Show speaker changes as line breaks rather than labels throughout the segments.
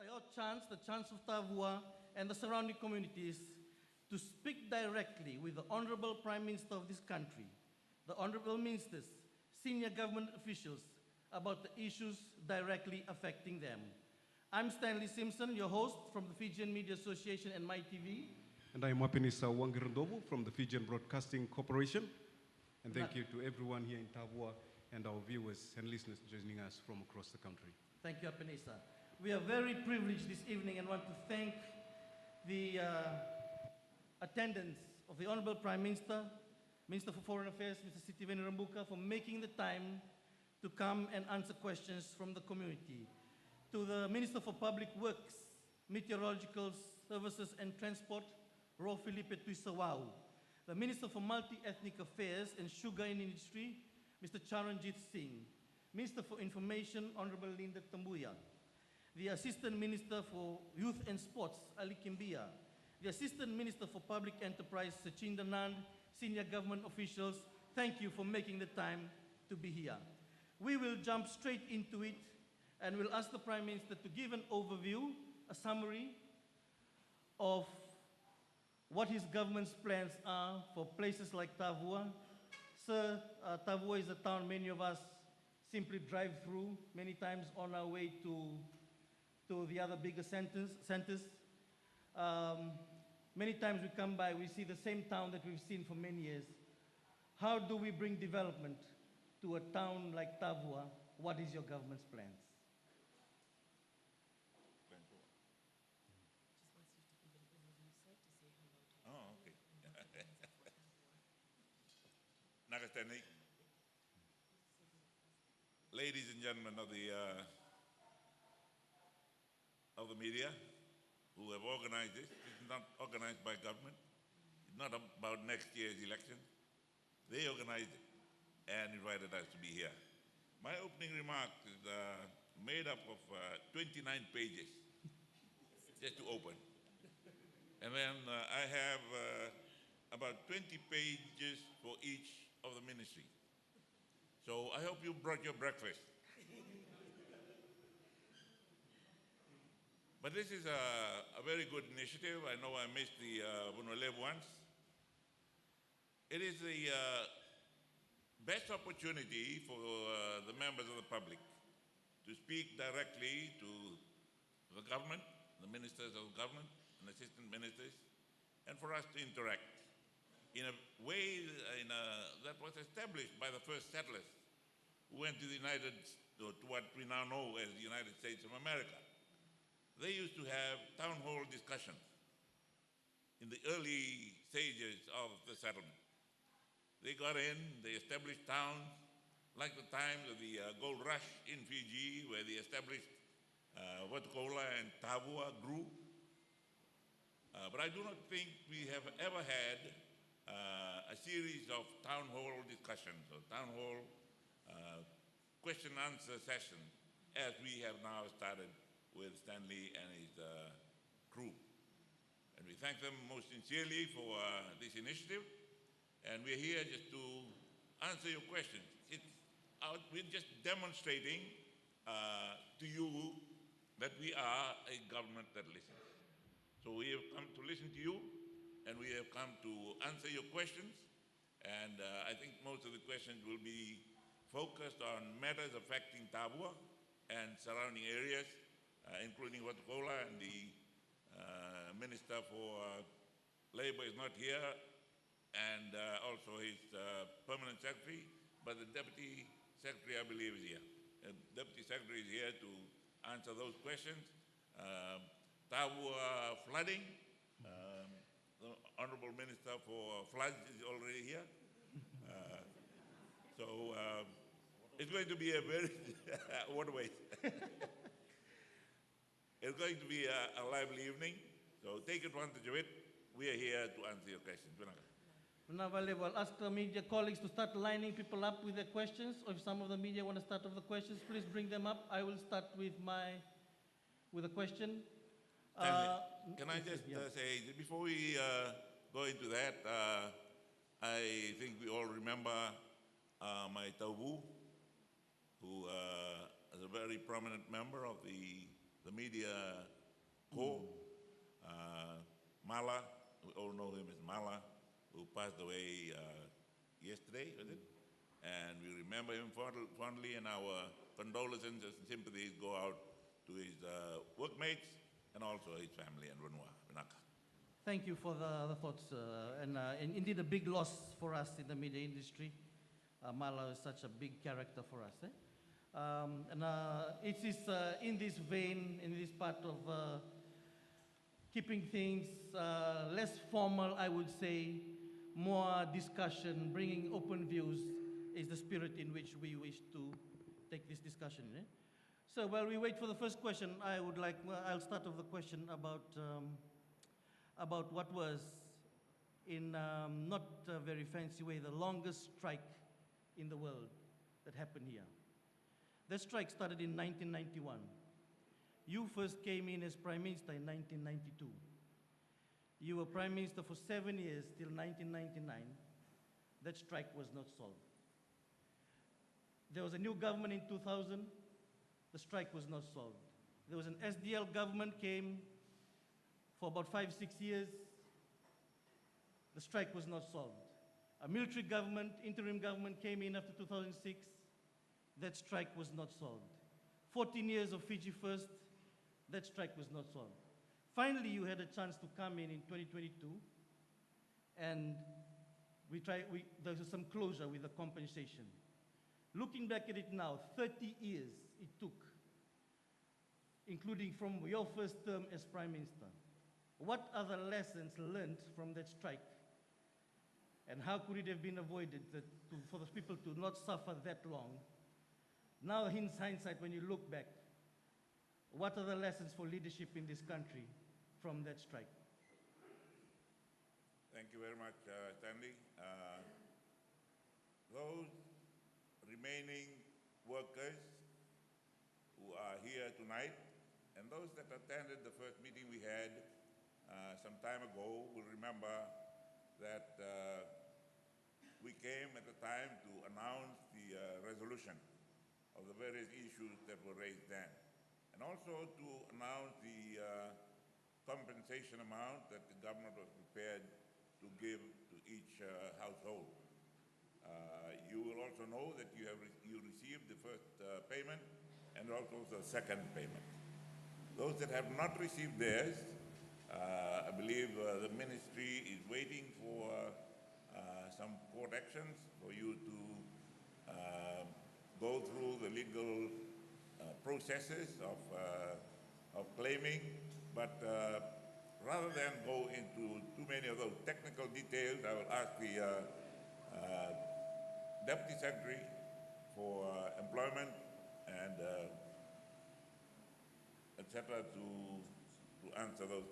our chance, the chance of Tavua and the surrounding communities to speak directly with the Honorable Prime Minister of this country, the Honorable Ministers, senior government officials about the issues directly affecting them. I'm Stanley Simpson, your host from the Fijian Media Association and MyTV.
And I'm Mapinisa Wangirandobu from the Fijian Broadcasting Corporation. And thank you to everyone here in Tavua and our viewers and listeners joining us from across the country.
Thank you, Apinisa. We are very privileged this evening and want to thank the attendance of the Honorable Prime Minister, Minister for Foreign Affairs, Mr. Sitiveni Rambuka, for making the time to come and answer questions from the community. To the Minister for Public Works, Meteorological Services and Transport, Ro Felipe Tuisawau. The Minister for Multi-Ethnic Affairs and Sugar Industry, Mr. Charanjit Singh. Minister for Information, Honorable Linda Tambuya. The Assistant Minister for Youth and Sports, Ali Kimbia. The Assistant Minister for Public Enterprise, Sachinda Nand. Senior government officials, thank you for making the time to be here. We will jump straight into it and we'll ask the Prime Minister to give an overview, a summary of what his government's plans are for places like Tavua. Sir, Tavua is a town many of us simply drive through many times on our way to the other bigger centers. Many times we come by, we see the same town that we've seen for many years. How do we bring development to a town like Tavua? What is your government's plans?
Oh, okay. Nakastani. Ladies and gentlemen of the media who have organized this, it's not organized by government. It's not about next year's election. They organized it and invited us to be here. My opening remarks is made up of 29 pages just to open. And then I have about 20 pages for each of the ministry. So I hope you brought your breakfast. But this is a very good initiative. I know I missed the Vunulev once. It is the best opportunity for the members of the public to speak directly to the government, the ministers of the government, and assistant ministers, and for us to interact in a way that was established by the first settlers who went to to what we now know as the United States of America. They used to have town hall discussions in the early stages of the settlement. They got in, they established towns, like the times of the gold rush in Fiji, where they established Watukola and Tavua grew. But I do not think we have ever had a series of town hall discussions or town hall question and answer sessions as we have now started with Stanley and his crew. And we thank them most sincerely for this initiative. And we're here just to answer your questions. We're just demonstrating to you that we are a government that listens. So we have come to listen to you, and we have come to answer your questions. And I think most of the questions will be focused on matters affecting Tavua and surrounding areas, including Watukola, and the Minister for Labor is not here, and also his permanent secretary, but the Deputy Secretary, I believe, is here. The Deputy Secretary is here to answer those questions. Tavua flooding, the Honorable Minister for Floods is already here. So it's going to be a very, waterways. It's going to be a lively evening, so take advantage of it. We are here to answer your questions.
I'll ask the media colleagues to start lining people up with their questions, or if some of the media want to start off the questions, please bring them up. I will start with a question.
Can I just say, before we go into that, I think we all remember my Tavua, who is a very prominent member of the the media corps, Mala, we all know him as Mala, who passed away yesterday, was it? And we remember him fondly, and our condolences and sympathies go out to his workmates and also his family in Vinaka.
Thank you for the thoughts, and indeed a big loss for us in the media industry. Mala is such a big character for us. It is in this vein, in this part of keeping things less formal, I would say, more discussion, bringing open views, is the spirit in which we wish to take this discussion. So while we wait for the first question, I'll start with the question about what was, in not a very fancy way, the longest strike in the world that happened here. That strike started in 1991. You first came in as Prime Minister in 1992. You were Prime Minister for 7 years till 1999. That strike was not solved. There was a new government in 2000. The strike was not solved. There was an SDL government came for about 5-6 years. The strike was not solved. A military government, interim government came in after 2006. That strike was not solved. 14 years of Fiji First, that strike was not solved. Finally, you had a chance to come in 2022, and there was some closure with the compensation. Looking back at it now, 30 years it took, including from your first term as Prime Minister. What are the lessons learned from that strike? And how could it have been avoided for those people to not suffer that long? Now, in hindsight, when you look back, what are the lessons for leadership in this country from that strike?
Thank you very much, Stanley. Those remaining workers who are here tonight and those that attended the first meeting we had some time ago will remember that we came at the time to announce the resolution of the various issues that were raised then, and also to announce the compensation amount that the government was prepared to give to each household. You will also know that you received the first payment and also the second payment. Those that have not received theirs, I believe the ministry is waiting for some court actions for you to go through the legal processes of claiming, but rather than go into too many of those technical details, I will ask the Deputy Secretary for Employment and etc. to answer those,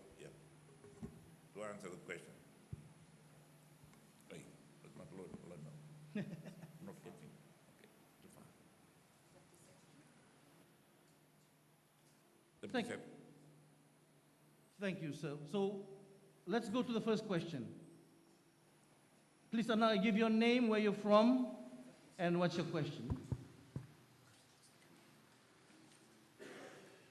to answer the question. Hey, that's not Lord, no. Not getting. Okay, too far. Deputy Secretary.
Thank you, sir. So let's go to the first question. Please, Anna, give your name, where you're from, and what's your question?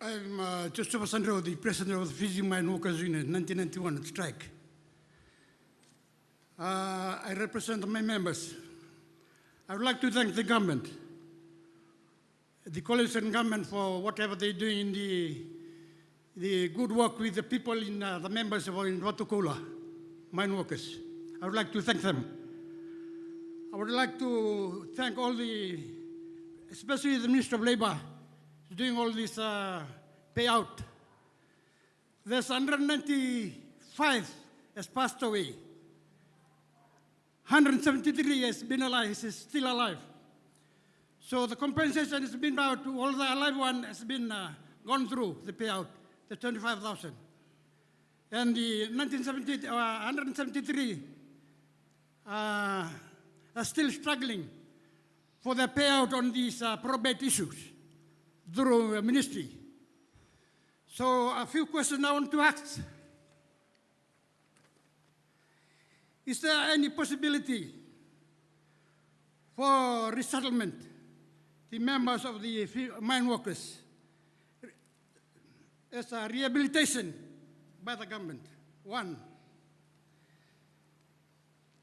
I'm Joseph Sandro, the president of the Fiji Mine Workers Union, 1991 strike. I represent my members. I would like to thank the government, the coalition government, for whatever they're doing in the good work with the people in the members in Watukola, mine workers. I would like to thank them. I would like to thank all especially the Minister of Labor, doing all this payout. There's 195 has passed away. 173 has been alive, is still alive. So the compensation has been out to all the alive one has been gone through the payout, the 25,000. And the 173 are still struggling for the payout on these probate issues through ministry. So a few questions I want to ask. Is there any possibility for resettlement, the members of the mine workers, there's a rehabilitation by the government. One.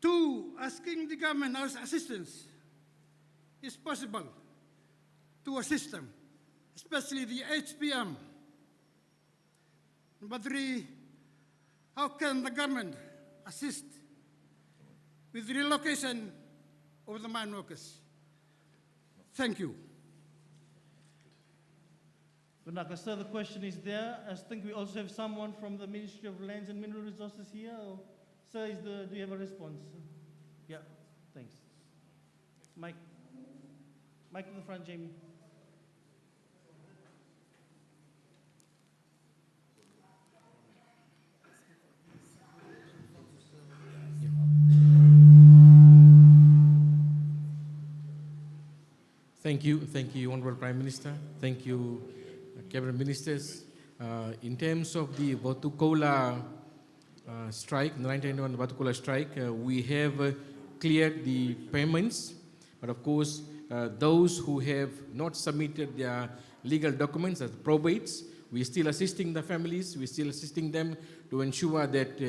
Two, asking the government as assistance is possible to assist them, especially the HPM. Number three, how can the government assist with relocation of the mine workers? Thank you.
Vanaka, sir, the question is there. I think we also have someone from the Ministry of Lands and Mineral Resources here. Or, sir, do you have a response? Yeah, thanks. Mike to the front, Jamie.
Thank you, Honorable Prime Minister. Thank you, Cabinet Ministers. In terms of the Vatukola strike, the 1991 Vatukola strike, we have cleared the payments, but of course, those who have not submitted their legal documents as probates, we're still assisting the families, we're still assisting them to ensure that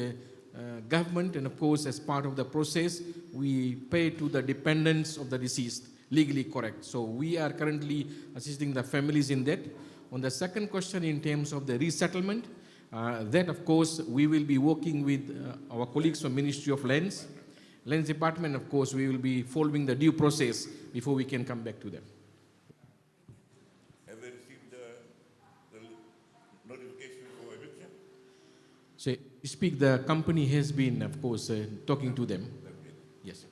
government, and of course, as part of the process, we pay to the dependents of the deceased, legally correct. So we are currently assisting the families in that. On the second question, in terms of the resettlement, that of course we will be working with our colleagues from Ministry of Lands Department. Of course, we will be following the due process before we can come back to them.
Have they received the notification for eviction?
So, to speak, the company has been, of course, talking to them. Yes.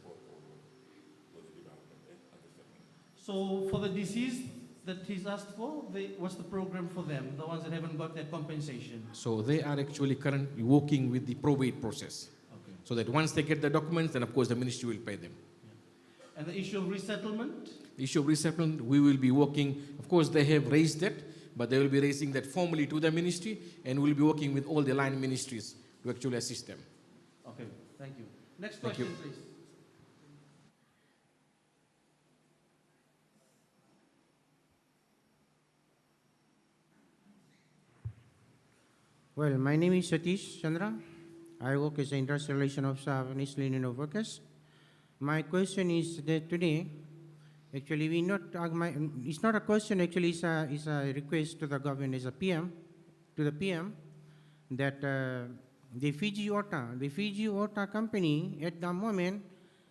So for the deceased that he's asked for, what's the program for them, the ones that haven't got their compensation?
So they are actually currently working with the probate process.
Okay.
So that once they get the documents, then of course the ministry will pay them.
Yeah. And the issue of resettlement?
The issue of resettlement, we will be working, of course they have raised that, but they will be raising that formally to the ministry, and we'll be working with all the line ministries to actually assist them.
Okay, thank you. Next
Thank
question,
you.
please.
Well, my name is Satish Chandra. I work as an industrial relation officer of Nestle Union of Workers. My question is that today, actually, it's not a question, actually, it's a request to the government as a PM, to the PM, that the Fiji Water company at the moment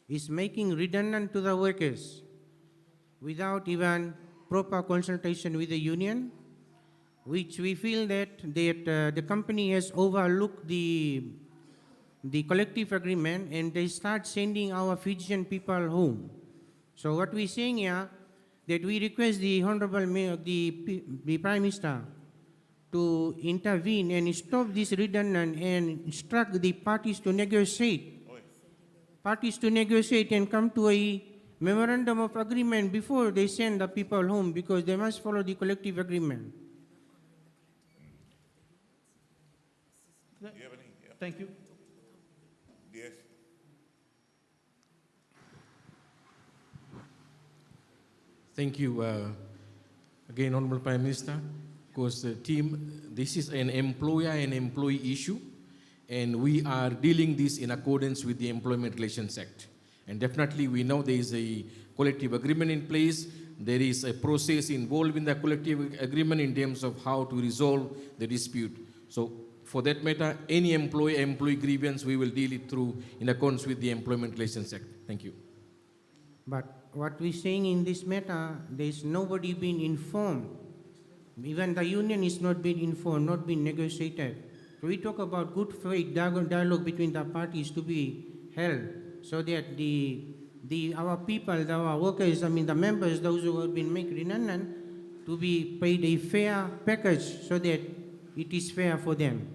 is making redundant to the workers without even proper consultation with the union, which we feel that the company has overlooked the collective agreement and they start sending our Fijian people home. So what we're saying here, that we request the Honorable the Prime Minister to intervene and stop this redundant and instruct the parties to negotiate. Parties to negotiate and come to a memorandum of agreement before they send the people home, because they must follow the collective agreement.
Do you have any? Yeah.
Thank you.
Yes.
Thank you again, Honorable Prime Minister. Of course, team, this is an employer and employee issue, and we are dealing this in accordance with the Employment Relations Act. And definitely we know there is a collective agreement in place. There is a process involved in the collective agreement in terms of how to resolve the dispute. So for that matter, any employee grievance, we will deal it through in accordance with the Employment Relations Act. Thank you.
But what we're saying in this matter, there's nobody been informed. Even the union is not being informed, not being negotiated. So we talk about good faith dialogue between the parties to be held, so that our people, our workers, the members, those who have been made redundant, to be paid a fair package so that it is fair for them.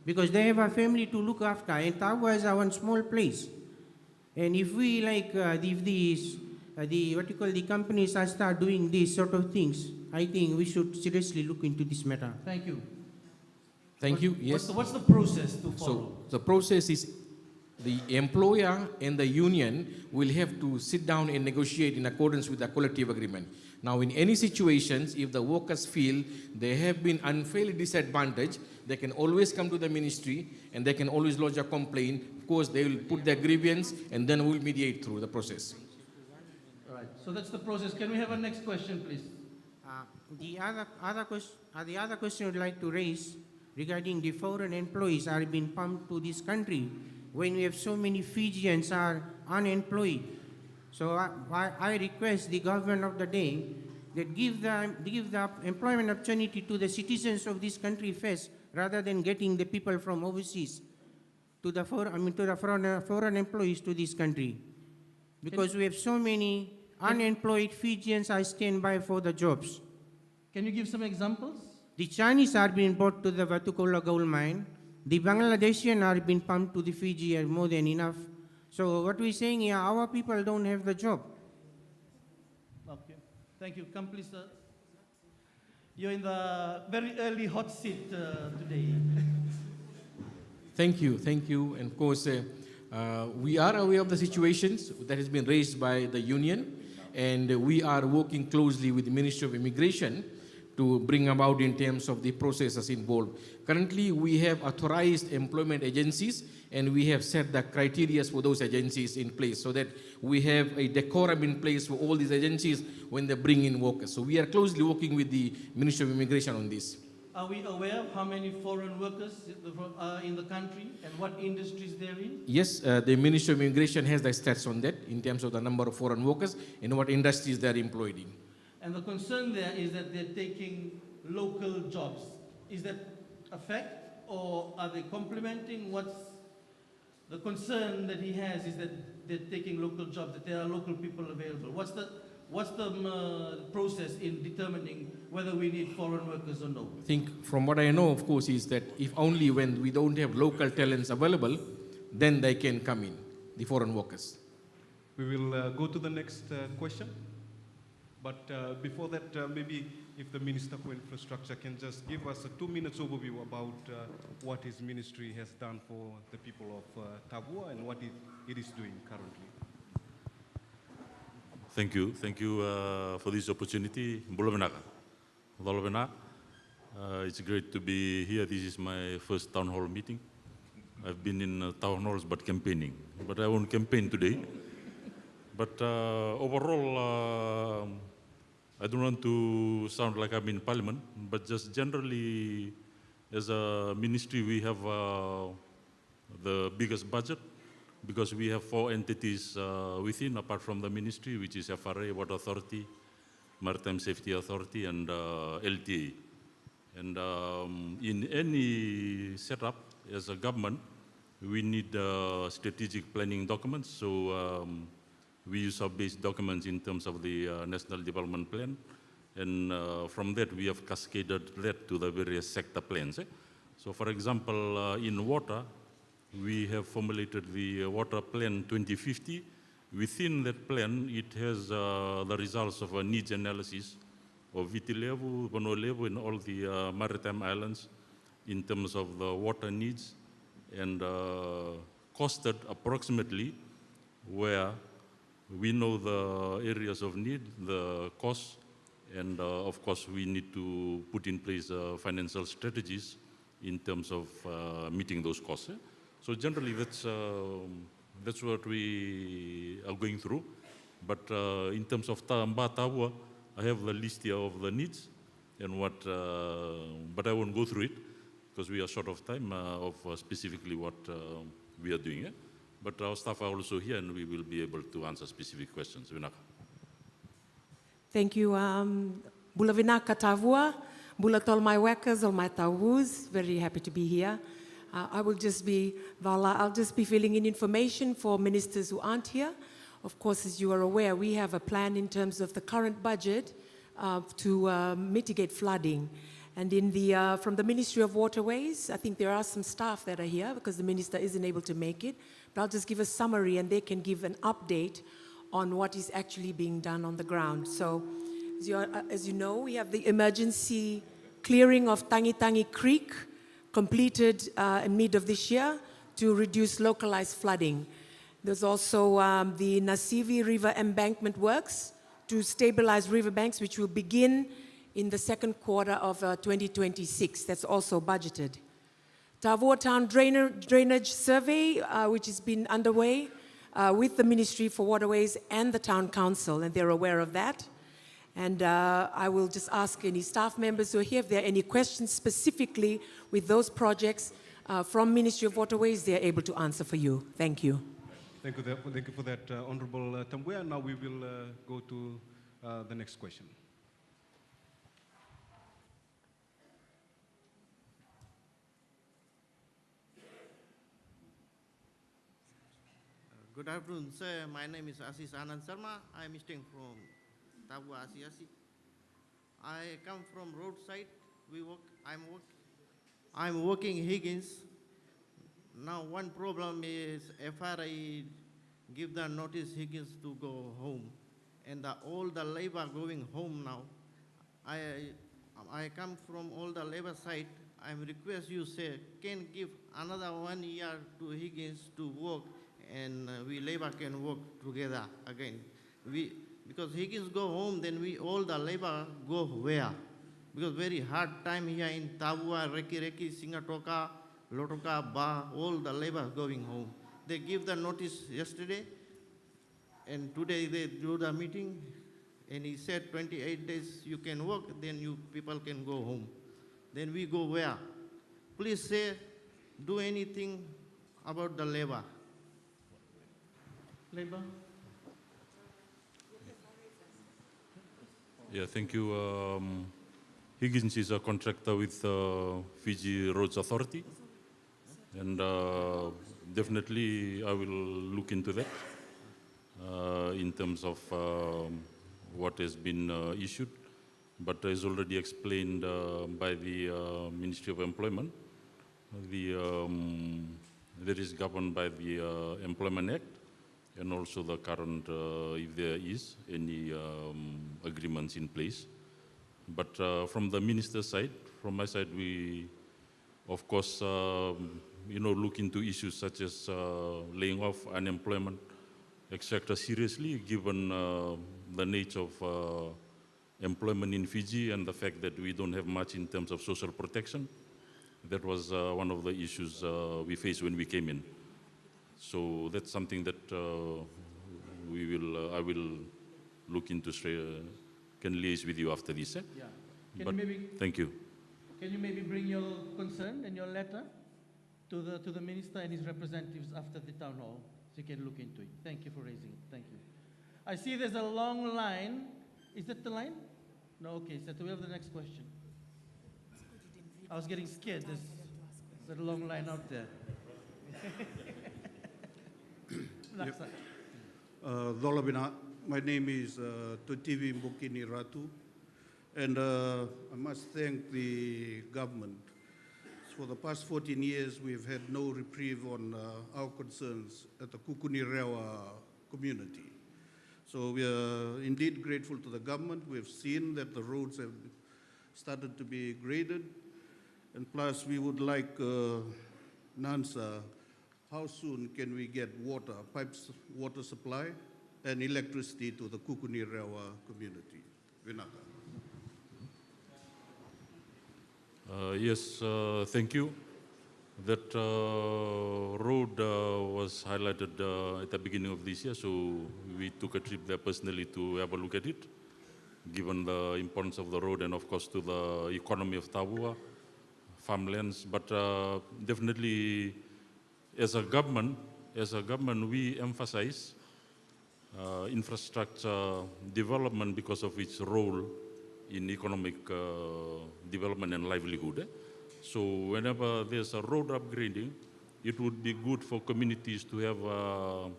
Because they have a family to look after, and Tavua is our small place. And if we the companies start doing these sort of things, I think we should seriously look into this matter.
Thank you.
Thank you. Yes.
What's the process to follow?
So the process is the employer and the union will have to sit down and negotiate in accordance with the collective agreement. Now, in any situations, if the workers feel they have been unfairly disadvantaged, they can always come to the ministry and they can always lodge a complaint. Of course, they will put their grievance and then we'll mediate through the process.
All right, so that's the process. Can we have a next question, please?
The other question I'd like to raise regarding the foreign employees are being pumped to this country when we have so many Fijians are unemployed. So I request the government of the day that give the employment opportunity to the citizens of this country first, rather than getting the people from overseas to the foreign employees to this country, because we have so many unemployed Fijians are standing by for the jobs.
Can you give some examples?
The Chinese are being brought to the Vatukola gold mine. The Bangladesian are being pumped to the Fiji are more than enough. So what we're saying here, our people don't have the job.
Okay, thank you. Come please, sir. You're in the very early hot seat today.
Thank you. And of course, we are aware of the situations that has been raised by the union, and we are working closely with the Ministry of Immigration to bring about in terms of the processes involved. Currently, we have authorized employment agencies, and we have set the criteria for those agencies in place so that we have a decorum in place for all these agencies when they bring in workers. So we are closely working with the Ministry of Immigration on this.
Are we aware of how many foreign workers are in the country and what industries they're in?
Yes, the Ministry of Immigration has the stats on that in terms of the number of foreign workers and what industries they are employed in.
And the concern there is that they're taking local jobs. Is that a fact, or are they complementing? What's the concern that he has is that they're taking local jobs, that there are local people available. What's the process in determining whether we need foreign workers or no?
I think from what I know, of course, is that if only when we don't have local talents available, then they can come in, the foreign workers.
We will go to the next question. But before that, maybe if the Minister for Infrastructure can just give us a 2 minutes overview about what his ministry has done for the people of Tavua and what it is doing currently.
Thank you for this opportunity. It's great to be here. This is my first town hall meeting. I've been in town halls but campaigning, but I won't campaign today. But overall, I don't want to sound like I'm in parliament, but just generally, as a ministry, we have the biggest budget because we have 4 entities within, apart from the ministry, which is FRA, Water Authority, Maritime Safety Authority, and LTA. And in any setup as a government, we need strategic planning documents. So we use our base documents in terms of the National Development Plan. And from that, we have cascaded that to the various sector plans. So for example, in water, we have formulated the Water Plan 2050. Within that plan, it has the results of a needs analysis of Viti Levu, Vanua Levu, and all the maritime islands in terms of the water needs, and costed approximately where we know the areas of need, the costs, and of course we need to put in place financial strategies in terms of meeting those costs. So generally that's what we are going through. But in terms of Tavua, I have the list here of the needs and what, but I won't go through it because we are short of time of specifically what we are doing. But our staff are also here and we will be able to answer specific questions. Vinaka.
Thank you. Bula Vinaka Tavua, Bula tol my workers, all my Tavus, very happy to be here. I'll just be filling in information for ministers who aren't here. Of course, as you are aware, we have a plan in terms of the current budget to mitigate flooding. And from the Ministry of Waterways, I think there are some staff that are here because the minister isn't able to make it. But I'll just give a summary and they can give an update on what is actually being done on the ground. So, as you know, we have the emergency clearing of Tangi Tangi Creek completed in mid of this year to reduce localized flooding. There's also the Nasivi River embankment works to stabilize riverbanks, which will begin in the second quarter of 2026. That's also budgeted. Tavua Town Drainage Survey, which has been underway with the Ministry for Waterways and the Town Council, and they're aware of that. And I will just ask any staff members who are here if there are any questions specifically with those projects from Ministry of Waterways, they are able to answer for you. Thank you.
Thank you for that, Honorable Tavua. Now we will go to the next question.
Good afternoon, sir. My name is Asis Anand Sharma. I'm staying from Tavua, Asiasi. I come from roadside. I'm working Higgins. Now one problem is if I give the notice Higgins to go home, and all the labor going home now. I come from all the labor side. I request you, sir, can give another 1 year to Higgins to work, and we labor can work together again. Because Higgins go home, then we all the labor go where? Because very hard time here in Tavua, Reki, Singatoka, Lotoka, Ba, all the labor going home. They give the notice yesterday, and today they do the meeting, and he said 28 days you can work, then you people can go home. Then we go where? Please say, do anything about the labor.
Labor?
Yeah, thank you. Higgins is a contractor with Fiji Roads Authority, and definitely I will look into that in terms of what has been issued. But as already explained by the Ministry of Employment, that is governed by the Employment Act, and also the current, if there is any agreements in place. But from the minister's side, from my side, we, of course, look into issues such as laying off, unemployment, etc. seriously, given the nature of employment in Fiji and the fact that we don't have much in terms of social protection. That was one of the issues we faced when we came in. So that's something that I will look into, can liaise with you after this.
Yeah.
Thank you.
Can you maybe bring your concern and your letter to the minister and his representatives after the town hall, so you can look into it? Thank you for raising it. Thank you. I see there's a long line. Is that the line? No, okay, so we have the next question. I was getting scared. There's a long line out there.
Dolabina, my name is Tutivi Mbukini Ratu, and I must thank the government. For the past 14 years, we've had no reprieve on our concerns at the Kukunirewa community. So we are indeed grateful to the government. We've seen that the roads have started to be graded, and plus we would like an answer. How soon can we get water, water supply, and electricity to the Kukunirewa community? Vinaka.
Yes, thank you. That road was highlighted at the beginning of this year, so we took a trip there personally to have a look at it, given the importance of the road and of course to the economy of Tavua, farmlands. But definitely, as a government, we emphasize infrastructure development because of its role in economic development and livelihood. So whenever there's a road upgrading, it would be good for communities to have an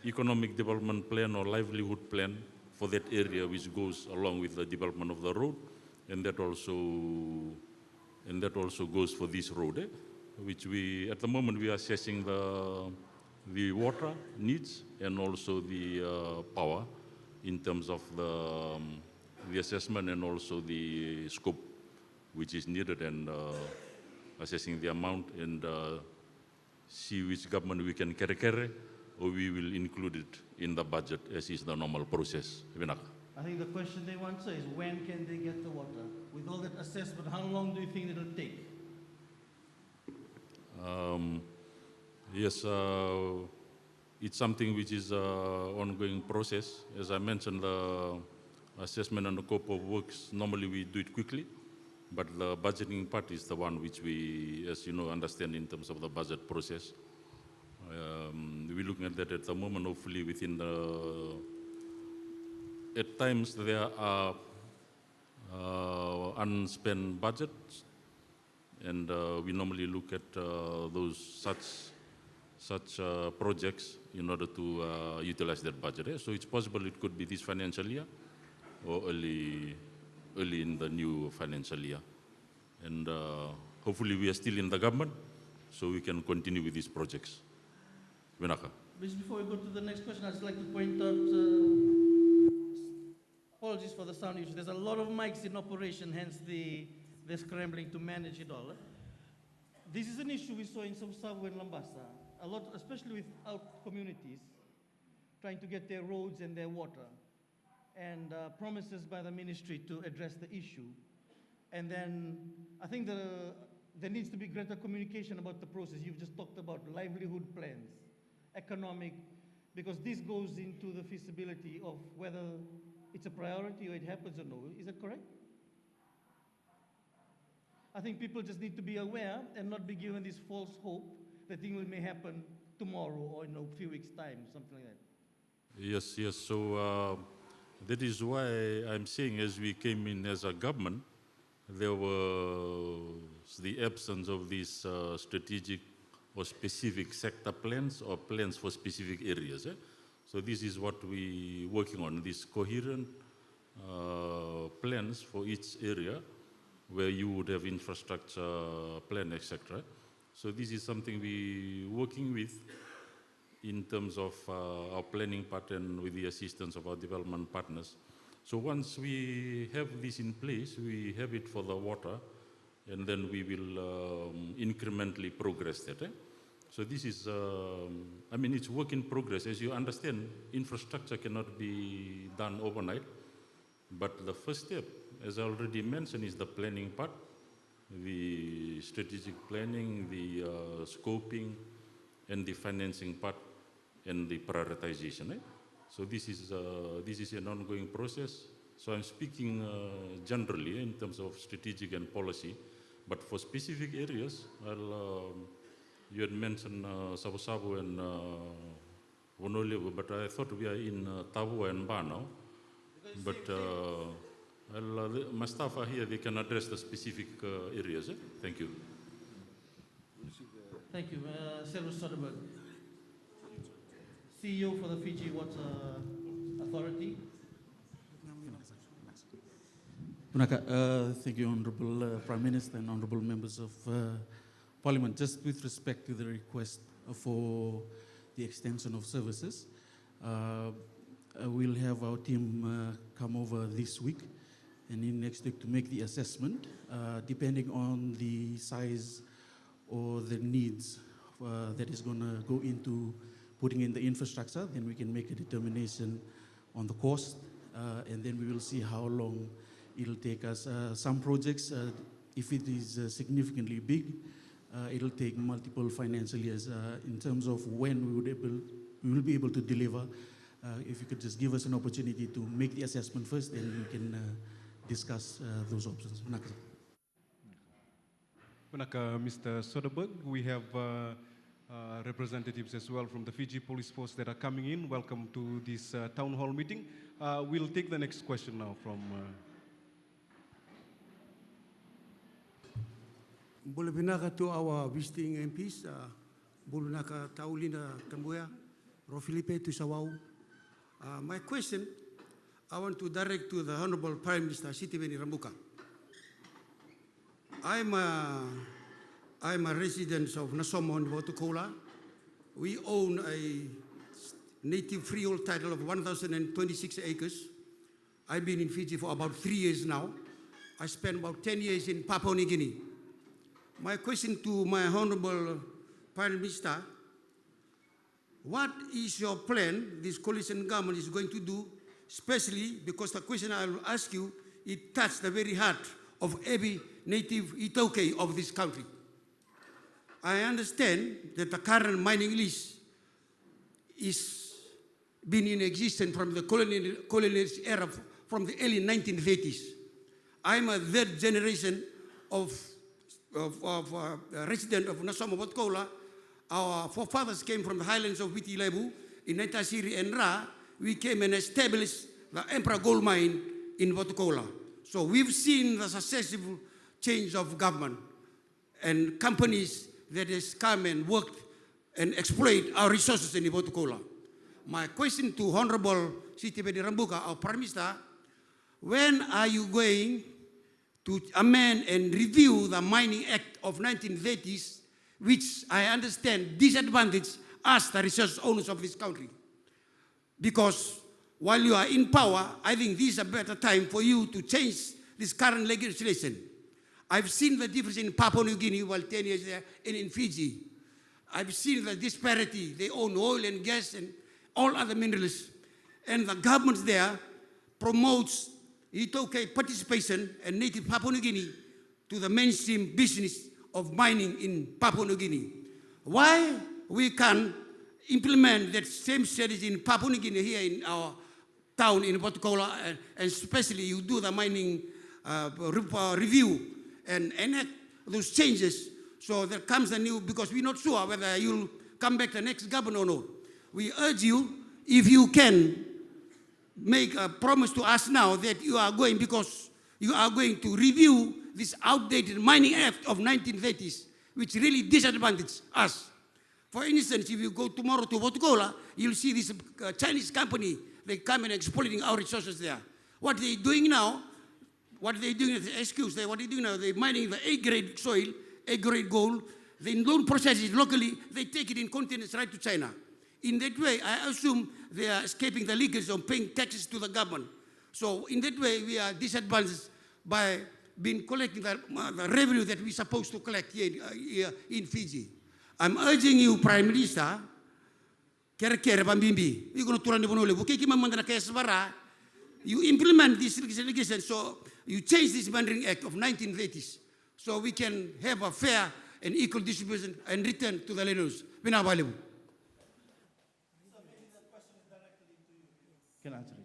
economic development plan or livelihood plan for that area, which goes along with the development of the road, and that also goes for this road, which we at the moment we are assessing the water needs and also the power in terms of the assessment and also the scope which is needed, and assessing the amount and see which government we can carry or we will include it in the budget as is the normal process. Vinaka.
I think the question they want to say is when can they get the water? With all that assessment, how long do you think it'll take?
Yes, it's something which is an ongoing process. As I mentioned, the assessment and the scope of works, normally we do it quickly, but the budgeting part is the one which we, as you know, understand in terms of the budget process. We're looking at that at the moment, hopefully within the, at times there are unspent budgets, and we normally look at those such projects in order to utilize that budget. So it's possible it could be this financial year or early in the new financial year. And hopefully we are still in the government, so we can continue with these projects. Vinaka.
Just before we go to the next question, I'd just like to point out, apologies for the sound issue. There's a lot of mics in operation, hence they're scrambling to manage it all. This is an issue we saw in some Tavua and Lambasa, a lot, especially with out communities, trying to get their roads and their water, and promises by the ministry to address the issue. And then I think there needs to be greater communication about the process. You've just talked about livelihood plans, economic, because this goes into the feasibility of whether it's a priority or it happens or no. Is that correct? I think people just need to be aware and not be given this false hope that things may happen tomorrow or in a few weeks' time, something like that.
Yes. So that is why I'm saying as we came in as a government, there was the absence of these strategic or specific sector plans or plans for specific areas. So this is what we're working on, these coherent plans for each area where you would have infrastructure plan, etc. So this is something we're working with in terms of our planning pattern with the assistance of our development partners. So once we have this in place, we have it for the water, and then we will incrementally progress that. So this is, it's work in progress. As you understand, infrastructure cannot be done overnight, but the first step, as I already mentioned, is the planning part, the strategic planning, the scoping, and the financing part, and the prioritization. So this is an ongoing process. So I'm speaking generally in terms of strategic and policy, but for specific areas, you had mentioned Sabu and Wonolevu, but I thought we are in Tavua and Ba now. But my staff are here, they can address the specific areas. Thank you.
Thank you. Selva Soderberg, CEO for the Fiji Water Authority.
Thank you, Honorable Prime Minister and Honorable Members of Parliament. Just with respect to the request for the extension of services, we'll have our team come over this week and in next week to make the assessment, depending on the size or the needs that is going to go into putting in the infrastructure. Then we can make a determination on the cost, and then we will see how long it'll take us. Some projects, if it is significantly big, it'll take multiple financial years. In terms of when we will be able to deliver, if you could just give us an opportunity to make the assessment first, then we can discuss those options.
Vinaka, Mr. Soderberg, we have representatives as well from the Fiji Police Force that are coming in. Welcome to this town hall meeting. We'll take the next question now from...
Bulabinaka to our visiting MPs, Bulunaka Taulina Tambuya, Rofilipe to Sawau. My question, I want to direct to the Honorable Prime Minister, Sitiveni Rambuka. I'm a resident of Nasomo and Votukola. We own a native freehold title of 1,026 acres. I've been in Fiji for about 3 years now. I spent about 10 years in Papua New Guinea. My question to my Honorable Prime Minister, what is your plan this coalition government is going to do, especially because the question I will ask you, it touched the very heart of every native Itoke of this country. I understand that the current mining lease is been in existence from the colonialist era, from the early 1930s. I'm a third generation of resident of Nassau Mopotkola. Our forefathers came from the highlands of Witilebu in Naitasiri and Ra. We came and established the Emperor Gold Mine in Mopotkola. So we've seen the successful change of government and companies that has come and worked and exploit our resources in Mopotkola. My question to Honorable Siti Rambuka, our Prime Minister, when are you going to amend and review the Mining Act of 1930s, which I understand disadvantage us, the resource owners of this country? Because while you are in power, I think this is a better time for you to change this current legislation. I've seen the difference in Papua New Guinea while 10 years there and in Fiji. I've seen the disparity. They own oil and gas and all other minerals. And the government there promotes Itoke participation and native Papua New Guinea to the mainstream business of mining in Papua New Guinea. Why we can't implement that same strategy in Papua New Guinea here in our town in Mopotkola, and especially you do the mining review and enact those changes so there comes a new, because we're not sure whether you'll come back the next governor or not. We urge you, if you can, make a promise to us now that you are going, because you are going to review this outdated Mining Act of 1930s, which really disadvantages us. For instance, if you go tomorrow to Mopotkola, you'll see this Chinese company, they come and exploiting our resources there. What they're doing now, what they're doing, what they're doing now, they're mining the A-grade soil, A-grade gold. They don't process it locally, they take it in containers right to China. In that way, I assume they are escaping the leakage of paying taxes to the government. So in that way, we are disadvantaged by being collecting the revenue that we're supposed to collect here in Fiji. I'm urging you, Prime Minister, you implement this legislation, so you change this Mining Act of 1930s, so we can have a fair and equal distribution and return to the landowners.
Can answer it.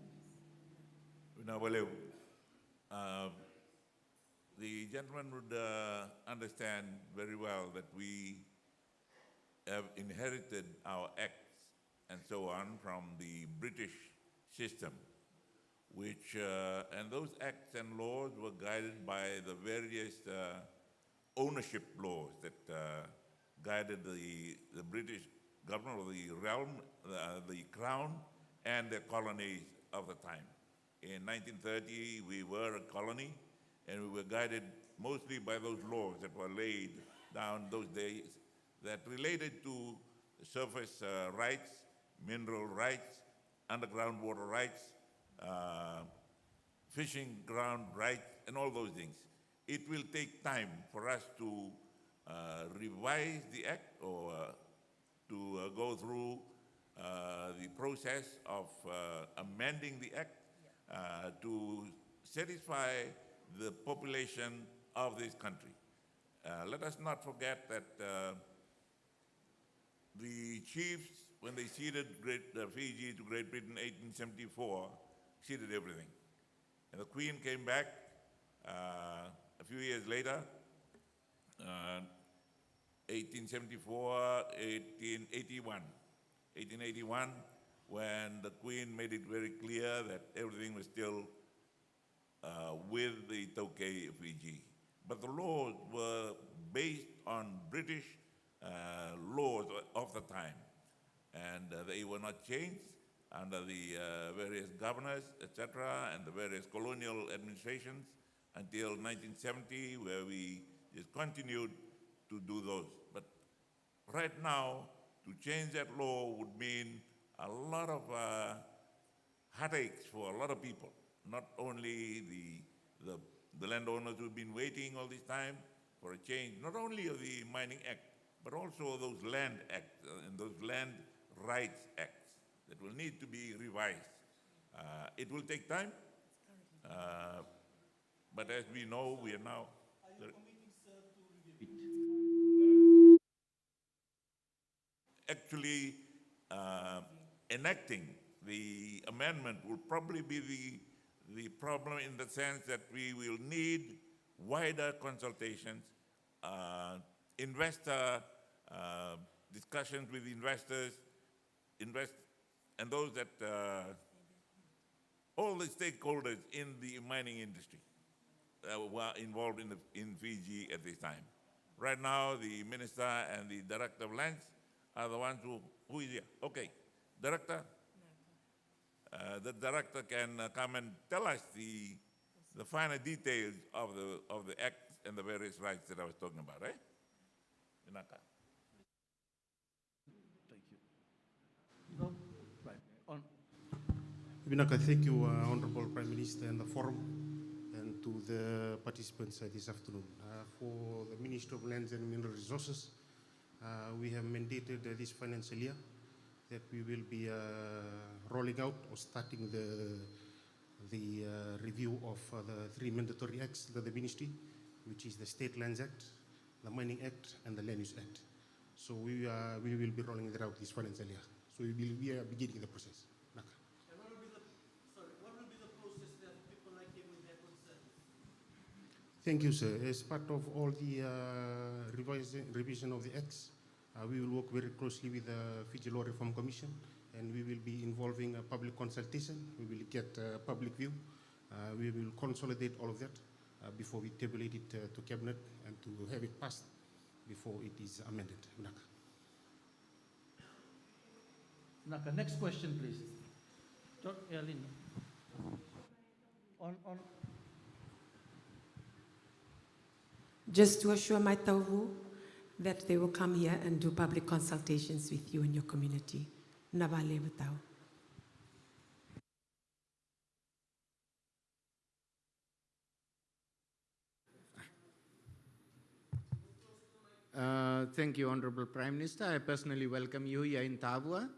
The gentleman would understand very well that we have inherited our acts and so on from the British system, which, and those acts and laws were guided by the various ownership laws that guided the British government or the realm, the crown, and the colonies of the time. In 1930, we were a colony, and we were guided mostly by those laws that were laid down those days that related to surface rights, mineral rights, underground water rights, fishing ground rights, and all those things. It will take time for us to revise the act or to go through the process of amending the act to satisfy the population of this country. Let us not forget that the chiefs, when they ceded Fiji to Great Britain in 1874, ceded everything. And the Queen came back a few years later, 1874, 1881, when the Queen made it very clear that everything was still with the Tokay Fiji. But the laws were based on British laws of the time, and they were not changed under the various governors, etc., and the various colonial administrations until 1970, where we just continued to do those. But right now, to change that law would mean a lot of heartaches for a lot of people, not only the landowners who've been waiting all this time for a change, not only of the Mining Act, but also those land acts and those land Rights Act that will need to be revised. It will take time, but as we know, we are now. Actually, enacting the amendment will probably be the problem in the sense that we will need wider consultations, investor discussions with investors, and those that all the stakeholders in the mining industry were involved in Fiji at this time. Right now, the minister and the director of lands are the ones who is here. Okay, director. The director can come and tell us the finer details of the act and the various rights that I was talking about, right? Inaka.
Thank you. No? Right. On.
Vinaka, thank you, Honorable Prime Minister and the forum, and to the participants this afternoon. For the Ministry of Lands and Mineral Resources, we have mandated this financial year that we will be rolling out or starting the review of the three mandatory acts that the ministry, which is the State Lands Act, the Mining Act, and the Land Use Act. So we will be rolling it out this financial year. So we are beginning the process. Naka.
And what will be the process there for people like him with their concerns?
Thank you, sir. As part of all the revision of the acts, we will work very closely with the Fiji Law Reform Commission, and we will be involving a public consultation. We will get public view. We will consolidate all of that before we tabulate it to Cabinet and to have it passed before it is amended. Naka.
Naka, next question, please. Lynn. On.
Just to assure my Tavua that they will come here and do public consultations with you and your community. Navale Batao.
Thank you, Honorable Prime Minister. I personally welcome you here in Tavua.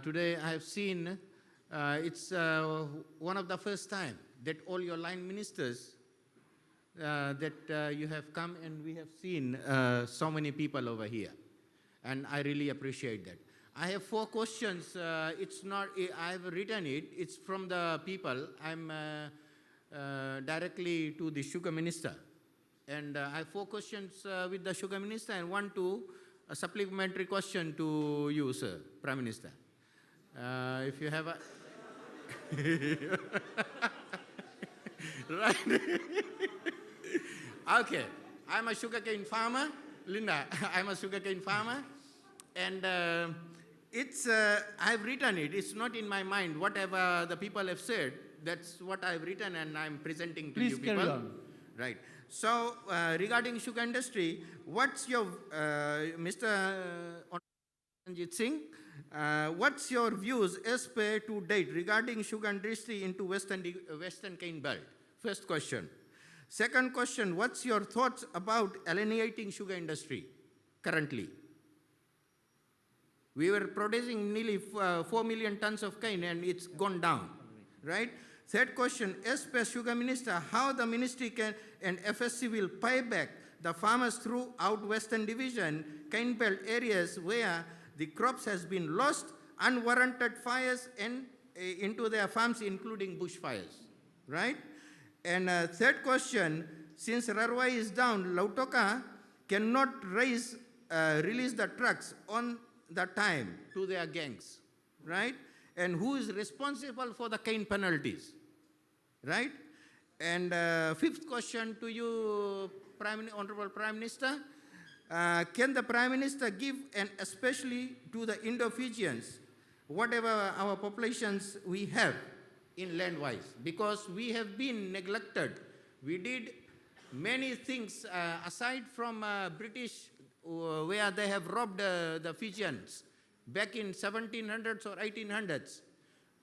Today I have seen it's one of the first time that all your line ministers that you have come, and we have seen so many people over here. And I really appreciate that. I have 4 questions. It's not, I have written it. It's from the people. I'm directly to the Sugar Minister. And I have 4 questions with the Sugar Minister and a supplementary question to you, sir, Prime Minister. If you have a... Right. Okay. I'm a sugarcane farmer. Linda, I'm a sugarcane farmer. And I've written it. It's not in my mind. Whatever the people have said, that's what I've written and I'm presenting to you people.
Please carry on.
Right. So, regarding sugar industry, what's your, Mr. Ranjit Singh, what's your views as per to date regarding sugar industry into Western Cane Belt? First question. Second question, what's your thoughts about alienating sugar industry currently? We were producing nearly 4 million tons of cane and it's gone down, right? Third question, as per Sugar Minister, how the ministry can and FSC will pay back the farmers throughout Western Division, cane belt areas where the crops has been lost, unwarranted fires and into their farms, including bushfires, right? And third question, since Rarwai is down, Lautoka cannot release the trucks on the time to their gangs, right? And who is responsible for the cane penalties, right? And fifth question to you, Honorable Prime Minister, can the Prime Minister give, and especially to the Indo-Fijians, whatever our populations we have in land-wise, because we have been neglected. We did many things aside from British, where they have robbed the Fijians back in 1700s or 1800s.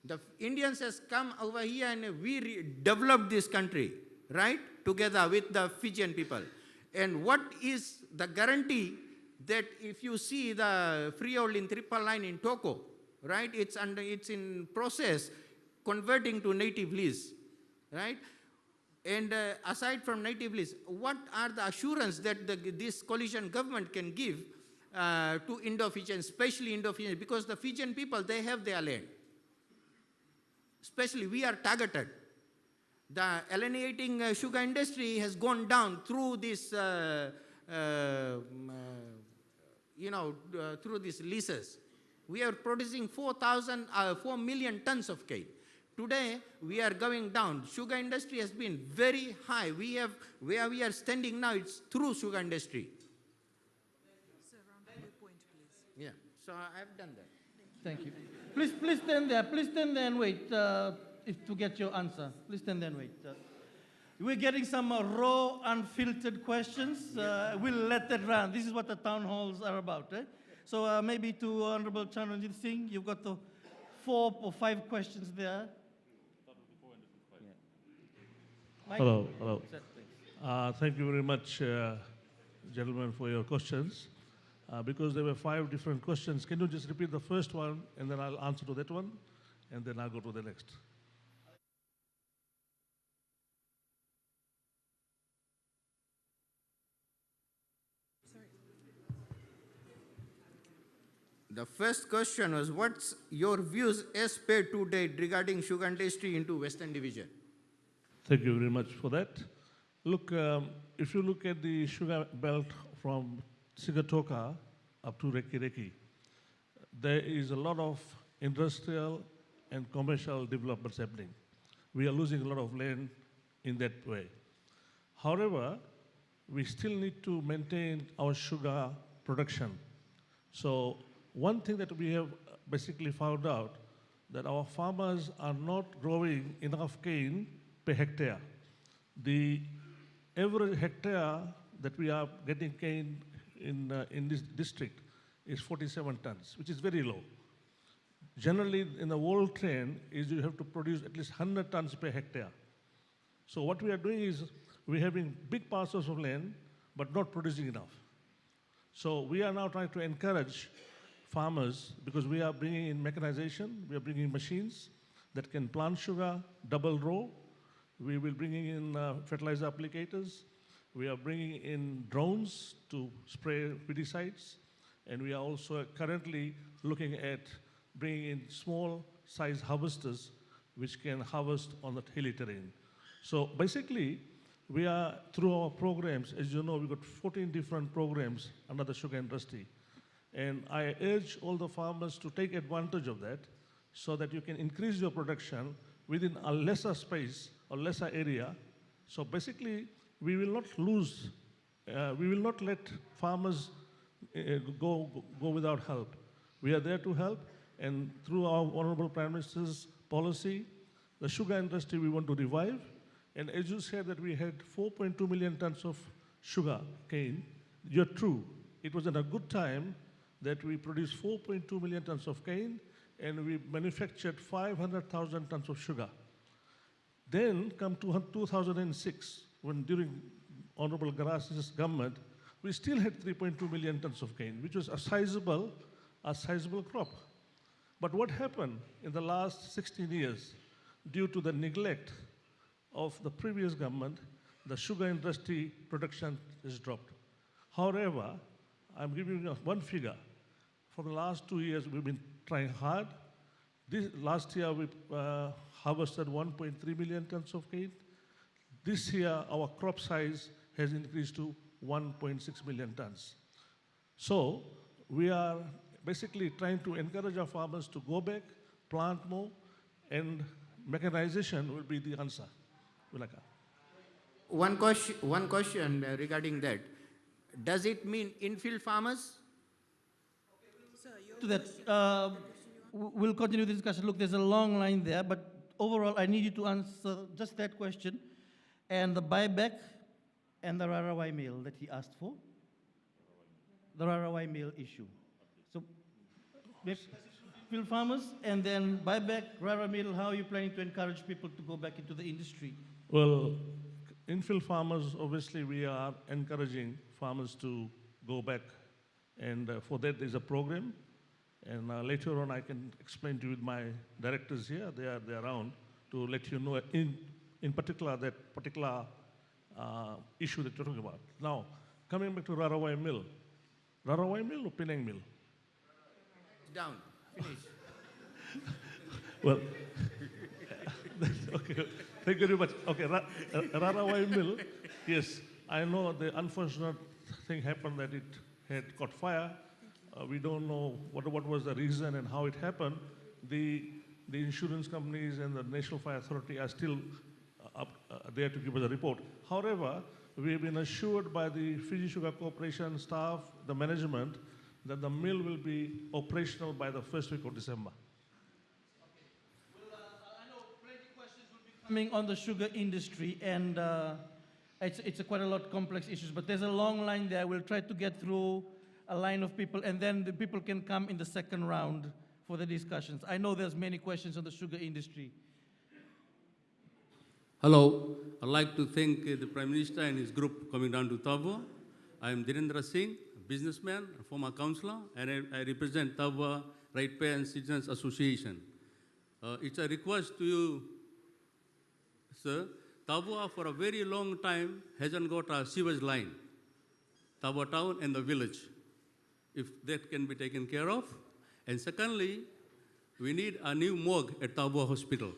The Indians has come over here and we developed this country, right? Together with the Fijian people. And what is the guarantee that if you see the Freehold triple line in Toko, right, it's in process converting to native lease, right? And aside from native lease, what are the assurance that this coalition government can give to Indo-Fijian, especially Indo-Fijian, because the Fijian people, they have their land. Especially we are targeted. The alienating sugar industry has gone down through this, through these leases. We are producing 4 million tons of cane. Today, we are going down. Sugar industry has been very high. Where we are standing now, it's through sugar industry.
Sir, round your point, please.
Yeah, so I've done that.
Thank you. Please stand there. Please stand there and wait to get your answer. Please stand there and wait. We're getting some raw, unfiltered questions. We'll let that run. This is what the town halls are about, right? So maybe to Honorable Chanranjit Singh, you've got the 4 or 5 questions there.
Hello, hello. Thank you very much, gentlemen, for your questions. Because there were 5 different questions, can you just repeat the first one, and then I'll answer to that one, and then I'll go to the next.
The first question was, what's your views as per to date regarding sugar industry into Western Division?
Thank you very much for that. Look, if you look at the sugar belt from Sigatoka up to Reki Reki, there is a lot of industrial and commercial developments happening. We are losing a lot of land in that way. However, we still need to maintain our sugar production. So one thing that we have basically found out, that our farmers are not growing enough cane per hectare. The average hectare that we are getting cane in this district is 47 tons, which is very low. Generally, in the world trend, is you have to produce at least 100 tons per hectare. So what we are doing is, we're having big parcels of land, but not producing enough. So we are now trying to encourage farmers, because we are bringing in mechanization, we are bringing machines that can plant sugar, double row. We will bringing in fertilizer applicators. We are bringing in drones to spray pesticides. And we are also currently looking at bringing in small size harvesters which can harvest on the hilly terrain. So basically, we are, through our programs, as you know, we've got 14 different programs under the sugar industry. And I urge all the farmers to take advantage of that so that you can increase your production within a lesser space or lesser area. So basically, we will not lose, we will not let farmers go without help. We are there to help, and through our Honorable Prime Minister's policy, the sugar industry we want to revive. And as you said that we had 4.2 million tons of sugar cane, you're true. It was at a good time that we produced 4.2 million tons of cane, and we manufactured 500,000 tons of sugar. Then come to 2006, when during Honorable Garas's government, we still had 3.2 million tons of cane, which was a sizable crop. But what happened in the last 16 years, due to the neglect of the previous government, the sugar industry production has dropped. However, I'm giving you one figure. For the last 2 years, we've been trying hard. Last year, we harvested 1.3 million tons of cane. This year, our crop size has increased to 1.6 million tons. So we are basically trying to encourage our farmers to go back, plant more, and mechanization will be the answer.
One question regarding that. Does it mean infield farmers?
To that, we'll continue the discussion. Look, there's a long line there, but overall, I need you to answer just that question and the buyback and the Rarawai meal that he asked for. The Rarawai meal issue. So, field farmers and then buyback, Rara meal, how are you planning to encourage people to go back into the industry?
Well, infield farmers, obviously we are encouraging farmers to go back And for that, there's a program. And later on, I can explain to you with my directors here. They're around to let you know in particular that particular issue that you're talking about. Now, coming back to Rarawai Mill. Rarawai Mill or Penang Mill?
Down. Finish.
Well, okay. Thank you very much. Okay, Rarawai Mill, yes, I know the unfortunate thing happened that it had caught fire. We don't know what was the reason and how it happened. The insurance companies and the National Fire Authority are still there to give us a report. However, we have been assured by the Fiji Sugar Corporation staff, the management, that the mill will be operational by the first week of December.
I know plenty of questions will be coming on the sugar industry, and it's quite a lot of complex issues, but there's a long line there. We'll try to get through a line of people, and then the people can come in the second round for the discussions. I know there's many questions on the sugar industry.
Hello, I'd like to thank the Prime Minister and his group coming down to Tavua. I am Dhirendra Singh, a businessman, a former councillor, and I represent Tavua Ratepayer and Citizens Association. It's a request to you, sir. Tavua for a very long time hasn't got a sewage line, Tavua town and the village, if that can be taken care of. And secondly, we need a new morgue at Tavua Hospital.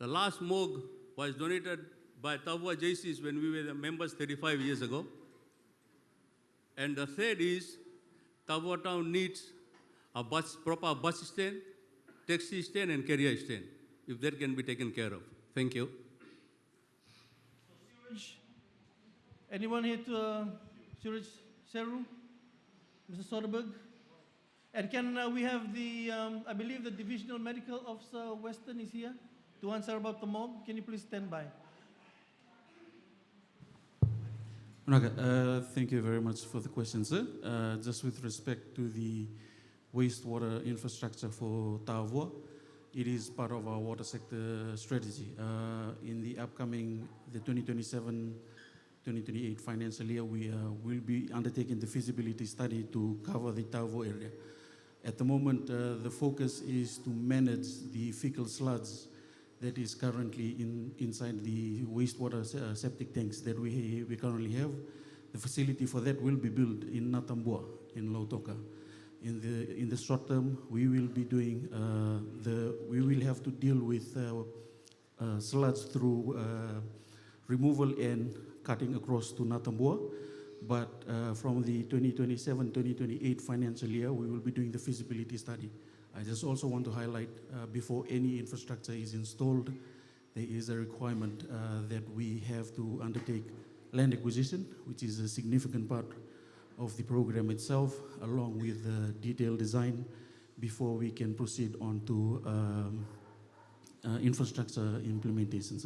The last morgue was donated by Tavua JCs when we were the members 35 years ago. And the third is, Tavua town needs a proper bus stand, taxi stand, and carrier stand, if that can be taken care of. Thank you.
Sewage. Anyone here to Sewage Seru? Mr. Soderberg? And can we have the, I believe the Divisional Medical Officer Western is here to answer about the morgue. Can you please stand by?
Thank you very much for the question, sir. Just with respect to the wastewater infrastructure for Tavua, it is part of our water sector strategy. In the upcoming, the 2027-2028 financial year, we will be undertaking the feasibility study to cover the Tavua area. At the moment, the focus is to manage the fecal sludge that is currently inside the wastewater septic tanks that we currently have. The facility for that will be built in Natambua, in Lautoka. In the short term, we will be doing we will have to deal with sludge through removal and cutting across to Natambua. But from the 2027-2028 financial year, we will be doing the feasibility study. I just also want to highlight, before any infrastructure is installed, there is a requirement that we have to undertake land acquisition, which is a significant part of the program itself, along with the detailed design, before we can proceed on to infrastructure implementations.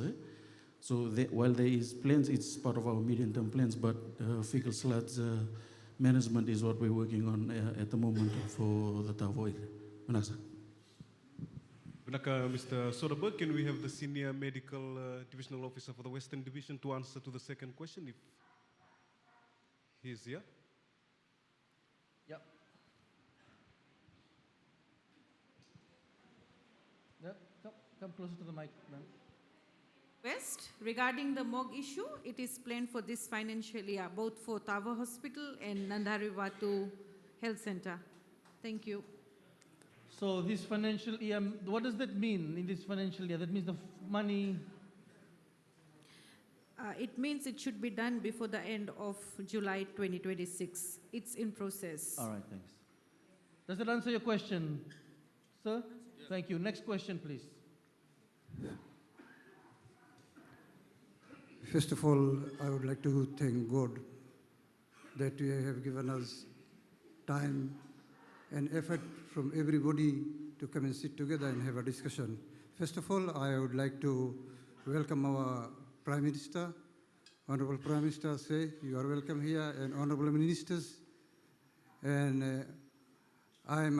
So while there is plans, it's part of our medium-term plans, but fecal sludge management is what we're working on at the moment for the Tavua area.
Mr. Soderberg, can we have the Senior Medical Divisional Officer for the Western Division to answer to the second question, if he's here?
Yep. Yep. Come closer to the mic, ma'am.
West, regarding the morgue issue, it is planned for this financial year, both for Tavua Hospital and Nandharivatu Health Center. Thank you.
So this financial year, what does that mean in this financial year? That means the money...
It means it should be done before the end of July 2026. It's in process.
All right, thanks. Does that answer your question, sir? Yes. Thank you. Next question, please.
First of all, I would like to thank God that you have given us time and effort from everybody to come and sit together and have a discussion. First of all, I would like to welcome our Prime Minister. Honorable Prime Minister, say you are welcome here, and honorable ministers. And I'm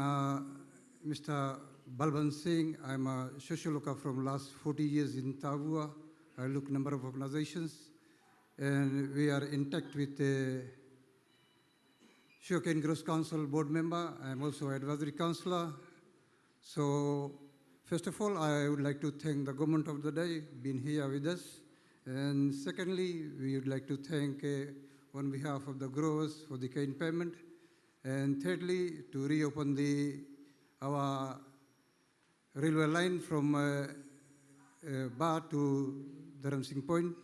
Mr. Balban Singh. I'm a social worker from last 40 years in Tavua. I look number of organizations, and we are in touch with
Sugarcane Growth Council board member. I'm also advisory councillor. So, first of all, I would like to thank the government of the day being here with us. And secondly, we would like to thank on behalf of the growers for the cane payment. And thirdly, to reopen our railway line from Ba to Dharam Singh Point.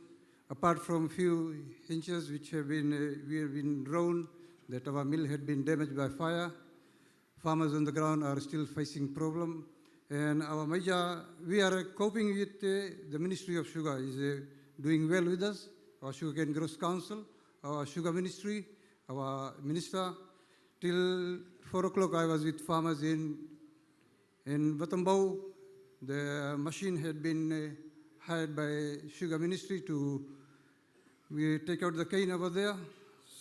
Apart from few inches which we have been drawn, that our mill had been damaged by fire. Farmers on the ground are still facing problem. And our major, we are coping with the Ministry of Sugar is doing well with us, our Sugarcane Growth Council, our Sugar Ministry, our Minister. Till 4 o'clock I was with farmers in Batambau. The machine had been hired by Sugar Ministry to take out the cane over there.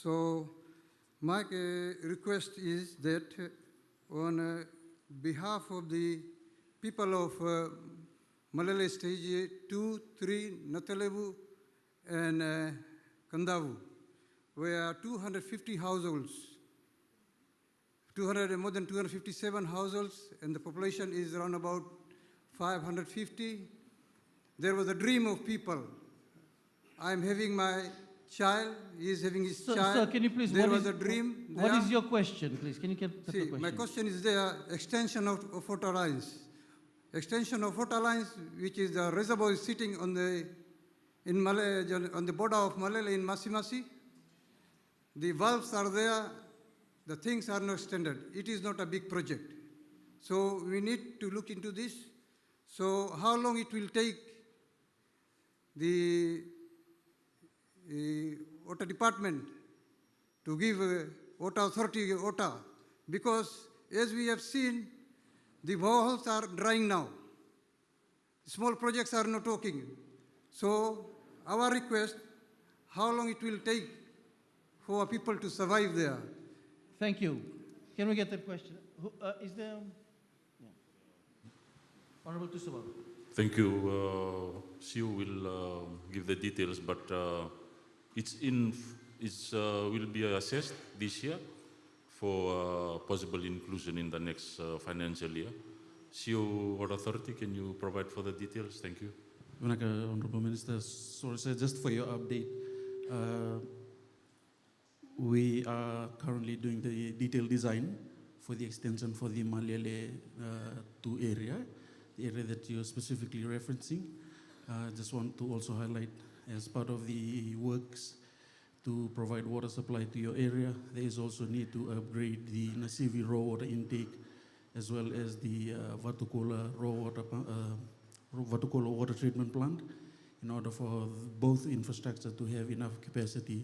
So my request is that on behalf of the people of Malele Stage 2, 3, Natalevu and Kandavu, where 250 households, more than 257 households, and the population is around about 550. There was a dream of people. I'm having my child, he is having his child.
Sir, can you please,
there was a dream.
What is your question, please? Can you get the
See,
question?
my question is there, extension of water lines. Extension of water lines, which is the reservoir is sitting on the border of Malele in Masimasi. The valves are there, the things are not extended. It is not a big project. So we need to look into this. So how long it will take the water department to give water authority water? Because as we have seen, the boreholes are drying now. Small projects are not working. So our request, how long it will take for people to survive there?
Thank you. Can we get that question? Is there? Yeah. Honorable Tusaba.
Thank you. Siu will give the details, but it's will be assessed this year for possible inclusion in the next financial year. Siu or authority, can you provide further details? Thank you.
Honorable Minister, sorry sir, just for your update. We are currently doing the detailed design for the extension for the Malele 2 area, the area that you're specifically referencing. Just want to also highlight, as part of the works to provide water supply to your area, there is also need to upgrade the Nasivi raw water intake as well as the Vatukola Vatukola water treatment plant in order for both infrastructure to have enough capacity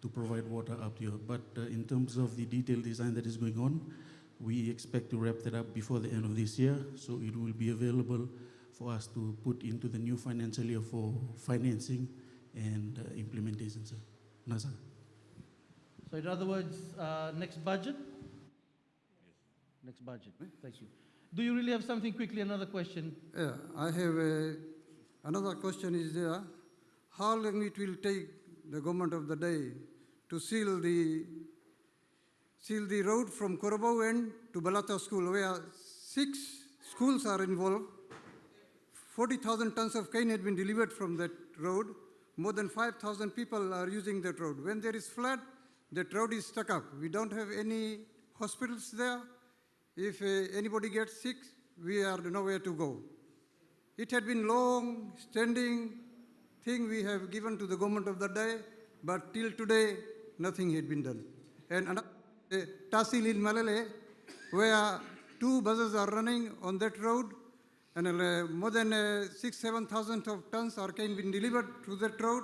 to provide water up to you. But in terms of the detailed design that is going on, we expect to wrap that up before the end of this year, so it will be available for us to put into the new financial year for financing and implementation, sir. Nasa.
So in other words, next budget? Next budget. Thank you. Do you really have something quickly, another question?
Yeah, I have another question is there. How long it will take the government of the day to seal the road from Korobau end to Balata School, where 6 schools are involved. 40,000 tons of cane had been delivered from that road. More than 5,000 people are using that road. When there is flood, that road is stuck up. We don't have any hospitals there. If anybody gets sick, we are nowhere to go. It had been long standing thing we have given to the government of the day, but till today, nothing had been done. And another Tahsil in Malele, where 2 buses are running on that road, and more than 6,000-7,000 of tons are can been delivered through that road.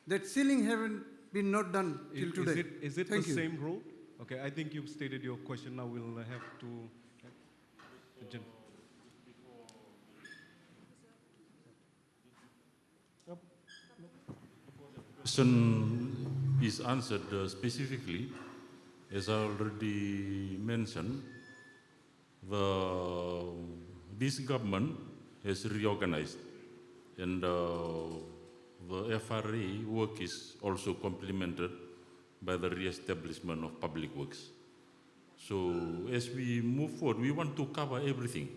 That sealing haven't been not done till today.
Is it
Thank
the
you.
same road? Okay, I think you've stated your question. Now we'll have to.
Question is answered specifically, as I already mentioned. This government has reorganized, and the FRA work is also complemented by the re-establishment of public works. So as we move forward, we want to cover everything.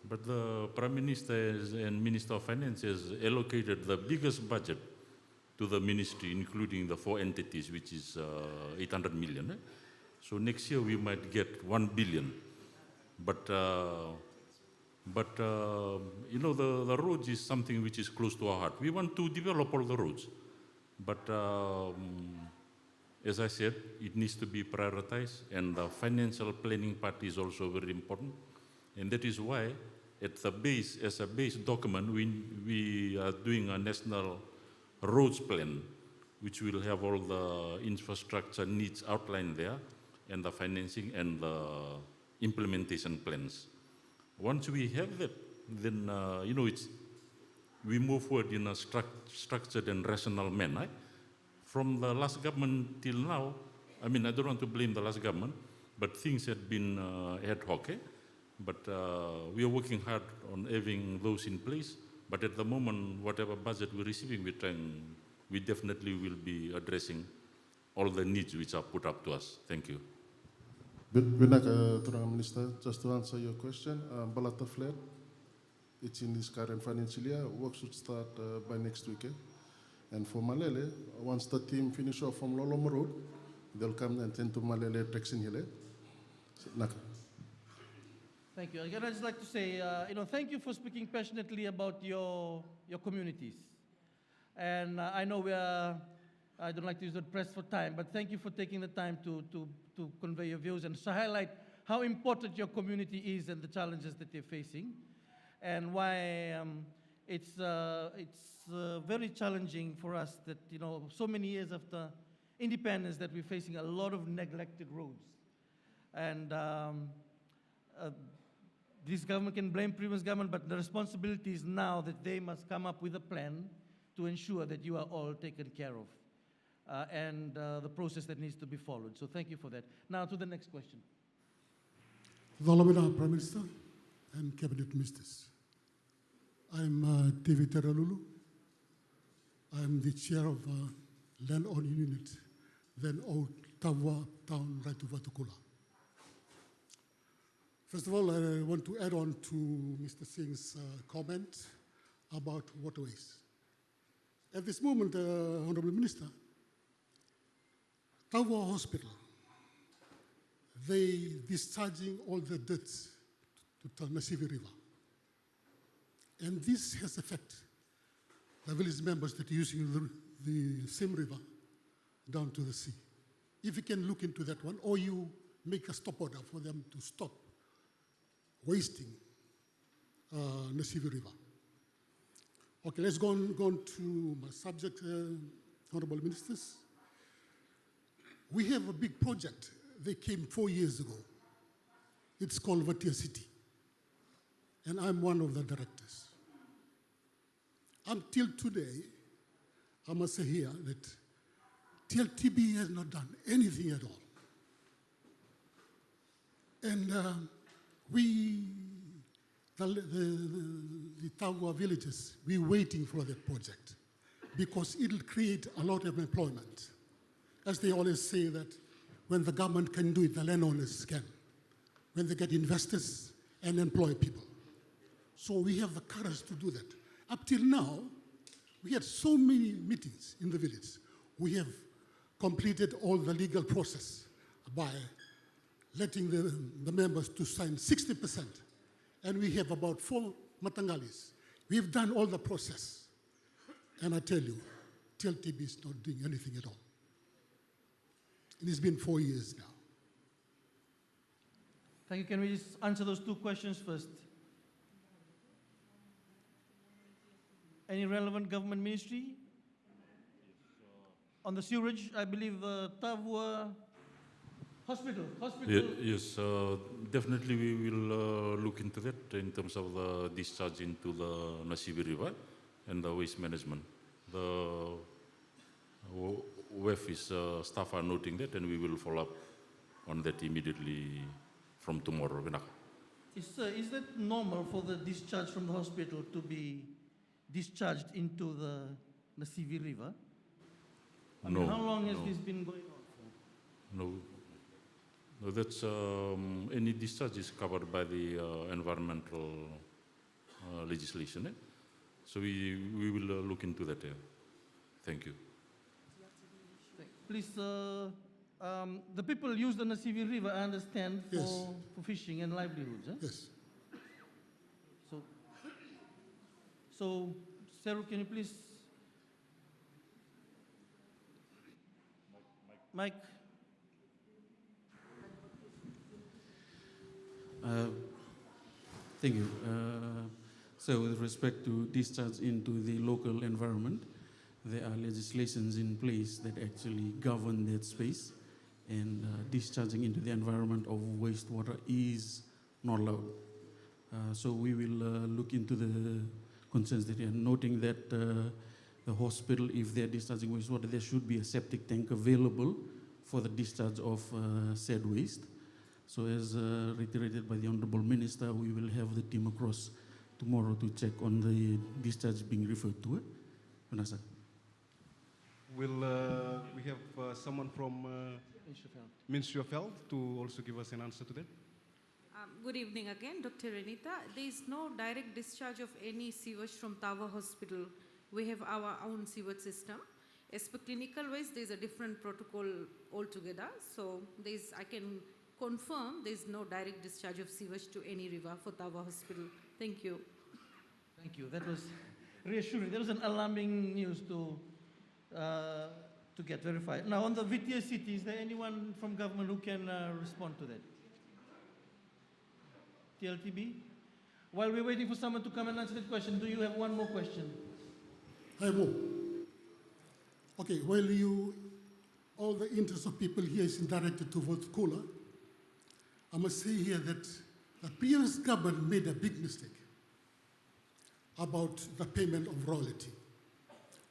But the Prime Minister and Minister of Finance has allocated the biggest budget to the ministry, including the 4 entities, which is 800 million. Eh? So next year we might get 1 billion. But you know, the roads is something which is close to our heart. We want to develop all the roads. But as I said, it needs to be prioritized, and the financial planning part is also very important. And that is why, at the base, as a base document, we are doing a national roads plan, which will have all the infrastructure needs outlined there, and the financing and the implementation plans. Once we have that, then you know, we move forward in a structured and rational manner. From the last government till now, I mean, I don't want to blame the last government, but things had been ad hoc. But we are working hard on having those in place. But at the moment, whatever budget we're receiving, we definitely will be addressing all the needs which are put up to us. Thank you.
Prime Minister, just to answer your question, Balata Flat, it's in this current financial year. Work should start by next week. And for Malele, once the team finish off from Lolom Road, they'll come and tend to Malele Texin Hill.
Thank you. Again, I'd just like to say, thank you for speaking passionately about your communities. And I know I don't like to use the press for time, but thank you for taking the time to convey your views and to highlight how important your community is and the challenges that they're facing, and why it's very challenging for us that, so many years after independence, that we're facing a lot of neglected roads. And this government can blame previous government, but the responsibility is now that they must come up with a plan to ensure that you are all taken care of, and the process that needs to be followed. So thank you for that. Now to the next question.
Prime Minister and Cabinet Ministers. I'm TV Teralulu. I'm the chair of Land On Unit, then old Tavua Town, right to Vatukula. First of all, I want to add on to Mr. Singh's comment about waterways. At this moment, Honorable Minister, Tavua Hospital, they discharging all the dirt to Nasivi River. And this has affected the village members that are using the same river down to the sea. If you can look into that one, or you make a stop order for them to stop wasting Nasivi River. Okay, let's go on to my subject, Honorable Ministers. We have a big project. They came 4 years ago. It's called Vatia City. And I'm one of the directors. Until today, I must say here that TLTB has not done anything at all. And the Tavua villages, we're waiting for that project because it'll create a lot of employment. As they always say that when the government can do it, the landowners can. When they get investors and employ people. So we have the courage to do that. Up till now, we had so many meetings in the village. We have completed all the legal process by letting the members to sign 60%. And we have about 4 Matangalis. We've done all the process. And I tell you, TLTB is not doing anything at all. And it's been 4 years now.
Thank you. Can we just answer those 2 questions first? Any relevant government ministry? On the sewerage, I believe the Tavua Hospital.
Yes, definitely we will look into that in terms of the discharge into the Nasivi River and the waste management. The WEF staff are noting that, and we will follow up on that immediately from tomorrow.
Is that normal for the discharge from the hospital to be discharged into the Nasivi River? I mean, how long has this been going on?
No. No, that's any discharge is covered by the environmental legislation. So we will look into that. Thank you.
Please, the people use the Nasivi River, I understand, for fishing and livelihoods.
Yes.
So, Seru, can you please? Mike.
Thank you. So with respect to discharge into the local environment, there are legislations in place that actually govern that space, and discharging into the environment of wastewater is not allowed. So we will look into the concerns that you are noting that the hospital, if they are discharging wastewater, there should be a septic tank available for the discharge of said waste. So as reiterated by the Honourable Minister, we will have the team across tomorrow to check on the discharge being referred to. Vanessa.
Will we have someone from Ministry of Health to also give us an answer to that?
Good evening again, Dr. Renita. There is no direct discharge of any sewage from Tavua Hospital. We have our own sewage system. As per clinical waste, there is a different protocol altogether. So I can confirm there is no direct discharge of sewage to any river for Tavua Hospital. Thank you.
Thank you. That was reassuring. That was an alarming news to get verified. Now, on the VTSCT, is there anyone from government who can respond to that? TLTB? While we're waiting for someone to come and answer that question, do you have one more question?
I have more. Okay, while all the interest of people here is directed towards Kola, I must say here that the previous government made a big mistake about the payment of royalty.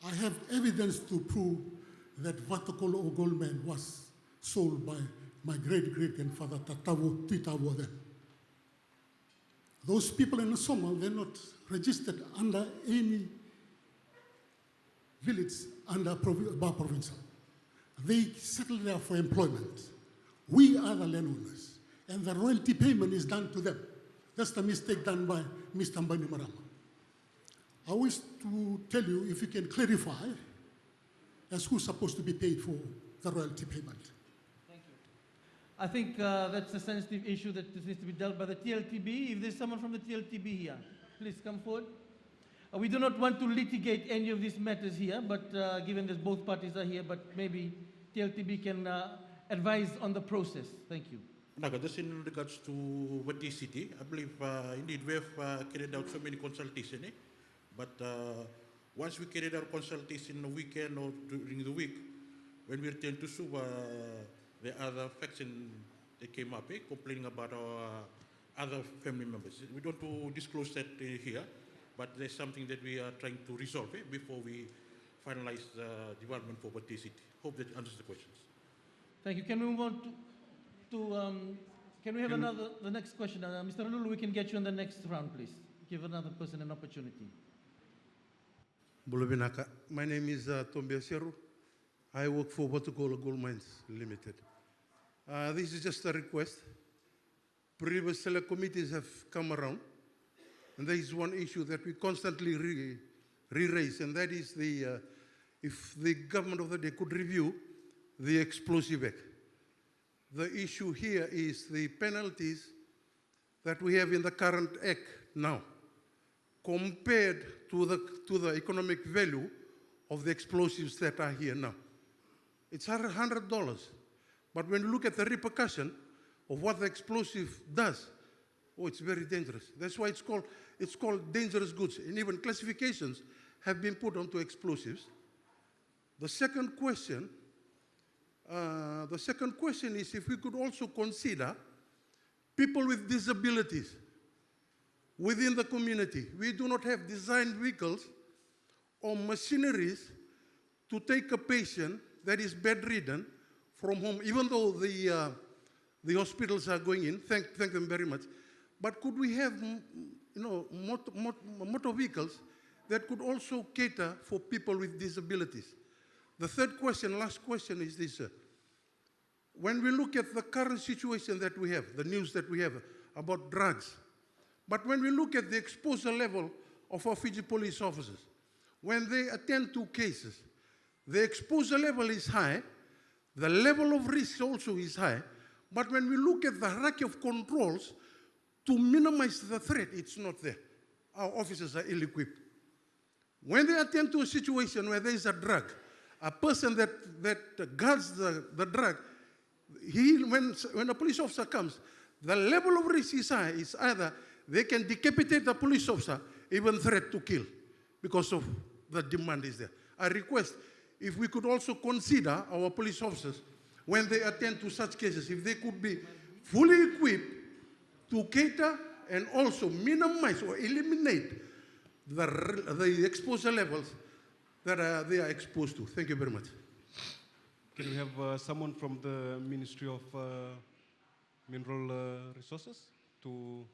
I have evidence to prove that Vatakola or Goldman was sold by my great-great-grandfather, Tavua then. Those people in the Somal, they're not registered under any village under Bar Provincial. They settle there for employment. We are the landowners, and the royalty payment is done to them. That's the mistake done by Mr. Mbani Marama. I wish to tell you if you can clarify as who's supposed to be paid for the royalty payment.
I think that's a sensitive issue that needs to be dealt by the TLTB. If there's someone from the TLTB here, please come forward. We do not want to litigate any of these matters here, but given that both parties are here, but maybe TLTB can advise on the process. Thank you.
Naga, just in regards to VTCT, I believe indeed we have carried out so many consultations, but once we carried out consultation on the weekend or during the week, when we returned to Suba, the other faction that came up complaining about our other family members. We don't want to disclose that here, but there's something that we are trying to resolve before we finalize the development for VTCT. Hope that answers the questions.
Thank you. Can we move on can we have the next question? Mr. Lulu, we can get you on the next round, please. Give another person an opportunity.
Bulabinaka. My name is Tombia Seru. I work for Watakola Gold Mines Limited. This is just a request. Previous select committees have come around, and there is one issue that we constantly re-raise, and that is if the government of the day could review the Explosive Act. The issue here is the penalties that we have in the current Act now, compared to the economic value of the explosives that are here now. It's $100, but when you look at the repercussion of what the explosive does, it's very dangerous. That's why it's called dangerous goods, and even classifications have been put onto explosives. The second question is if we could also consider people with disabilities within the community. We do not have designed vehicles or machineries to take a patient that is bedridden from home, even though the hospitals are going in. Thank them very much. But could we have, motor vehicles that could also cater for people with disabilities? The third question, last question, is this: when we look at the current situation that we have, the news that we have about drugs, but when we look at the exposure level of our Fiji police officers, when they attend to cases, the exposure level is high, the level of risk also is high, but when we look at the hierarchy of controls to minimize the threat, it's not there. Our officers are ill-equipped. When they attend to a situation where there is a drug, a person that guards the drug, when a police officer comes, the level of risk is high. It's either they can decapitate the police officer, even threat to kill, because of the demand is there. I request if we could also consider our police officers, when they attend to such cases, if they could be fully equipped to cater and also minimize or eliminate the exposure levels that they are exposed to. Thank you very much.
Can we have someone from the Ministry of Mineral Resources to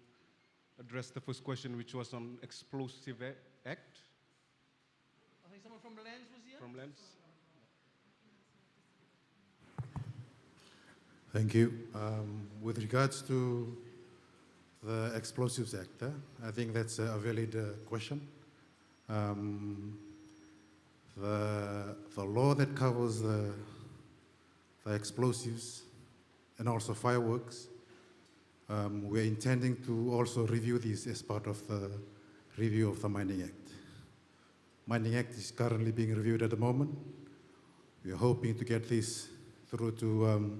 address the first question, which was on Explosive Act?
I think someone from Lands was here.
From Lands.
Thank you. With regards to the Explosives Act, I think that's a valid question. The law that covers the explosives and also fireworks, we're intending to also review this as part of the review of the Mining Act. Mining Act is currently being reviewed at the moment. We're hoping to get this through to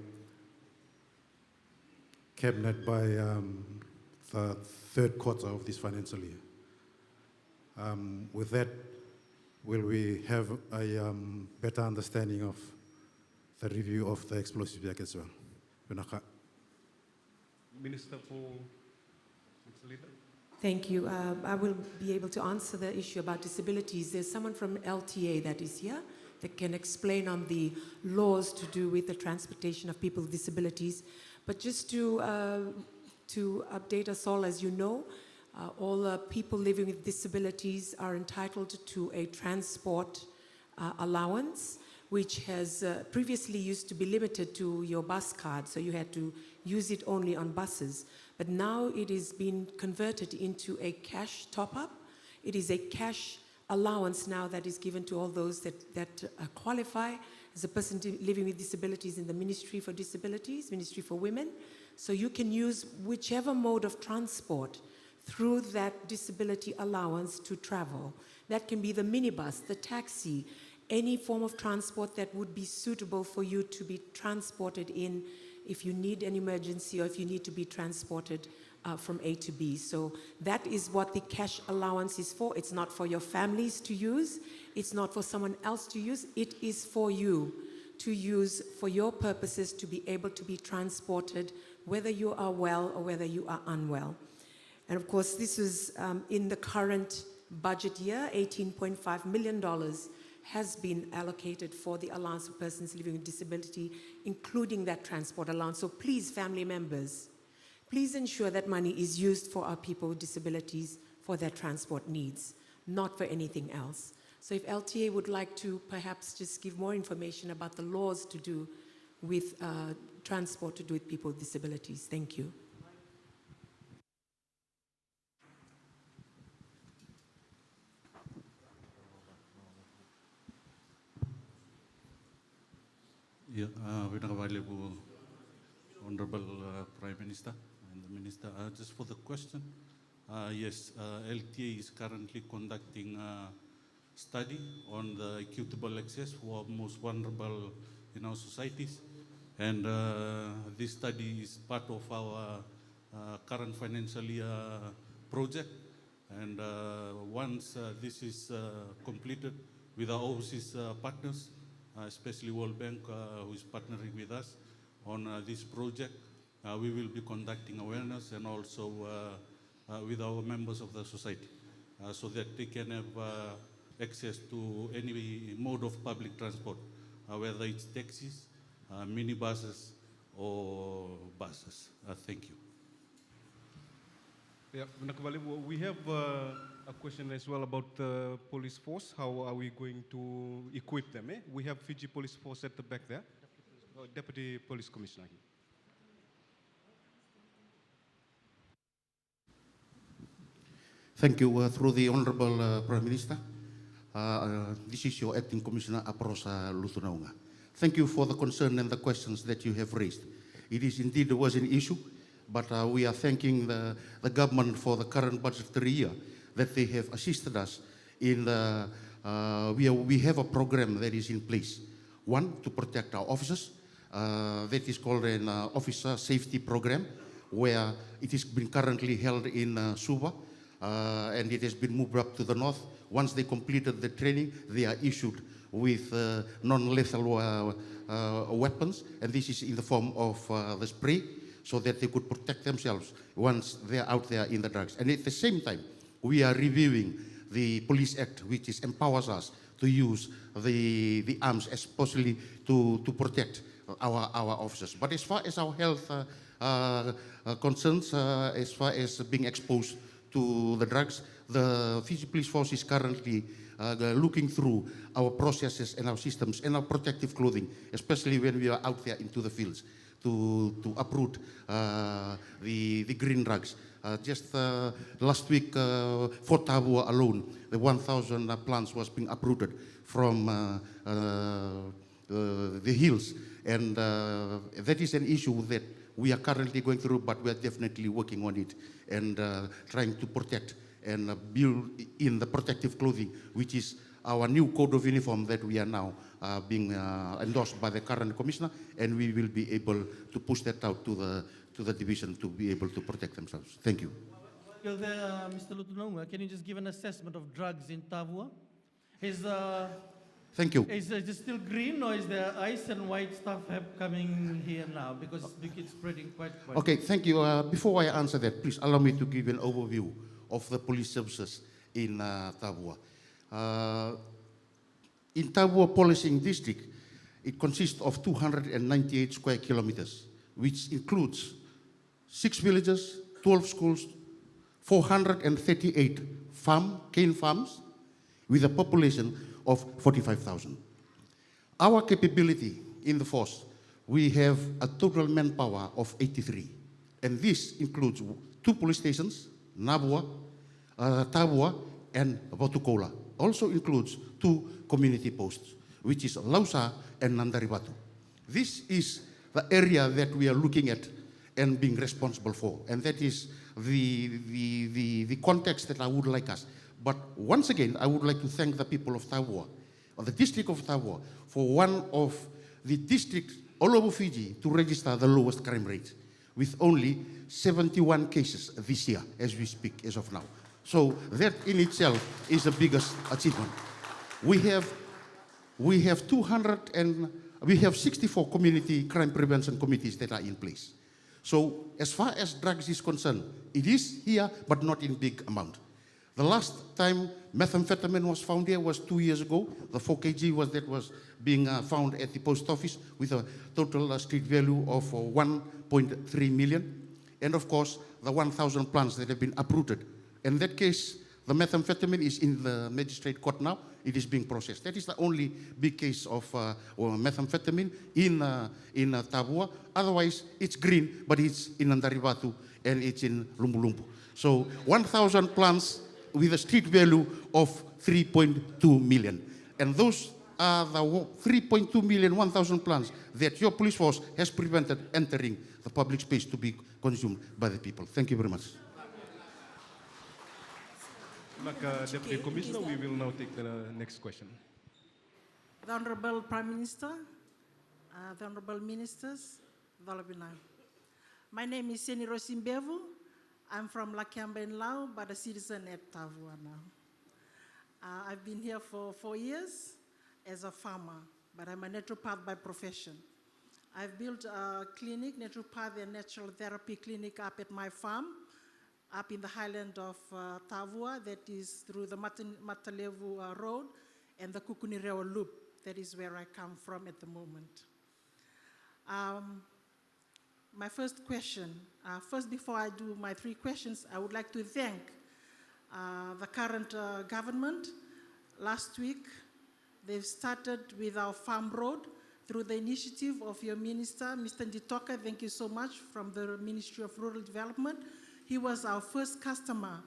Cabinet by the third quarter of this financial year. With that, will we have a better understanding of the review of the Explosives Act as well?
Minister for Leader.
Thank you. I will be able to answer the issue about disabilities. There's someone from LTA that is here that can explain on the laws to do with the transportation of people with disabilities. But just to update us all, as you know, all people living with disabilities are entitled to a transport allowance, which has previously used to be limited to your bus card, so you had to use it only on buses. But now it is being converted into a cash top-up. It is a cash allowance now that is given to all those that qualify as a person living with disabilities in the Ministry for Disabilities, Ministry for Women. So you can use whichever mode of transport through that disability allowance to travel. That can be the minibus, the taxi, any form of transport that would be suitable for you to be transported in if you need an emergency or if you need to be transported from A to B. So that is what the cash allowance is for. It's not for your families to use. It's not for someone else to use. It is for you to use for your purposes to be able to be transported, whether you are well or whether you are unwell. And of course, this is in the current budget year, $18.5 million has been allocated for the allowance of persons living with disability, including that transport allowance. So please, family members, please ensure that money is used for our people with disabilities for their transport needs, not for anything else. So if LTA would like to perhaps just give more information about the laws to do with transport to do with people with disabilities. Thank you.
Yeah, Honorable Prime Minister and the Minister, just for the question, yes, LTA is currently conducting a study on the equitable access for most vulnerable in our societies, and this study is part of our current financial year project, and once this is completed with our overseas partners, especially World Bank, who is partnering with us on this project, we will be conducting awareness and also with our members of the society so that they can have access to any mode of public transport, whether it's taxis, minibuses, or buses. Thank you.
Yeah, we have a question as well about the police force. How are we going to equip them? We have Fiji police force at the back there. Deputy Police Commissioner.
Thank you. Through the Honorable Prime Minister, this is your Acting Commissioner, Aprosa Lutunaunga. Thank you for the concern and the questions that you have raised. It is indeed was an issue, but we are thanking the government for the current budgetary year that they have assisted us in the, we have a program that is in place. One, to protect our officers. That is called an officer safety program, where it is been currently held in Suva, and it has been moved up to the north. Once they completed the training, they are issued with non-lethal weapons, and this is in the form of the spray, so that they could protect themselves once they're out there in the drugs. And at the same time, we are reviewing the Police Act, which empowers us to use the arms, especially to protect our officers. But as far as our health concerns, as far as being exposed to the drugs, the Fiji Police Force is currently looking through our processes and our systems and our protective clothing, especially when we are out there into the fields to uproot the green drugs. Just last week, for Tavua alone, the 1,000 plants was being uprooted from the hills, and that is an issue that we are currently going through, but we are definitely working on it and trying to protect and build in the protective clothing, which is our new code of uniform that we are now being endorsed by the current commissioner, and we will be able to push that out to the division to be able to protect themselves. Thank you.
You're there, Mr. Lutunonga, can you just give an assessment of drugs in Tavua?
Thank you.
Is it still green, or is there ice and white stuff coming here now? Because it's spreading quite.
Okay, thank you. Before I answer that, please allow me to give an overview of the police services in Tavua. In Tavua Policing District, it consists of 298 square kilometers, which includes 6 villages, 12 schools, 438 cane farms, with a population of 45,000. Our capability in the force, we have a total manpower of 83, and this includes 2 police stations, Nabua, Tavua, and Botukola. Also includes 2 community posts, which is Lausa and Nandaribatu. This is the area that we are looking at and being responsible for, and that is the context that I would like us. But once again, I would like to thank the people of Tavua, or the district of Tavua, for one of the districts all over Fiji to register the lowest crime rate, with only 71 cases this year, as we speak, as of now. So that in itself is the biggest achievement. We have 64 community crime prevention committees that are in place. So as far as drugs is concerned, it is here, but not in big amount. The last time methamphetamine was found here was 2 years ago. The 4 kg was being found at the post office with a total street value of 1.3 million. And of course, the 1,000 plants that have been uprooted. In that case, the methamphetamine is in the magistrate court now. It is being processed. That is the only big case of methamphetamine in Tavua. Otherwise, it's green, but it's in Nandaribatu and it's in Lumbulumbu. So 1,000 plants with a street value of 3.2 million. And those are the 3.2 million, 1,000 plants that your police force has prevented entering the public space to be consumed by the people. Thank you very much.
Deputy Commissioner, we will now take the next question.
The Honorable Prime Minister, the Honorable Ministers, Valabina. My name is Seni Rosimbevu. I'm from Lakiamba in Lao, but a citizen at Tavua now. I've been here for 4 years as a farmer, but I'm a naturopath by profession. I've built a clinic, naturopath and natural therapy clinic up at my farm, up in the highland of Tavua, that is through the Matalevu Road and the Kukunirewa Loop. That is where I come from at the moment. My first question, first before I do my 3 questions, I would like to thank the current government. Last week, they've started with our farm road through the initiative of your minister, Mr. Nditoka, thank you so much, from the Ministry of Rural Development. He was our first customer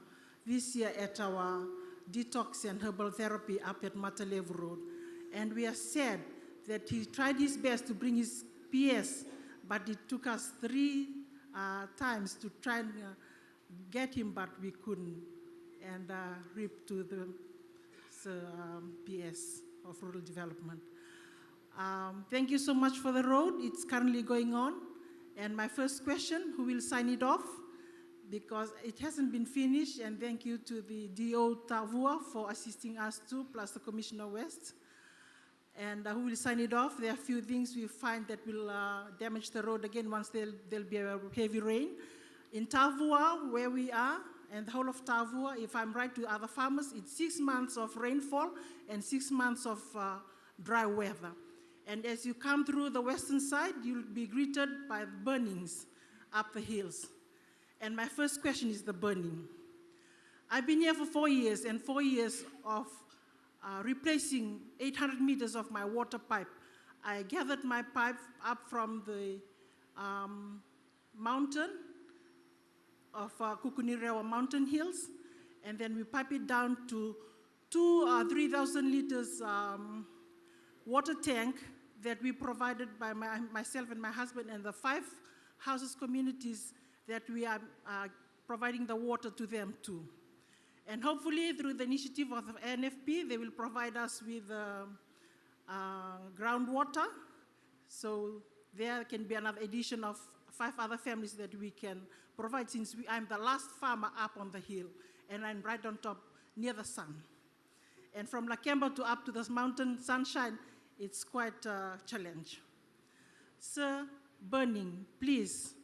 this year at our detox and herbal therapy up at Matalevu Road. And we are sad that he tried his best to bring his PS, but it took us 3 times to try and get him, but we couldn't, and RIP to the PS of Rural Development. Thank you so much for the road. It's currently going on. And my first question, who will sign it off? Because it hasn't been finished, and thank you to the DO Tavua for assisting us too, plus the Commissioner West. And who will sign it off? There are a few things we find that will damage the road again once there'll be a heavy rain. In Tavua, where we are, and the whole of Tavua, if I'm right to other farmers, it's 6 months of rainfall and 6 months of dry weather. And as you come through the western side, you'll be greeted by burnings up the hills. And my first question is the burning. I've been here for 4 years, and 4 years of replacing 800 meters of my water pipe. I gathered my pipe up from the mountain of Kukunirewa mountain hills, and then we pipe it down to 3,000 liters water tank that we provided by myself and my husband and the 5 houses communities that we are providing the water to them too. And hopefully through the initiative of the NFP, they will provide us with groundwater. So there can be another addition of 5 other families that we can provide, since I'm the last farmer up on the hill, and I'm right on top near the sun. And from Lakemba to up to this mountain sunshine, it's quite a challenge. Sir, burning, please.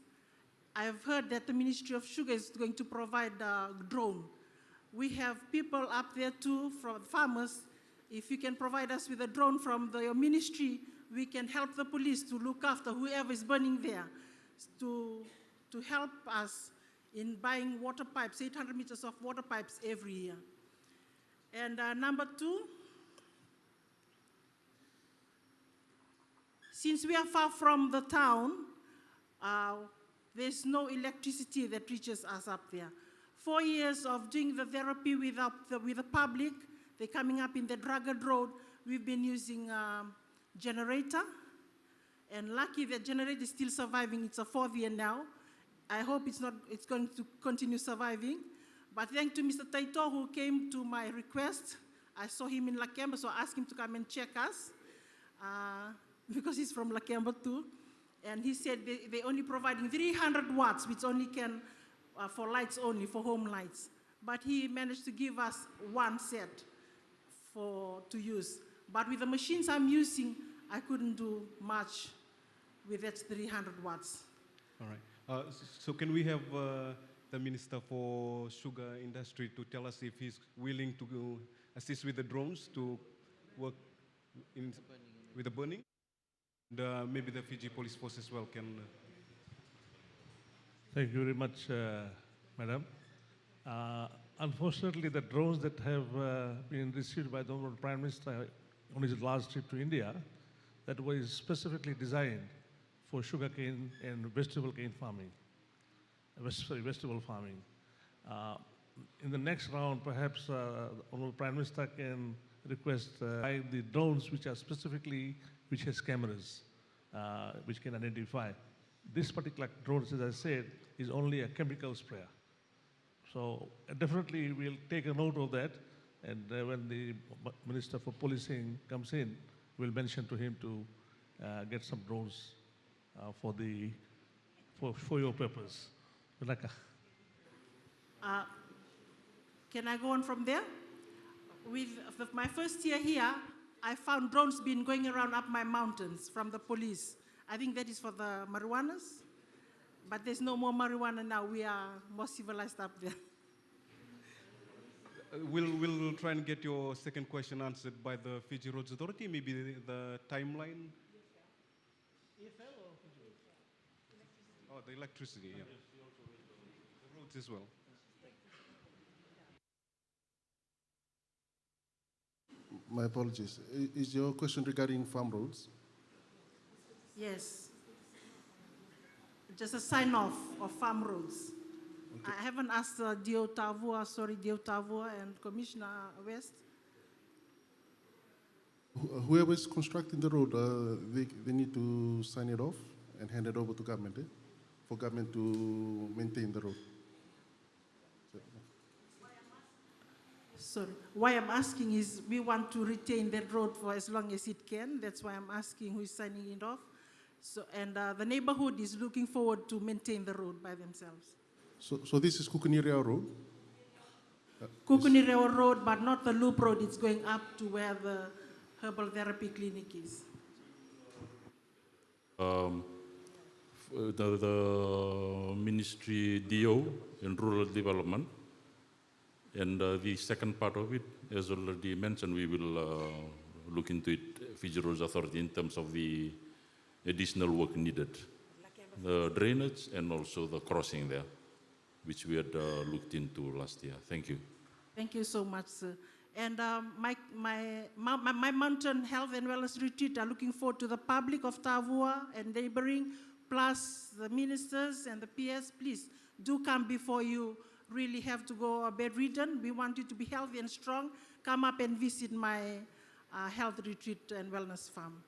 I've heard that the Ministry of Sugar is going to provide a drone. We have people up there too, from farmers. If you can provide us with a drone from your ministry, we can help the police to look after whoever is burning there, to help us in buying water pipes, 800 meters of water pipes every year. And number 2, since we are far from the town, there's no electricity that reaches us up there. 4 years of doing the therapy with the public, they're coming up in the Dragged Road. We've been using generator, and lucky the generator is still surviving. It's a 4th year now. I hope it's going to continue surviving. But thanks to Mr. Taito, who came to my request. I saw him in Lakemba, so I asked him to come and check us, because he's from Lakemba too. And he said they're only providing 300 watts, which only can, for lights only, for home lights. But he managed to give us 1 set to use. But with the machines I'm using, I couldn't do much with that 300 watts.
All right. So can we have the Minister for Sugar Industry to tell us if he's willing to assist with the drones to work with the burning? Maybe the Fiji Police Force as well can.
Thank you very much, Madam. Unfortunately, the drones that have been received by the Honorable Prime Minister on his last trip to India, that was specifically designed for sugarcane and vegetable cane farming, vegetable farming. In the next round, perhaps Honorable Prime Minister can request the drones which are specifically, which has cameras, which can identify. This particular drone, as I said, is only a chemical sprayer. So definitely we'll take a note of that, and when the Minister for Policing comes in, we'll mention to him to get some drones for your purpose.
Can I go on from there? With my first year here, I found drones been going around up my mountains from the police. I think that is for the marijuanas, but there's no more marijuana now. We are more civilized up there.
We'll try and get your second question answered by the Fiji Roads Authority, maybe the timeline. Oh, the electricity, yeah. The roads as well.
My apologies. Is your question regarding farm roads?
Yes. Just a sign off of farm roads. I haven't asked Dio Tavua, and Commissioner West.
Whoever is constructing the road, they need to sign it off and hand it over to government, for government to maintain the road.
Sorry. Why I'm asking is we want to retain that road for as long as it can. That's why I'm asking who is signing it off. So, and the neighborhood is looking forward to maintain the road by themselves.
So this is Kukunirea Road?
Kukunireo Road, but not the loop road. It's going up to where the herbal therapy clinic is.
The Ministry DO in Rural Development. And the second part of it, as already mentioned, we will look into it, Fiji Roads Authority, in terms of the additional work needed. The drainage and also the crossing there, which we had looked into last year. Thank you.
Thank you so much, sir. And my mountain health and wellness retreat are looking forward to the public of Tavua and neighboring, plus the ministers and the PS. Please do come before you really have to go bedridden. We want you to be healthy and strong. Come up and visit my health retreat and wellness farm.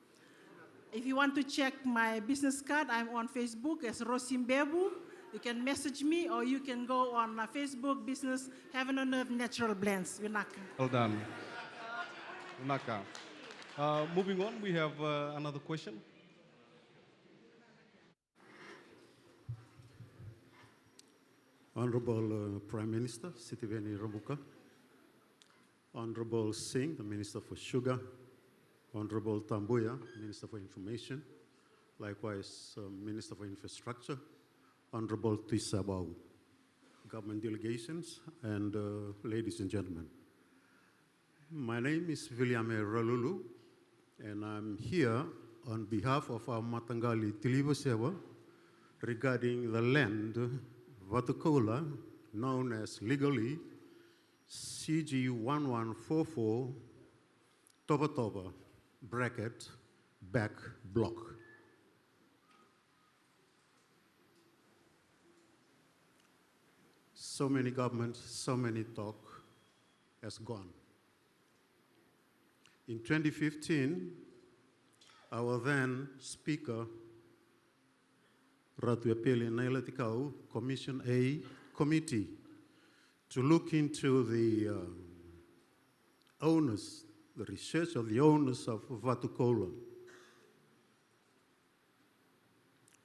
If you want to check my business card, I'm on Facebook as Rosimbebu. You can message me, or you can go on Facebook Business Heaven on Earth Natural Blends. Vinaka.
Well done. Naka. Moving on, we have another question.
Honorable Prime Minister, Sitiveni Rabuka, Honorable Singh, the Minister for Sugar, Honorable Tambuya, Minister for Information, likewise Minister for Infrastructure, Honorable Tuisabau, government delegations, and ladies and gentlemen. My name is William Ralulu, and I'm here on behalf of our Matangali Tilivasewa regarding the land Vatukola, known as legally CG 1144 Toba bracket back block. So many governments, so many talk has gone. In 2015, our then Speaker, Ratu Apeli Nailatikau, commissioned a committee to look into the owners, the research of the owners of Vatukola.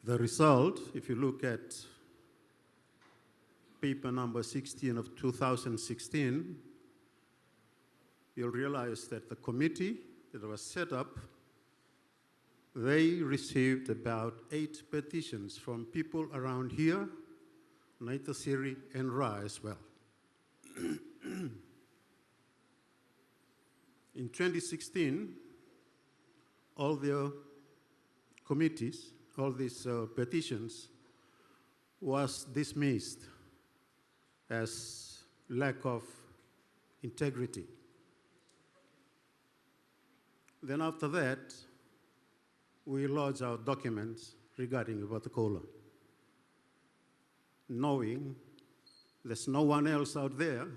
The result, if you look at paper number 16 of 2016, you'll realize that the committee that was set up, they received about 8 petitions from people around here, Naitasiri and Ra as well. In 2016, all the committees, all these petitions was dismissed as lack of integrity. Then after that, we lodged our documents regarding Vatukola, knowing there's no one else out there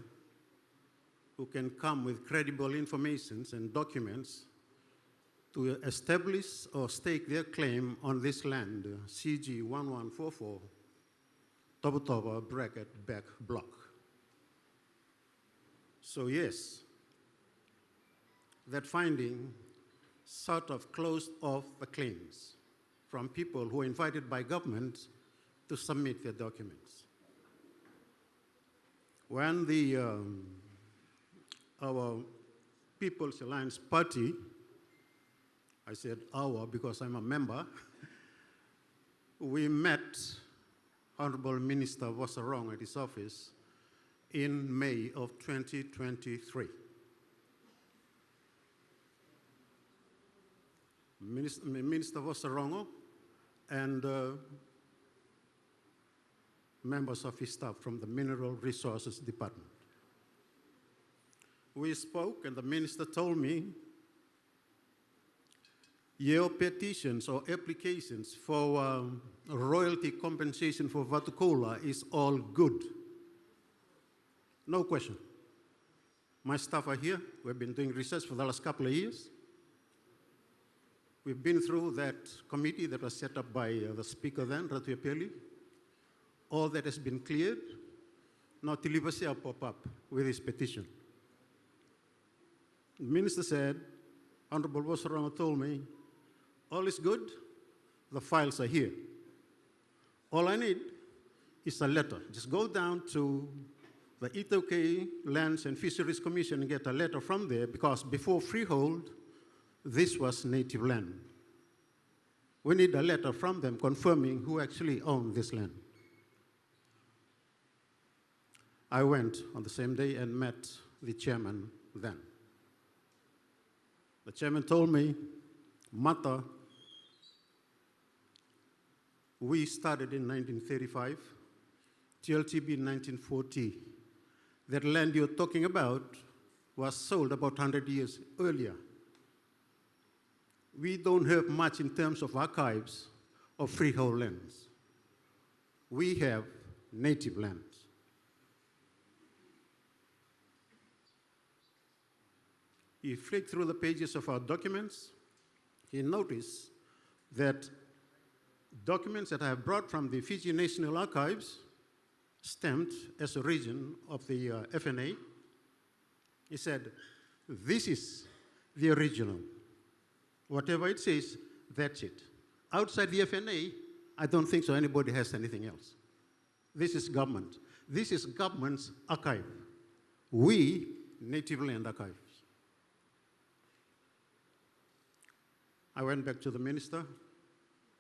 who can come with credible information and documents to establish or stake their claim on this land, CG 1144, Toba bracket back block. So yes, that finding sort of closed off the claims from people who were invited by government to submit their documents. When our People's Alliance Party, I said our because I'm a member, we met Honorable Minister Wasarong at his office in May of 2023. Minister Wasarong and members of his staff from the Mineral Resources Department. We spoke and the minister told me
your petitions or applications for royalty compensation for Vatukola is all good. No question. My staff are here. We've been doing research for the last couple of years. We've been through that committee that was set up by the speaker then, Ratu Apeli. All that has been cleared. Now Tilibasi will pop up with his petition. The minister said, Honorable Bosaranga told me, all is good, the files are here. All I need is a letter. Just go down to the Itoke Lands and Fisheries Commission and get a letter from there, because before freehold, this was native land. We need a letter from them confirming who actually owned this land. I went on the same day and met the chairman then. The chairman told me, Mata, we started in 1935, TLTB in 1940. That land you're talking about was sold about 100 years earlier. We don't have much in terms of archives of freehold lands. We have native lands. He flicked through the pages of our documents. He noticed that documents that I have brought from the Fiji National Archives, stamped as a region of the FNA, he said, this is the original. Whatever it says, that's it. Outside the FNA, I don't think so anybody has anything else. This is government. This is government's archive. We, Native Land Archives. I went back to the minister,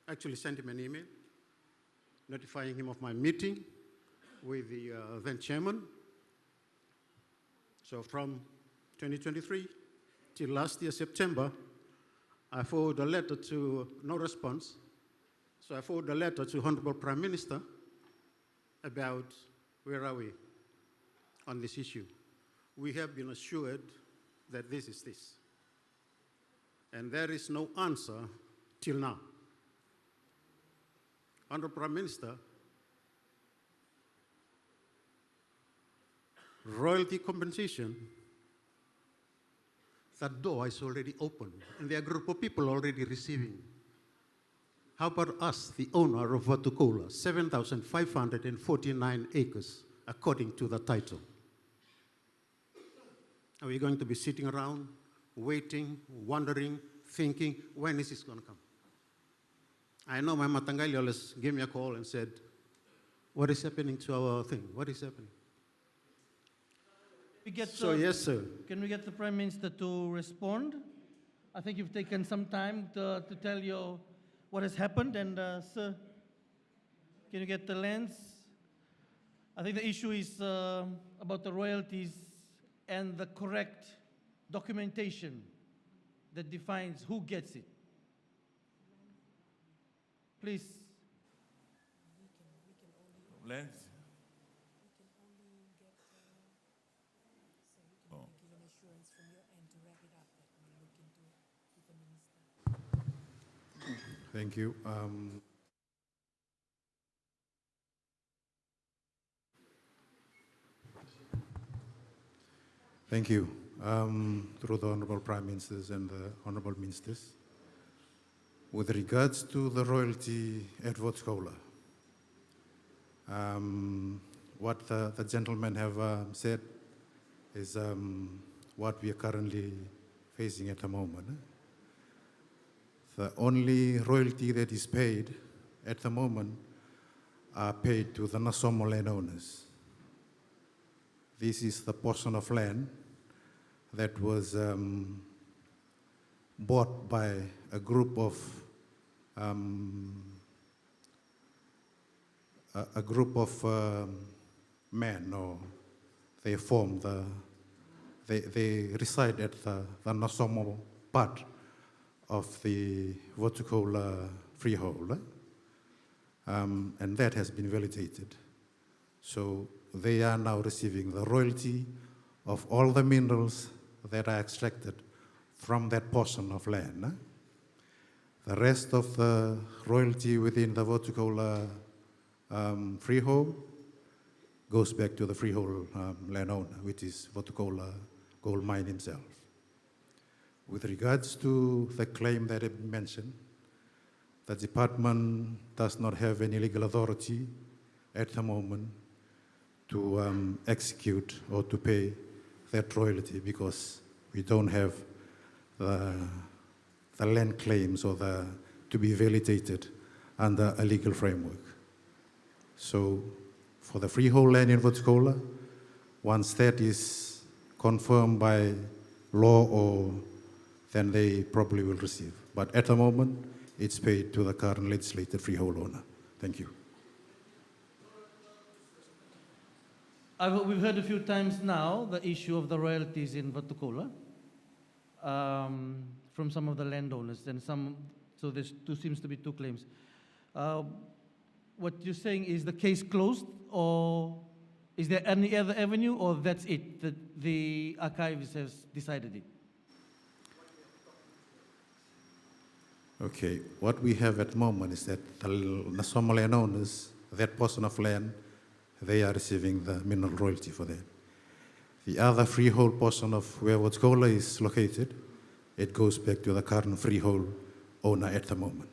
actually sent him an email notifying him of my meeting with the then chairman. So from 2023 till last year, September, I forwarded a letter to, no response, so I forwarded a letter to Honorable Prime Minister about where are we on this issue. We have been assured that this is this. And there is no answer till now. Honorable Prime Minister, royalty compensation, that door is already open, and there are a group of people already receiving. How about us, the owner of Vatukola, 7,549 acres, according to the title? Are we going to be sitting around, waiting, wondering, thinking, when is this going to come? I know my Matangali always gave me a call and said, what is happening to our thing? What is happening? Yes, sir.
Can we get the Prime Minister to respond? I think you've taken some time to tell you what has happened, and sir, can you get the lands? I think the issue is about the royalties and the correct documentation that defines who gets it. Please.
Lands?
Thank you. Thank you. Through the Honourable Prime Ministers and the Honourable Ministers, with regards to the royalty at Vatukola, what the gentlemen have said is what we are currently facing at the moment. The only royalty that is paid at the moment are paid to the Nasomo landowners. This is the portion of land that was bought by a group of men, or they form they reside at the Nasomo part of the Vatukola freehold, and that has been validated. So they are now receiving the royalty of all the minerals that are extracted from that portion of land. The rest of the royalty within the Votukola freehold goes back to the freehold landowner, which is Votukola Gold Mine himself. With regards to the claim that I mentioned, the department does not have any legal authority at the moment to execute or to pay that royalty because we don't have the land claims or to be validated under a legal framework. So for the freehold land in Votukola, once that is confirmed by law, then they probably will receive. But at the moment, it's paid to the current legislated freehold owner. Thank you.
We've heard a few times now the issue of the royalties in Votukola from some of the landowners, and so there seems to be two claims. What you're saying is the case closed, or is there any other avenue, or that's it, the archives has decided it?
Okay, what we have at the moment is that the Somali landowners, that portion of land, they are receiving the mineral royalty for that. The other freehold portion of where Votukola is located, it goes back to the current freehold owner at the moment.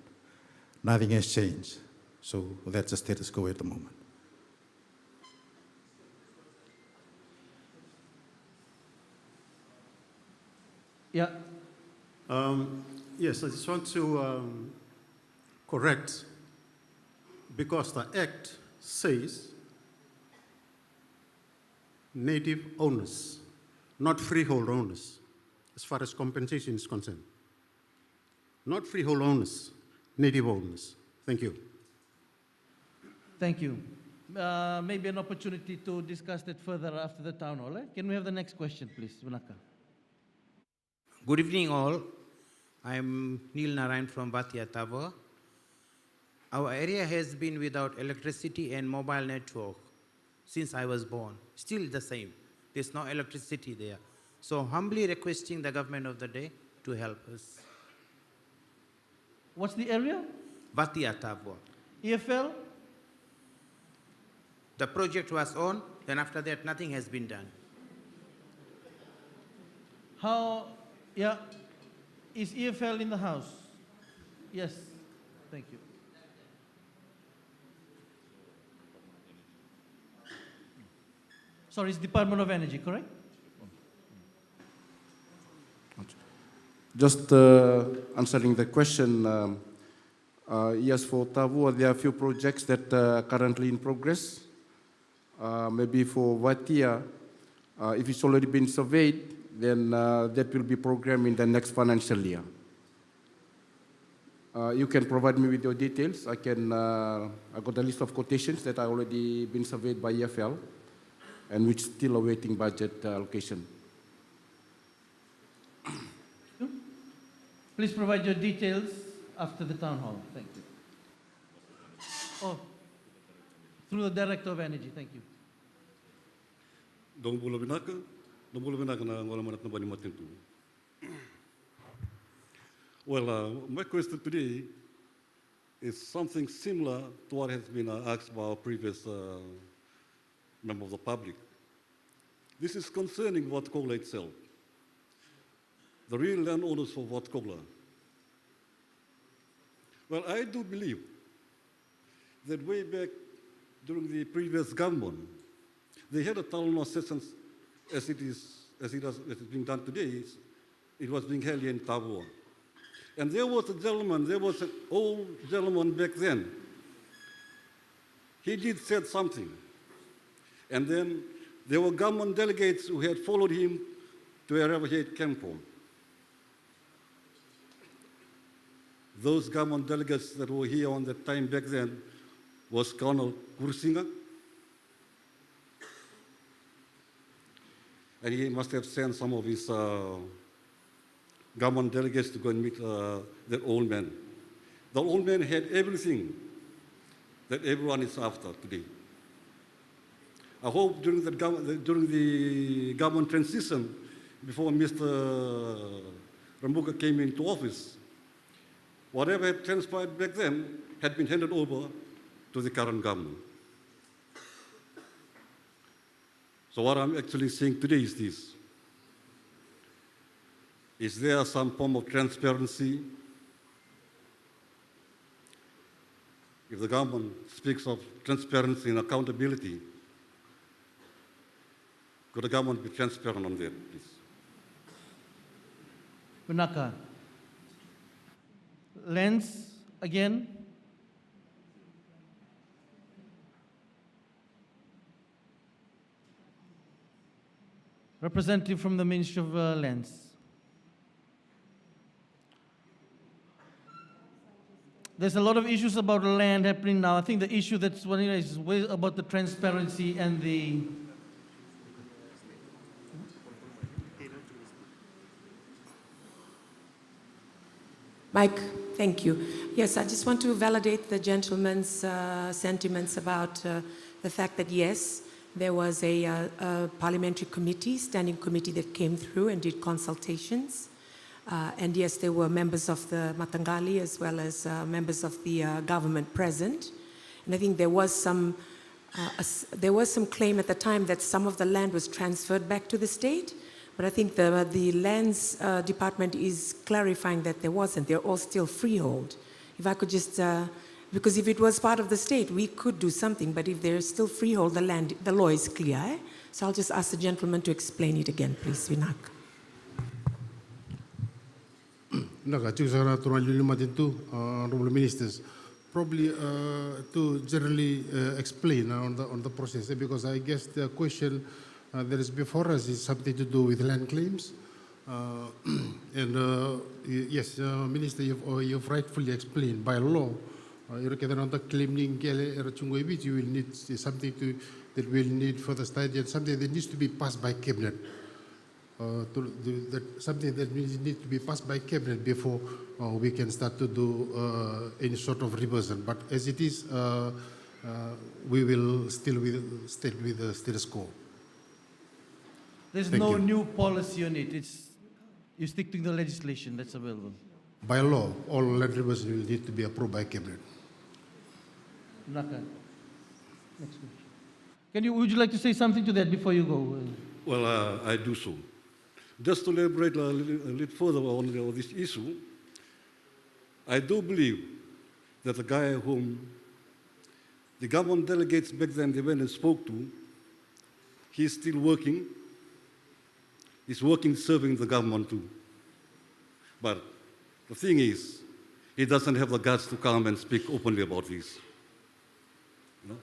Nothing has changed, so that's the status quo at the moment.
Yeah.
Yes, I just want to correct, because the Act says native owners, not freehold owners, as far as compensation is concerned. Not freehold owners, native owners. Thank you.
Thank you. Maybe an opportunity to discuss that further after the town hall. Can we have the next question, please, Vinaka?
Good evening, all. I'm Neil Narayan from Bhatia, Tavua. Our area has been without electricity and mobile network since I was born. Still the same. There's no electricity there. So humbly requesting the government of the day to help us.
What's the area?
Bhatia, Tavua.
EFL?
The project was on, then after that nothing has been done.
Yeah. Is EFL in the house? Yes. Thank you. Sorry, it's Department of Energy, correct?
Just answering the question, yes, for Tavua, there are a few projects that are currently in progress. Maybe for Bhatia, if it's already been surveyed, then that will be programmed in the next financial year. You can provide me with your details. I got a list of quotations that are already been surveyed by EFL and which still awaiting budget allocation.
Please provide your details after the town hall. Thank you. Oh, through the Director of Energy. Thank you.
Dong bula binaka na ngola manat na bani matintu. Well, my question today is something similar to what has been asked by our previous member of the public. This is concerning Votukola itself, the real landowners for Votukola. Well, I do believe that way back during the previous government, they had a town hall session as it is being done today. It was being held here in Tavua. And there was an old gentleman back then. He did said something. And then there were government delegates who had followed him to wherever he had come from. Those government delegates that were here on that time back then was Colonel Kursinga. And he must have sent some of his government delegates to go and meet that old man. The old man had everything that everyone is after today. I hope during the government transition, before Mr. Rambuka came into office, whatever had transpired back then had been handed over to the current government. So what I'm actually saying today is this. Is there some form of transparency? If the government speaks of transparency and accountability, could the government be transparent on that, please?
Vinaka. Lens, again. Representative from the Ministry of Lands. There's a lot of issues about land happening now. I think the issue that's one is about the transparency and the
Mike, thank you. Yes, I just want to validate the gentleman's sentiments about the fact that, yes, there was a parliamentary committee, standing committee that came through and did consultations. And yes, there were members of the Matangali as well as members of the government present. And I think there was some claim at the time that some of the land was transferred back to the state. But I think the lands department is clarifying that there wasn't. They're all still freehold. If I could just, because if it was part of the state, we could do something. But if they're still freehold, the law is clear. Eh? So I'll just ask the gentleman to explain it again, please, Vinak.
Honorable Ministers, probably to generally explain on the process, because I guess the question that is before us is something to do with land claims. Yes, Minister, you've rightfully explained by law. You will need something that will need further study and something that needs to be passed by cabinet. Something that needs to be passed by cabinet before we can start to do any sort of reversal. But as it is, we will still stay with the status quo.
There's no new policy on it. You stick to the legislation that's available.
By law, all land reversals will need to be approved by cabinet.
Naka. Next question. Would you like to say something to that before you go?
Well, I do so. Just to elaborate a little further on this issue, I do believe that the guy whom the government delegates back then they went and spoke to, he's still working. He's working serving the government too. But the thing is, he doesn't have the guts to come and speak openly about this. You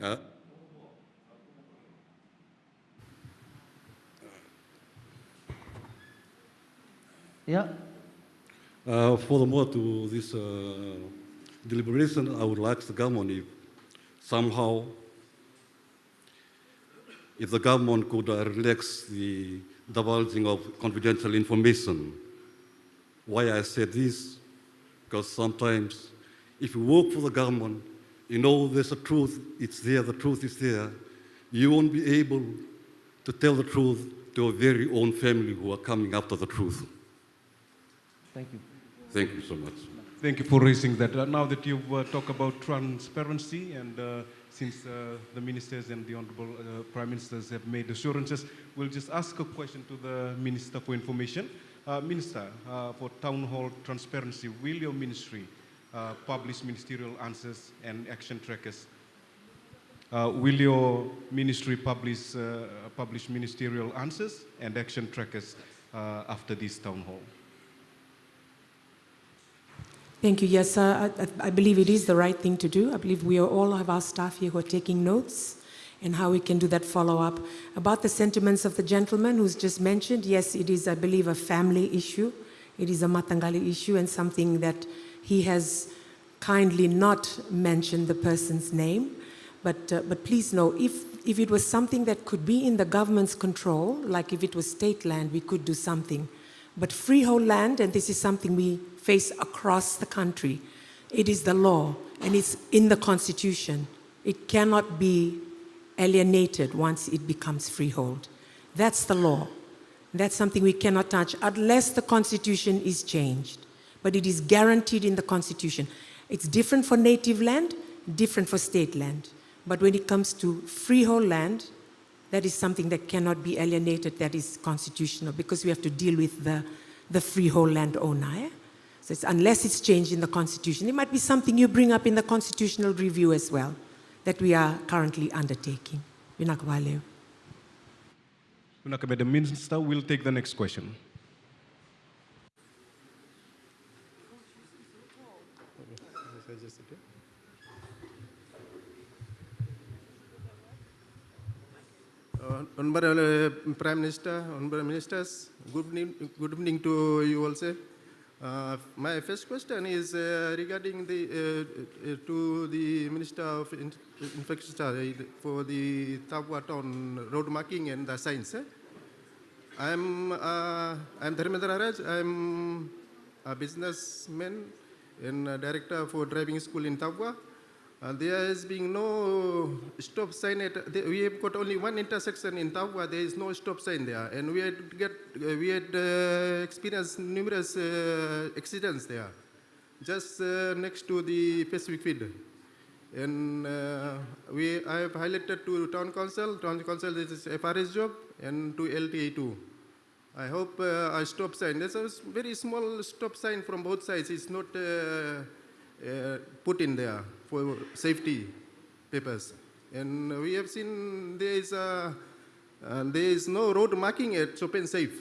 know?
Yeah.
Furthermore, to this deliberation, I would ask the government if somehow, if the government could relax the divulging of confidential information. Why I said this? Because sometimes, if you work for the government, you know there's a truth, it's there, the truth is there. You won't be able to tell the truth to your very own family who are coming after the truth.
Thank you.
Thank you so much.
Thank you for raising that. Now that you've talked about transparency and since the ministers and the Honorable Prime Ministers have made assurances, we'll just ask a question to the Minister for Information. Minister, for Town Hall transparency, will your ministry publish ministerial answers and action trackers? Will your ministry publish ministerial answers and action trackers after this Town Hall?
Thank you. Yes, I believe it is the right thing to do. I believe we all have our staff here who are taking notes and how we can do that follow-up. About the sentiments of the gentleman who's just mentioned, yes, it is, I believe, a family issue. It is a Matangali issue and something that he has kindly not mentioned the person's name. But please know, if it was something that could be in the government's control, like if it was state land, we could do something. But freehold land, and this is something we face across the country, it is the law and it's in the Constitution. It cannot be alienated once it becomes freehold. That's the law. That's something we cannot touch unless the constitution is changed. But it is guaranteed in the constitution. It's different for native land, different for state land. But when it comes to freehold land, that is something that cannot be alienated, that is constitutional, because we have to deal with the freehold landowner. Eh? So unless it's changed in the constitution, it might be something you bring up in the constitutional review as well, that we are currently undertaking. Vinakawaleo.
The Minister will take the next question.
Honorable Prime Minister, Honorable Ministers, good evening to you also. My first question is regarding to the Minister of Infrastructure for the Tavua town road marking and the signs. I'm Dharmendra Raj. I'm a businessman and a director for driving school in Tavua. There has been no stop sign we have got only one intersection in Tavua. There is no stop sign there, and we had experienced numerous accidents there, just next to the Pacific Feed. And I have highlighted to Town Council. Town Council, this is FRS job, and to LTA too. I hope a stop sign. There's a very small stop sign from both sides. It's not put in there for safety purpose. And we have seen there is no road marking at Chopin Safe.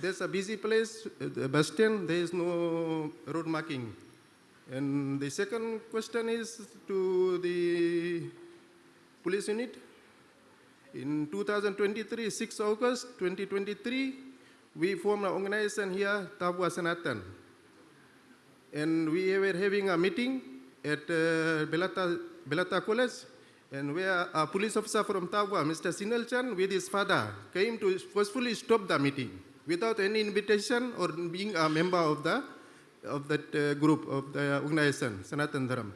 There's a busy place, the bus stand, there is no road marking. And the second question is to the police unit. In 2023, 6 August 2023, we formed an organization here, Tavua Sanatan. And we were having a meeting at Belata College, and where a police officer from Tavua, Mr. Sinal Chan, with his father, came to forcefully stop the meeting without any invitation or being a member of that group of the organization, Sanatan Dharam.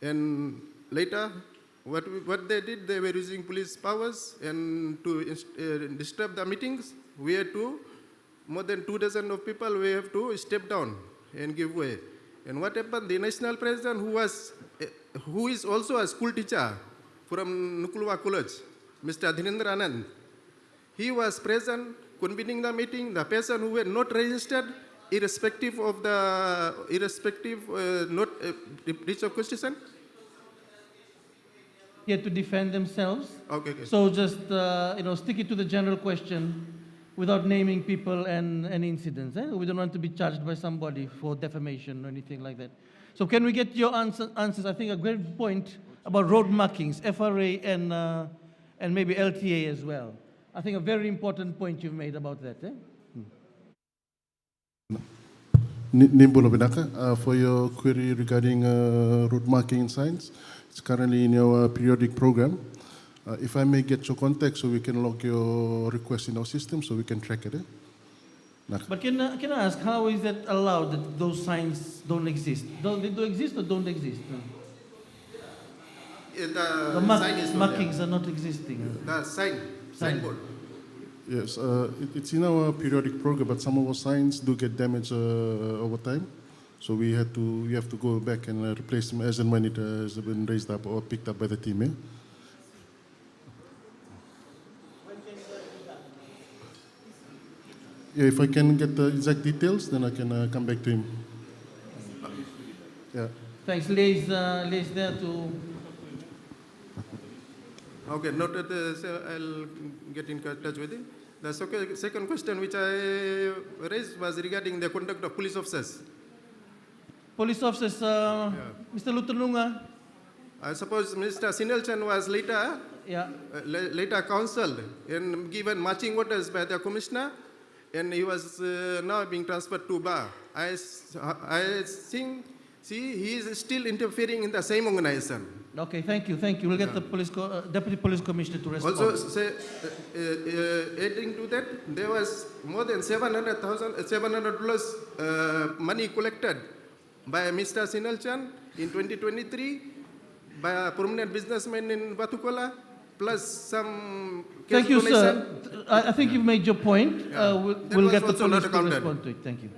And later, what they did, they were using police powers and to disturb the meetings. We had to, more than 24 of people, we have to step down and give way. And what happened? The national president, who is also a school teacher from Nukulwa College, Mr. Dhinendra Anand, he was present convening the meeting. The person who were not registered, irrespective of not breach of constitution.
Here to defend themselves.
Okay.
So just stick it to the general question without naming people and incidents. We don't want to be charged by somebody for defamation or anything like that. So can we get your answers? I think a great point about road markings, FRA and maybe LTA as well. I think a very important point you've made about that.
Nimbulo Binaka, for your query regarding road marking signs, it's currently in your periodic program. If I may get your contact so we can log your request in our system so we can track it.
But can I ask, how is that allowed that those signs don't exist? They do exist or don't exist? The markings are not existing.
The signboard.
Yes, it's in our periodic program, but some of our signs do get damaged over time. So we have to go back and replace them as and when it has been raised up or picked up by the team. Yeah? Yeah, if I can get the exact details, then I can come back to him. Yeah.
Thanks. Lee's there to...
Okay, noted. I'll get in touch with you. The second question which I raised was regarding the conduct of police officers.
Police officers, Mr. Lutununga.
I suppose Mr. Sinelchan was later counseled and given marching orders by the commissioner, and he was now being transferred to Ba. I think, he is still interfering in the same organization.
Okay, thank you. We'll get the Deputy Police Commissioner to respond.
Also, adding to that, there was more than 700 plus money collected by Mr. Sinal Chan in 2023 by a prominent businessman in Batukola plus some cash
Thank you,
donation.
sir. I think you've made your point. We'll
was
get the
also
police
not
to
accounted.
respond to it. Thank you.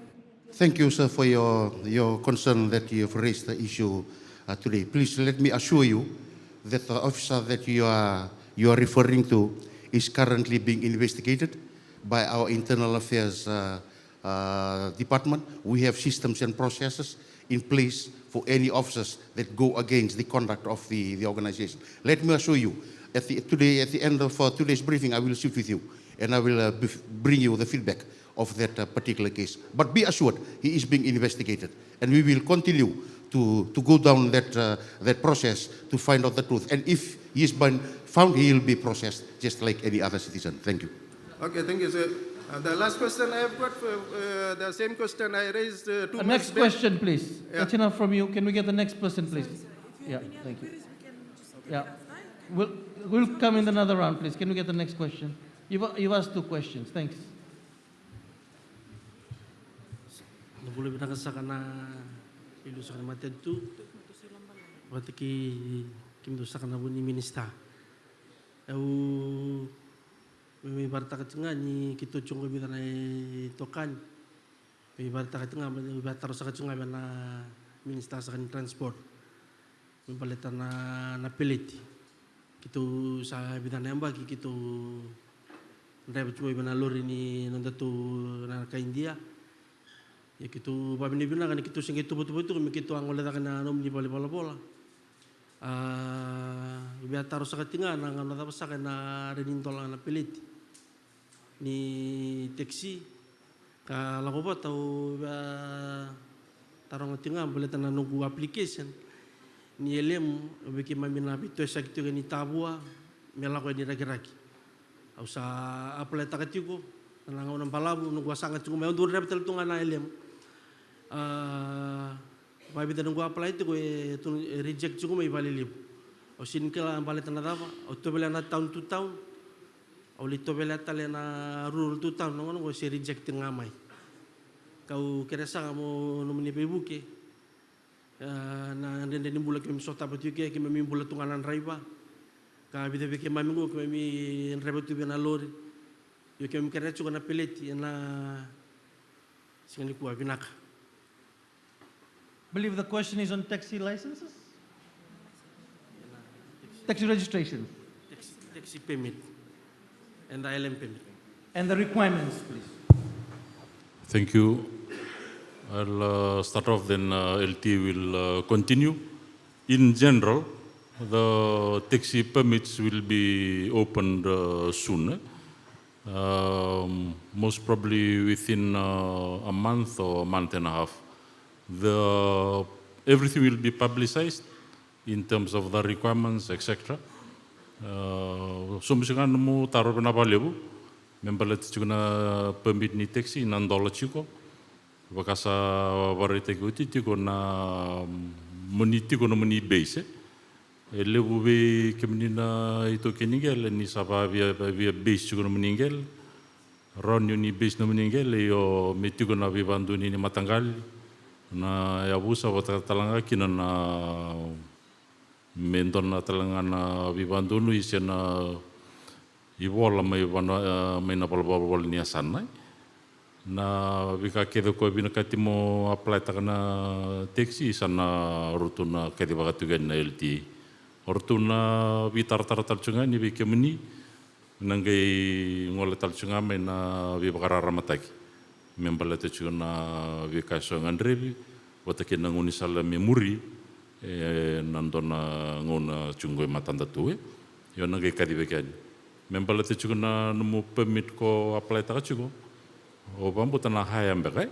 Thank you, sir, for your concern that you have raised the issue today. Please let me assure you that the officer that you are referring to is currently being investigated by our internal affairs department. We have systems and processes in place for any officers that go against the conduct of the organization. Let me assure you, at the end of today's briefing, I will sit with you and I will bring you the feedback of that particular case. But be assured, he is being investigated, and we will continue to go down that process to find out the truth. And if he is found, he will be processed just like any other citizen. Thank you.
Okay, thank you, sir. The last question I have got, the same question I raised 2 months
Next
back.
question, please. That's enough from you. Can we get the next person, please? Yeah, thank you. Yeah, we'll come in another round, please. Can we get the next question? You've asked 2 questions. Thanks.
Boleh binakasaka na ilusaka na matentu. Watiki kimdosaka na buni minista. Eu may barta ka tinga ni kito chungo bidana tokan. May barta ka tinga may barta sa ka tinga na minista sa kan transport. May baleta na piliti. Kito sa bidana amba kito ndai cuma bidana lori ni nandatu na ka India. Ya kitu babini bina kan kitu sing itu betul betul kitu angoleta kana nom ni bola bola. Biar taruh sakatinga na ngana tapos sa kana renin tolang na pilit ni taxi ka lakoba tau taruh ngatinga boleh tanah nunggu application ni elem beki mamina bito sa kitu ni Tavua melako ni ragi-ragi. Au sa apply takatiko nang nang palabu nunggu sangat cukup untuk reptel tunga na elem. Babi tanong ko apply itu ko reject juga may balilib. O sin kala ang balit na dava. O to bela na town to town. O lito bela tali na rural to town. Nung ko si reject ngamay. Kau kerasa mo nomini pebuke. Na ndende ni bulak kami sota patu ke kami bulak tunganan raiba. Ka bida beke mami ko kami raiba tu bena lori. Yo kami kerasa juga na peleti na singani kuwa binaka.
Believe the question is on taxi licenses? Taxi registration?
Taxi permit and the ILM permit.
And the requirements, please.
Thank you. I'll start off, then LT will continue. In general, the taxi permits will be opened soon. Most probably within a month or a month and a half. Everything will be publicized in terms of the requirements, etc. So, misalkan mo taruh na balebu, membalat juga na permit ni taxi nan dollar chiko, bakasa barite ko tiko na moniti ko na moni base. Lebu be kemenina itu keningel ni sapa via base juga na meninggal, ron ni base na meninggal, yo metiko na bibandu ni matanggal. Na yabusa wata talanga kina na mendon na talanga na bibandunu isi na ibola mai na balbal ni asana na bika kedo ko bina katimo apply takana taxi sana rutuna kedi bagatugan na LT rutuna bitar tarcunga ni bike meni nangai ngole talcunga mai na bibakara ramataki membalate chuna vikaso ngandrevi watake nanguni sala memuri nandona ngona chungoi matanda tuwe yo nangai kadi bekani membalate chuna numu permit ko apply ta chugo o bambu tana hayam bekai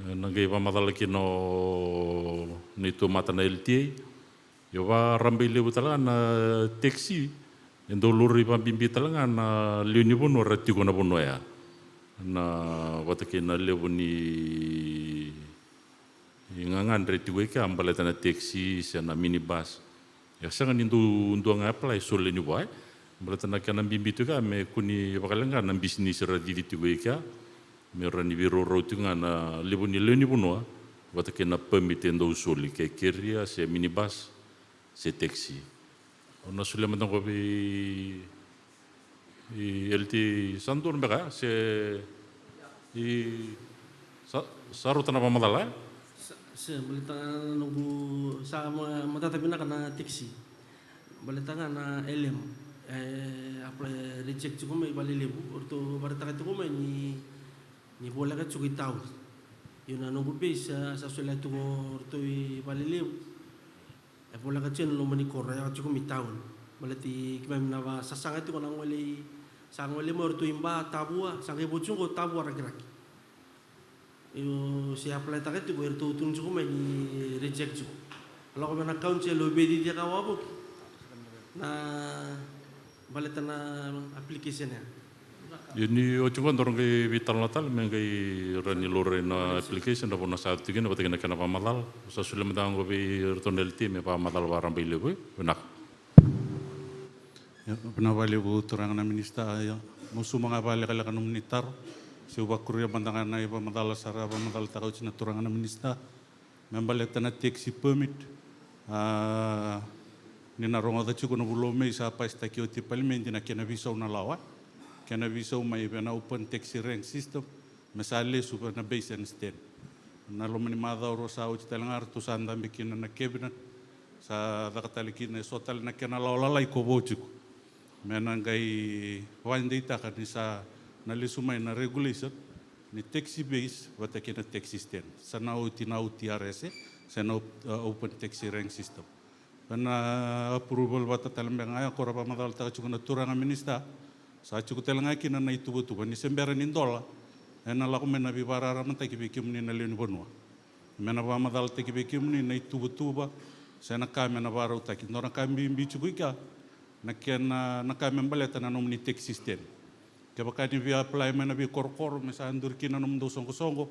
nangai pamadalaki no nitu matana LTA yo wa rambile butala na taxi endo luri pambimbi talanga na liuni bono ratiko na bono ya na watake na levo ni ngangan reti weke ambaleta na taxi na minibus ya sanga nindu nga apply sole ni boy ambaleta na kana bimbi tu ka me kuni bakalanga na business radi ti weke me rani biro rotu nga na levo ni leni bono watake na permit endo sole ke keria se minibus se taxi Ona sulia matang ko i LT Santur beka se i sarutana pamadala.
Boleh tangan nunggu sama mata tapi nak kena taksi. Boleh tangan na LM. Apa reject cukup mai balik lebu. Orto pada tangan cukup mai ni bola kan cukup tahu. Yuna nunggu bisa sesuai tu orto i balik lebu. Bola kan cen lo mani koraya cukup mi tahun. Boleh ti kami menawa sasang itu kalau ngoli sang ngoli mau orto imba Tavua sang ibu cungko Tavua lagi. Yo siapa lagi tak itu gue tung cukup ni reject cukup. Kalau kau nak account celo bedi dia kau apa? Na balik tanah aplikasinya.
Ini cuma orang ke vital natal, mengai rani lore na application dapat na saat tiga, dapat kena pamadal. Sesuai dengan anggo be tonel tim, pamadal barang beli gue, benak.
Pernah balik bu terang na minista ya, musuh mengabali kalau kan umnitar. Sebuah kuria pandangan na iba madala sara madala takau cina turangan na minista membalik tanah taxi permit ni na rongo da cukup na bulome isa pa sta kioti parliament na kena visa na lawa kena visa mai na open taxi rank system mesale super na base and stand na lo mani mada oro sa uci talangar tu sanda bikin na cabinet sa dakatali na sotal na kena lawa ko bochiku menangai wandi ta kan sa na lisumai na regulation ni taxi base wata kena taxi stand sana uti RS sana open taxi rank system kana approval wata talambang aya kora pamadal ta chukuna turanga minista sa chuku telanga kina na itu butu ni sembera ni dola ena la kumena bi barara manta ki bikim ni na leni bonwa mena pamadal ta ki bikim ni na itu butu ba sana kame na barau ta ki nora kambi bi chukuika na kena na kame mbaleta na nomni taxi stand kaya kani via apply mana via kor mesa andur kina nom do songo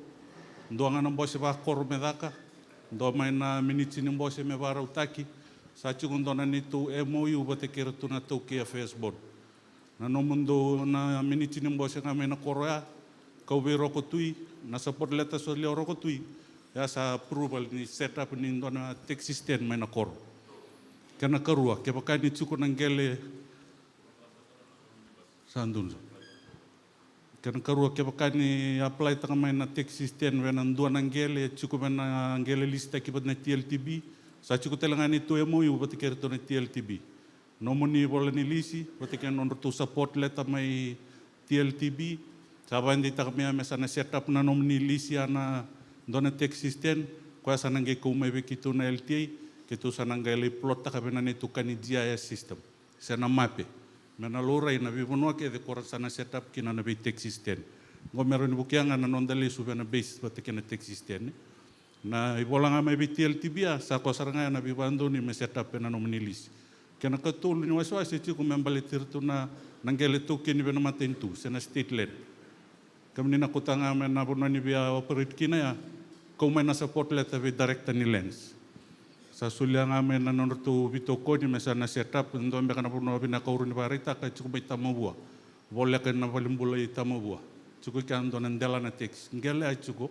ndo anga nom bose ba kor medaka ndo mai na miniti nim bose me bara utaki sa chugundo na nitu MOU bate kira tu na to ke Facebook na nom ndo na miniti nim bose nga me na koroya kau be roko tui na support letter so le roko tui ya sa approval ni setup ni ndo na taxi stand me na kor kana karua kaya kani chuku nangele sandun kan karua ke bakani apply tanga mai na taxi stand wenan dua nangele cukup na angele lista ki na TLTB sa cukup telangani tu MOU bati kerto na TLTB nomoni bola ni lisi bati kan on to support letter mai TLTB sa bandi tak me mesana setup na nomoni lisi ana dona taxi stand kwa sanange ko mai bekitu na LTA kitu sanangele plot ta kabena ni tukani GIS system sana mape mena lora ina bibonoa ke de korasana setup kina na be taxi stand ngomero ni bukianga na nondale subena base bate kena taxi stand na ibolanga mai BTLTB sa ko saranga na bibando ni me setup na nominilis kena katul ni waso ase ti ko membale tirtu na nangele to kini bena matentu sena state land kamni na kutanga me na bono ni bia operate kina ya ko mai na support letter be direct ni lens sa sulia ngame na nortu bitoko ni mesa na setup ndo mbe kana puno bina kauru ni barita ka cukup itamabua volle ka na valimbula itamabua cukup kan ndo ndela na text ngele ai cukup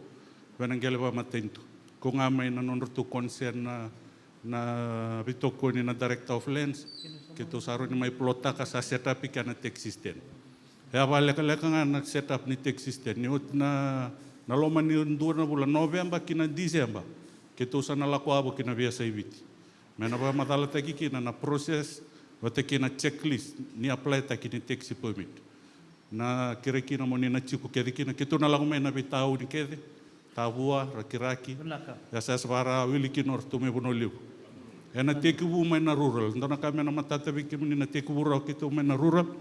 bana ngele ba matentu ko ngame na nortu concern na bitoko ni na director of lands kito saru ni mai plota ka sa setup kana text system ya vale ka leka na setup ni text system ni na loma ni ndu na bulan November kina December kita usah nalaku abo kina biasa ibiti. Mena ba madala taki kina na proses, wate kina checklist ni apply taki ni taxi permit. Na kira kina mo ni na chiku kedi kina kita nalaku mena bitau ni kedi, Tavua, raki-raki. Ya saya sebara wili kina ortu me bono liu. Ena teku bu mena rural, ndona kami na matata biki ni na teku bu kita mena rural,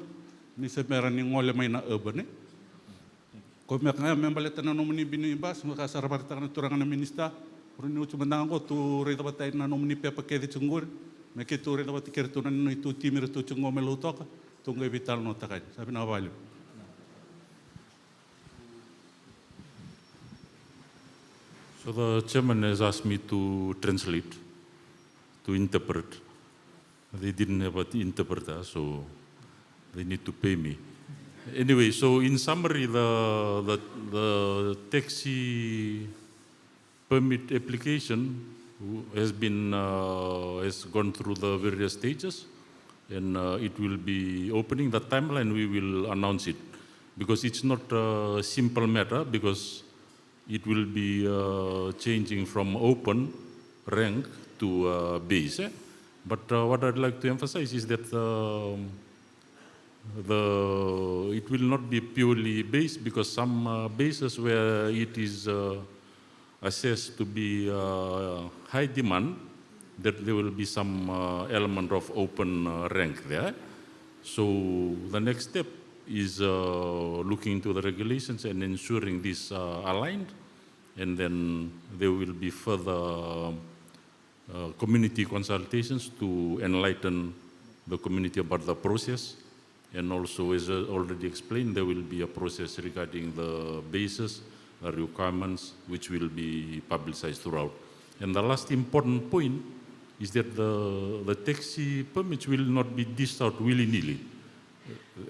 ni semera ni ngole mena urban eh. Ko me kaya membaleta na nomini bini bas, maka sarabarta na turangan na minista. Runi ucu bandang ko tu reda batai na nomini pepa kedi cunggur, meke tu reda batai kertu na no itu timir tu cunggo melutoka, tunggu vital no takai, sabi na value.
So the chairman has asked me to translate, to interpret. They didn't have an interpreter, so they need to pay me. Anyway, so in summary, the taxi permit application has gone through the various stages. and it will be opening. The timeline we will announce it, because it's not a simple matter, because it will be changing from open rank to base. But what I'd like to emphasize is that it will not be purely base, because some bases where it is assessed to be high demand, that there will be some element of open rank there. So the next step is looking into the regulations and ensuring this aligned, and then there will be further community consultations to enlighten the community about the process. And also, as already explained, there will be a process regarding the basis, requirements, which will be publicized throughout. And the last important point is that the taxi permits will not be dished out willy-nilly,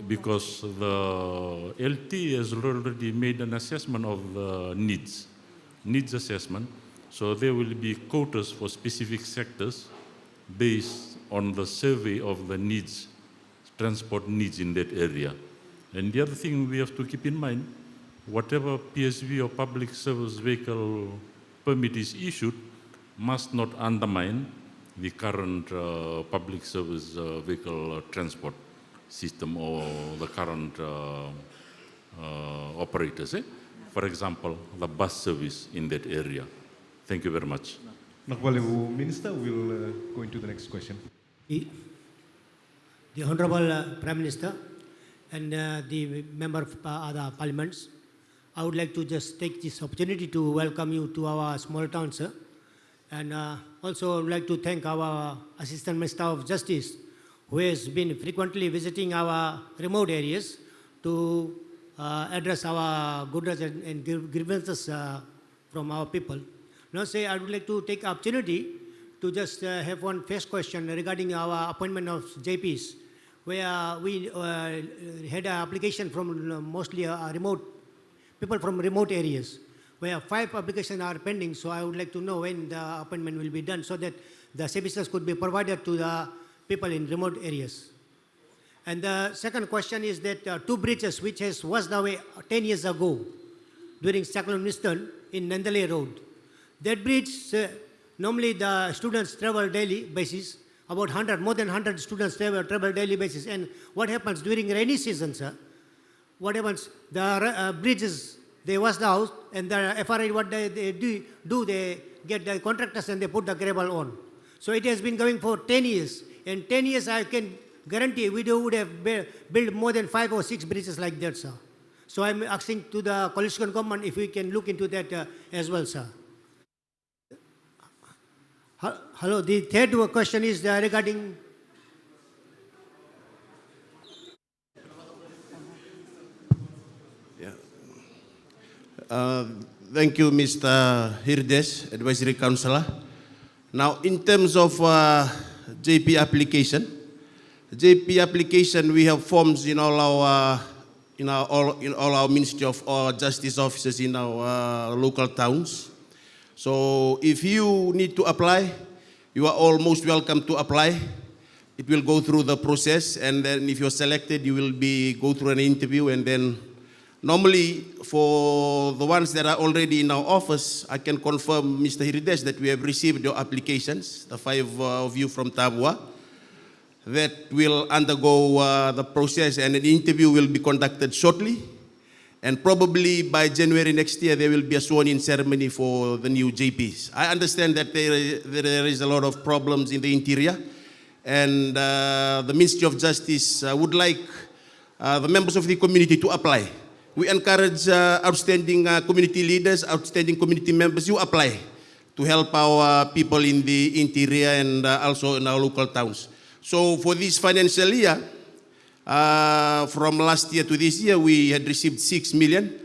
because the LT has already made an assessment of the needs assessment. So there will be quotas for specific sectors based on the survey of the needs, transport needs in that area. And the other thing we have to keep in mind, whatever PSV or public service vehicle permit is issued must not undermine the current public service vehicle transport system or the current operators. For example, the bus service in that area. Thank you very much.
Nakbalewu Minister will go into the next question.
The Honorable Prime Minister and the Member of other Parliaments, I would like to just take this opportunity to welcome you to our small town, sir. And also I would like to thank our Assistant Minister of Justice, who has been frequently visiting our remote areas to address our grievances and grievances from our people. Now, I would like to take opportunity to just have one first question regarding our appointment of JPs, where we had an application from mostly people from remote areas, where 5 applications are pending. So I would like to know when the appointment will be done, so that the services could be provided to the people in remote areas. And the second question is that 2 bridges which has washed away 10 years ago during Cyclone Winston in Nandale Road. That bridge, normally the students travel daily basis, about 100, more than 100 students travel daily basis. And what happens during rainy season, sir? What happens? The bridges, they wash out, and the FRA, what they do, they get the contractors and they put the gravel on. So it has been going for 10 years. In 10 years, I can guarantee we would have built more than 5 or 6 bridges like that, sir. So I'm asking to the coalition government if we can look into that as well, sir. Hello, the third question is regarding...
Thank you, Mr. Hirdes, Advisory Councillor. Now, in terms of JP application, we have forms in all our Ministry of Justice offices in our local towns. So if you need to apply, you are all most welcome to apply. It will go through the process, and then if you're selected, you will go through an interview, and then normally for the ones that are already in our office, I can confirm, Mr. Hirdes, that we have received your applications, the 5 of you from Tavua, that will undergo the process, and an interview will be conducted shortly. And probably by January next year, there will be a sworn-in ceremony for the new JPs. I understand that there is a lot of problems in the interior, and the Ministry of Justice would like the members of the community to apply. We encourage outstanding community leaders, outstanding community members, you apply to help our people in the interior and also in our local towns. So for this financial year, from last year to this year, we had received 6 million.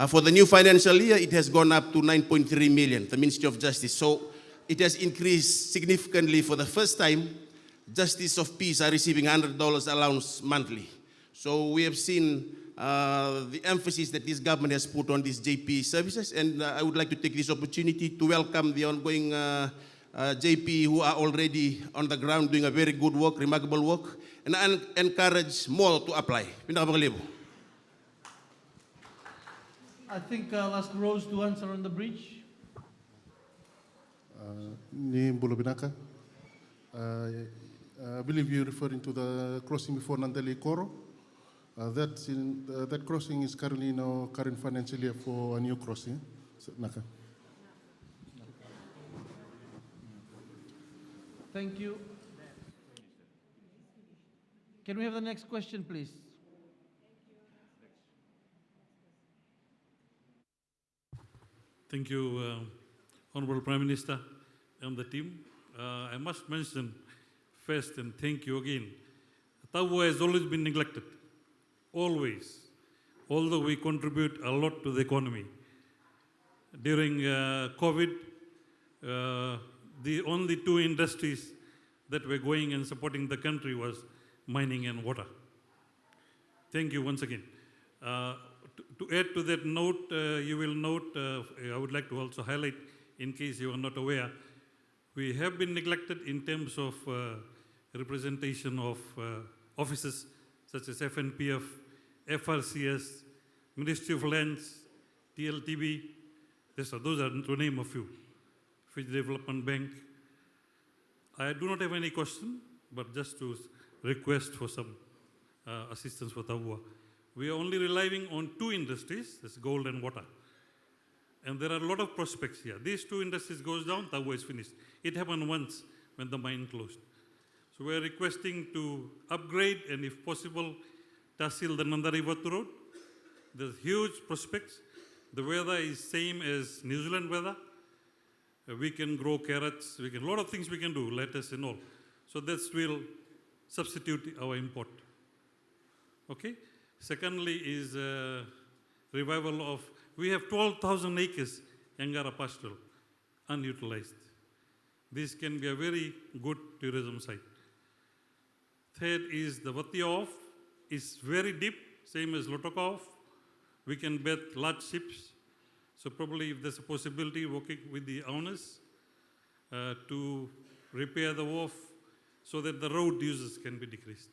For the new financial year, it has gone up to 9.3 million, the Ministry of Justice. So it has increased significantly. For the first time, Justice of Peace are receiving $100 allowance monthly. So we have seen the emphasis that this government has put on these JP services, and I would like to take this opportunity to welcome the ongoing JP who are already on the ground doing a very good work, remarkable work, and encourage more to apply. Pinakabangalibo.
I think I'll ask Rose to answer on the bridge.
Ni Bulo Binaka. I believe you're referring to the crossing before Nandali Koro. That crossing is currently in our current financial year for a new crossing. Naka.
Thank you. Can we have the next question, please?
Thank you, Honorable Prime Minister and the team. I must mention first and thank you again. Tavua has always been neglected, always, although we contribute a lot to the economy. During COVID, the only two industries that were going and supporting the country was mining and water. Thank you once again. To add to that note, you will note, I would like to also highlight, in case you are not aware, we have been neglected in terms of representation of offices such as FNPF, FRCS, Ministry of Lands, TLTB, those are to name a few. Fiji Development Bank. I do not have any question, but just to request for some assistance for Tavua. We are only relying on two industries, that's gold and water. And there are a lot of prospects here. These two industries goes down, Tavua is finished. It happened once when the mine closed. So we are requesting to upgrade and if possible, Tahsil the Nanda River Road. There's huge prospects. The weather is same as New Zealand weather. We can grow carrots, a lot of things we can do, lettuce and all. So that will substitute our import. Okay? Secondly is revival of, we have 12,000 acres Angara pastoral, unutilized. This can be a very good tourism site. Third is the Vatia off, is very deep, same as Lotoka off. We can bet large ships. So probably if there's a possibility, working with the owners to repair the wharf so that the road uses can be decreased.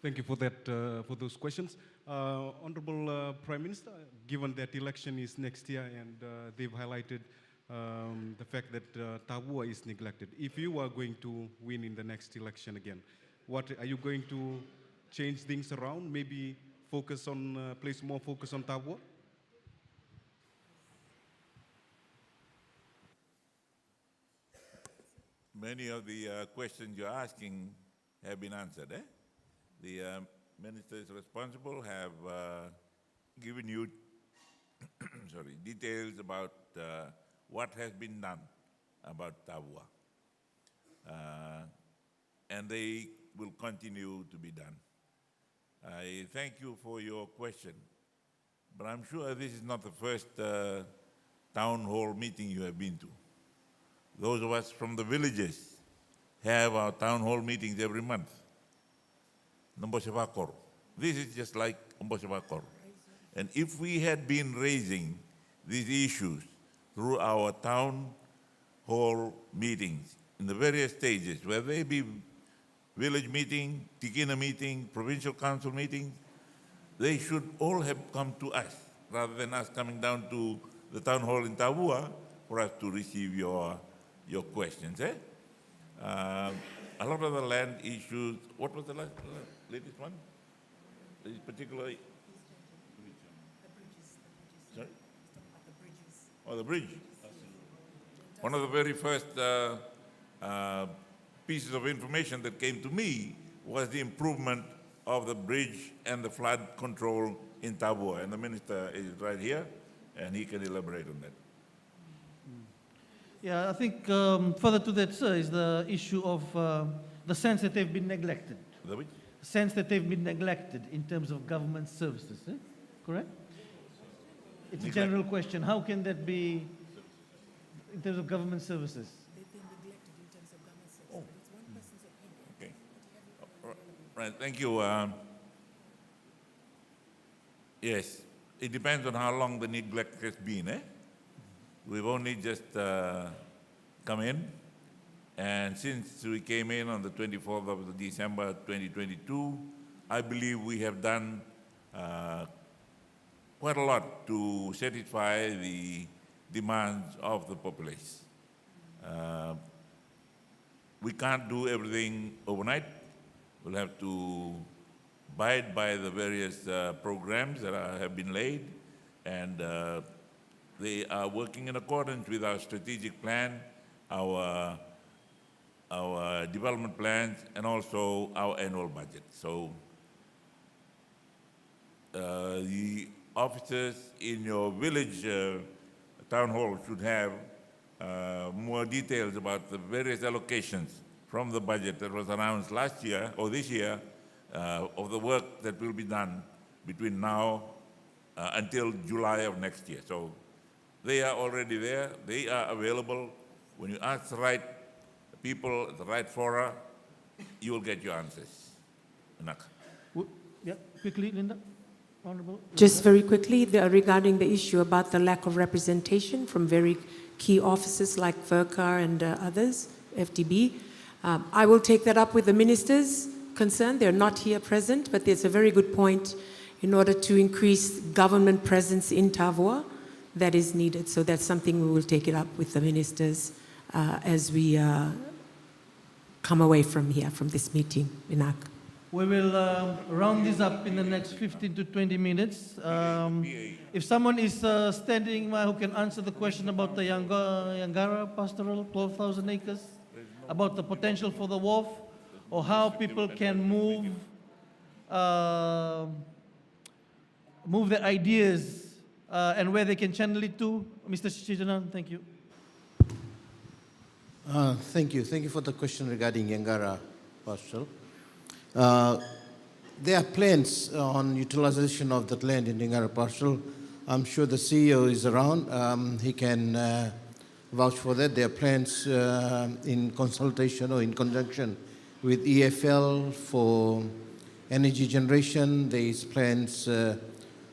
Thank you for that, for those questions. Honorable Prime Minister, given that election is next year and they've highlighted the fact that Tavua is neglected. If you are going to win in the next election again, what are you going to change things around? Maybe focus on, place more focus on Tavua?
Many of the questions you're asking have been answered. The ministers responsible have given you details about what has been done about Tavua. And they will continue to be done. I thank you for your question, but I'm sure this is not the first town hall meeting you have been to. Those of us from the villages have our town hall meetings every month. Nombosevakor. This is just like Nombosevakor. And if we had been raising these issues through our town hall meetings in the various stages, whether they be village meeting, Tikina meeting, provincial council meetings, they should all have come to us rather than us coming down to the town hall in Tavua for us to receive your questions. A lot of the land issues, what was the latest one? This particular? Sorry? Oh, the bridge. One of the very first pieces of information that came to me was the improvement of the bridge and the flood control in Tavua. And the minister is right here, and he can elaborate on that.
Yeah, I think further to that, sir, is the issue of the sense that they've been neglected.
The which?
Sense that they've been neglected in terms of government services, correct? It's a general question. How can that be in terms of government services?
Okay. Right, thank you. Yes, it depends on how long the neglect has been. We've only just come in, And since we came in on the 24th of December 2022, I believe we have done quite a lot to satisfy the demands of the populace. We can't do everything overnight. We'll have to abide by the various programs that have been laid, and they are working in accordance with our strategic plan, our development plans, and also our annual budget. So the officers in your village town hall should have more details about the various allocations from the budget that was announced last year or this year of the work that will be done between now until July of next year. So they are already there. They are available. When you ask the right people at the right fora, you will get your answers. Naka.
Yeah, quickly, Linda. Honorable.
Just very quickly, regarding the issue about the lack of representation from very key offices like FERCA and others, FDB, I will take that up with the ministers concerned. They're not here present, but it's a very good point in order to increase government presence in Tavua that is needed. So that's something we will take it up with the ministers as we come away from here, from this meeting, Vinak.
We will round this up in the next 15 to 20 minutes. If someone is standing who can answer the question about the Yangara pastoral, 12,000 acres, about the potential for the wharf, or how people can move their ideas and where they can channel it to. Mr. Chijanan, thank you.
Thank you. Thank you for the question regarding Yangara pastoral. There are plans on utilization of that land in Yangara pastoral. I'm sure the CEO is around. He can vouch for that. There are plans in consultation or in conjunction with EFL for energy generation. There is plans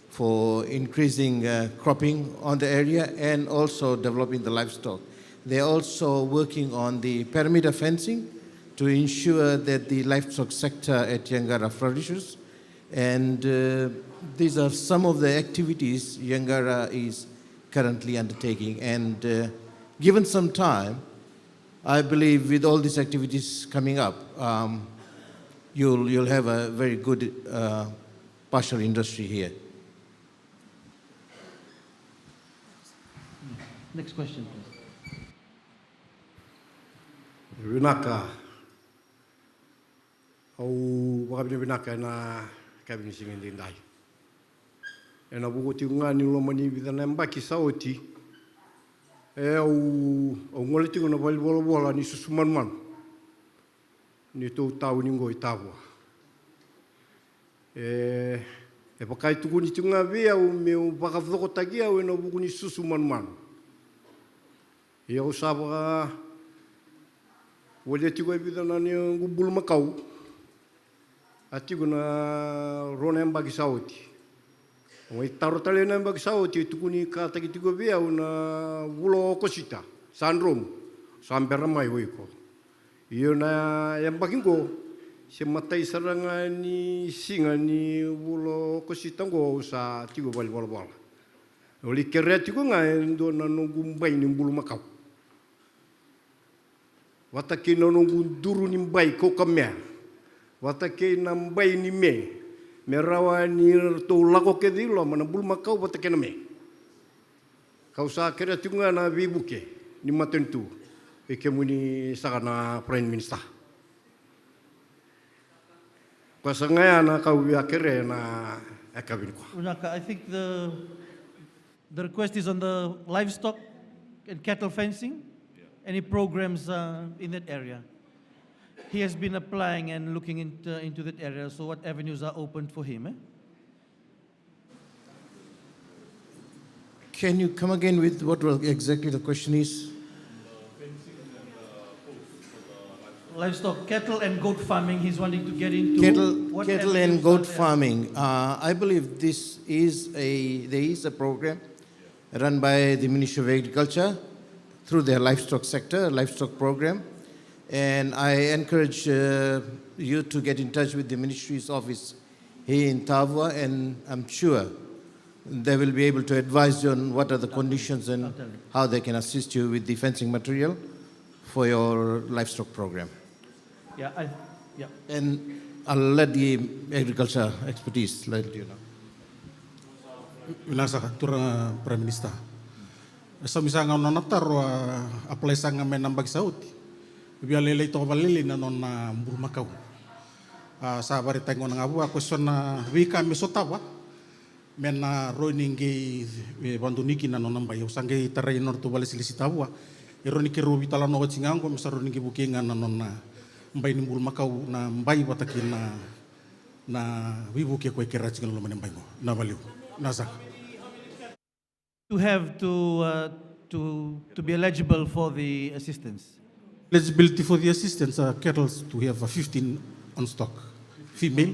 for increasing cropping on the area and also developing the livestock. They're also working on the perimeter fencing to ensure that the livestock sector at Yangara flourishes. And these are some of the activities Yangara is currently undertaking. And given some time, I believe with all these activities coming up, you'll have a very good pastoral industry here.
Next question, please.
Vinaka. Au wakabini vinaka na kabini singin dindai. Ena bukuti ngani lomani vidana mbaki sauti. Au ngoleti ngona bali bola ni susuman ni tu tau ni ngoi Tavua. Pakai tuku ni tunga via u meu pakafoko tagia u no buku ni susuman. Ia usaba wale tigo vidana ni ngubul makau. Atigo na rona mbaki sauti. Ngai tarotale na mbaki sauti tukuni ka takitigo via una vulo kosita sandrom sambera mai wiko. Iyo na mbaki ngo se matai saranga ni singa ni vulo kosita ngo sa tigo bali bola. Oli keretigo ngai ndo na nungu mbai ni mbulu makau. Watake no nungu duru ni mbai ko kamea. Watake na mbai ni me. Merawa ni to lako ke dilo mana bulu makau watake na me. Kau sa kera tunga na vibuke ni matentu. Eke muni sakana Prime Minister. Kwa sangaya na kau ya kere na ekabin ko.
Unaka, I think the request is on the livestock and cattle fencing. Any programs in that area? He has been applying and looking into that area, so what avenues are open for him?
Can you come again with what exactly the question is?
Livestock, cattle and goat farming, he's wanting to get into.
Cattle and goat farming. I believe there is a program run by the Ministry of Agriculture through their livestock sector, livestock program. And I encourage you to get in touch with the ministry's office here in Tavua, and I'm sure they will be able to advise you on what are the conditions and how they can assist you with the fencing material for your livestock program.
Yeah, yeah.
And I'll let the agriculture expertise let you know.
Minasa tura Prime Minister. Sa misanga nonatar apply sanga menambag sauti. Bia lele to valili na non burmakau. Sa bari tango nga bua question na wika misotawa. Mena roiningi banduniki na non nambayo sange tarai nor to vale silisitawa. Ironiki rubi tala no chingango misa roiningi bukinga na non mbai ni burmakau na mbai watakin na wibuke ko kera chingan lo menambai mo. Na valeu. Nasa.
To have to be eligible for the assistance.
Eligibility for the assistance are cattle to have 15 on stock, female,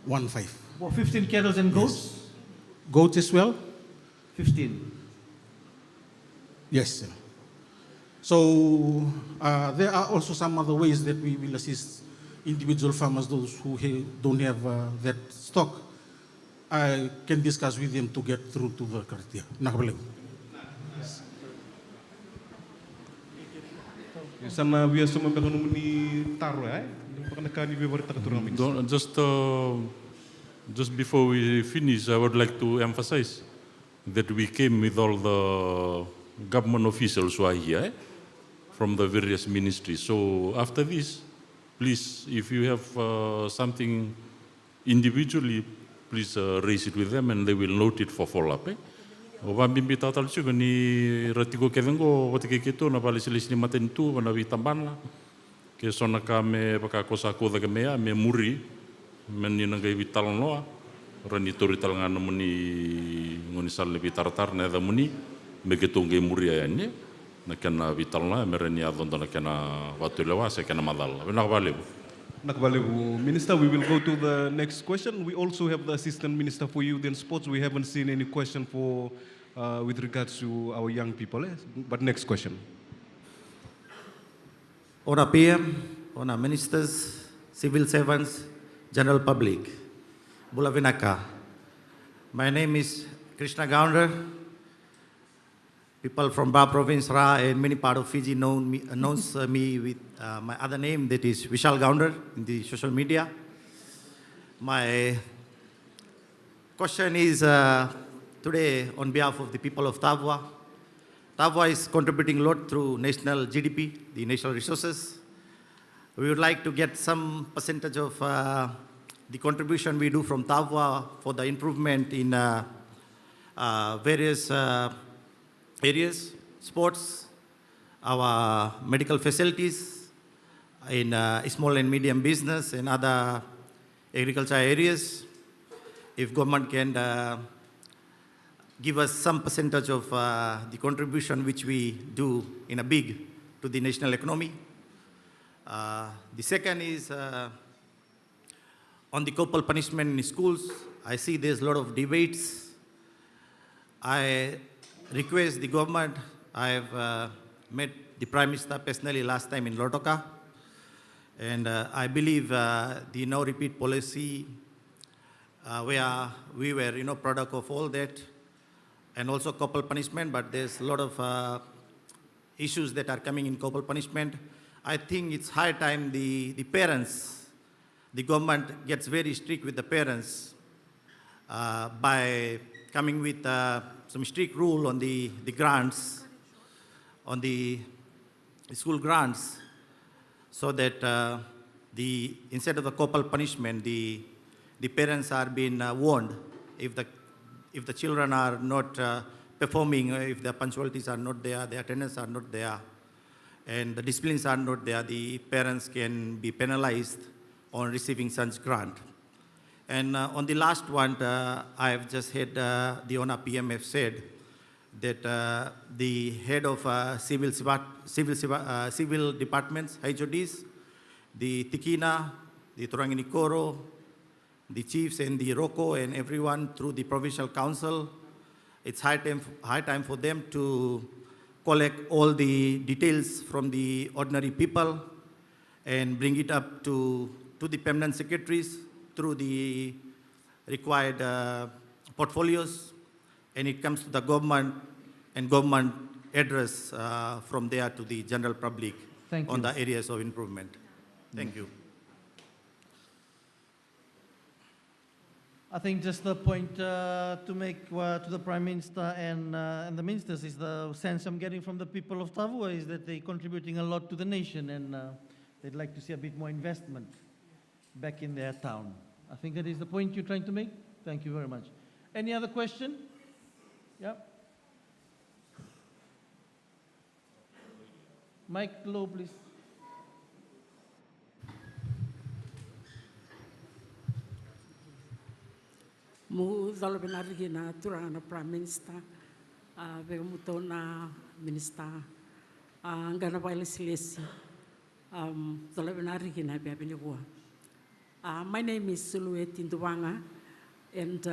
1-5.
Well, 15 cattle and goats?
Yes. Goats as well?
15.
Yes, sir. So there are also some other ways that we will assist individual farmers, those who don't have that stock. I can discuss with them to get through to the criteria.
Sana we are some ni taro
Just before we finish, I would like to emphasize that we came with all the government officials who are here from the various ministries. So after this, please, if you have something individually, please raise it with them and they will note it for follow-up. Oba bimbi tatal chugo ni ratiko kevengo watike keto na pale silis ni matentu wana vitambana ke sona kame paka kosa ko daga mea me muri men ni ngai vital noa rani tori tal ngana muni ngoni sal vitartar na da muni me keto ngai muri ayane na kana vital na me rani adon na kana watulewa se kana madal na vale.
Minister, we will go to the next question. We also have the Assistant Minister for Youth and Sports. We haven't seen any question for with regards to our young people. But next question.
Ora PM, Ora Ministers, Civil Servants, General Public, Bulavinaka. My name is Krishna Gounder. People from Ba Province, Ra, and many part of Fiji knows me with my other name, that is Vishal Gounder, in the social media. My question is today on behalf of the people of Tavua. Tavua is contributing a lot through national GDP, the national resources. We would like to get some percentage of the contribution we do from Tavua for the improvement in various areas, sports, our medical facilities, in small and medium business and other agriculture areas. If government can give us some percentage of the contribution which we do in a big to the national economy. The second is on the corporal punishment in schools. I see there's a lot of debates. I request the government. I have met the Prime Minister personally last time in Lotoka, and I believe the no repeat policy where we were product of all that, and also corporal punishment, but there's a lot of issues that are coming in corporal punishment. I think it's high time the parents, the government gets very strict with the parents by coming with some strict rule on the grants, on the school grants, so that instead of the corporal punishment, the parents are being warned if the children are not performing, if the punctualities are not there, the attendance are not there, and the disciplines are not there, the parents can be penalized on receiving such grant. And on the last one, I have just heard the ONA PMF said that the head of civil departments, HODs, the Tikina, the Turanginikoro, the chiefs and the ROCO and everyone through the provincial council, it's high time for them to collect all the details from the ordinary people and bring it up to the permanent secretaries through the required portfolios, and it comes to the government, and government address from there to the general public
Thank
on
you.
the areas of improvement. Thank you.
I think just the point to make to the Prime Minister and the ministers is the sense I'm getting from the people of Tavua is that they're contributing a lot to the nation and they'd like to see a bit more investment back in their town. I think that is the point you're trying to make. Thank you very much. Any other question? Yeah. Mike low, please.
Mu dalo benarigi na turana Prime Minister, vega muto na Minister, ngana baile silesi, dalo benarigi na bia benigua. My name is Suluet Induwanga, and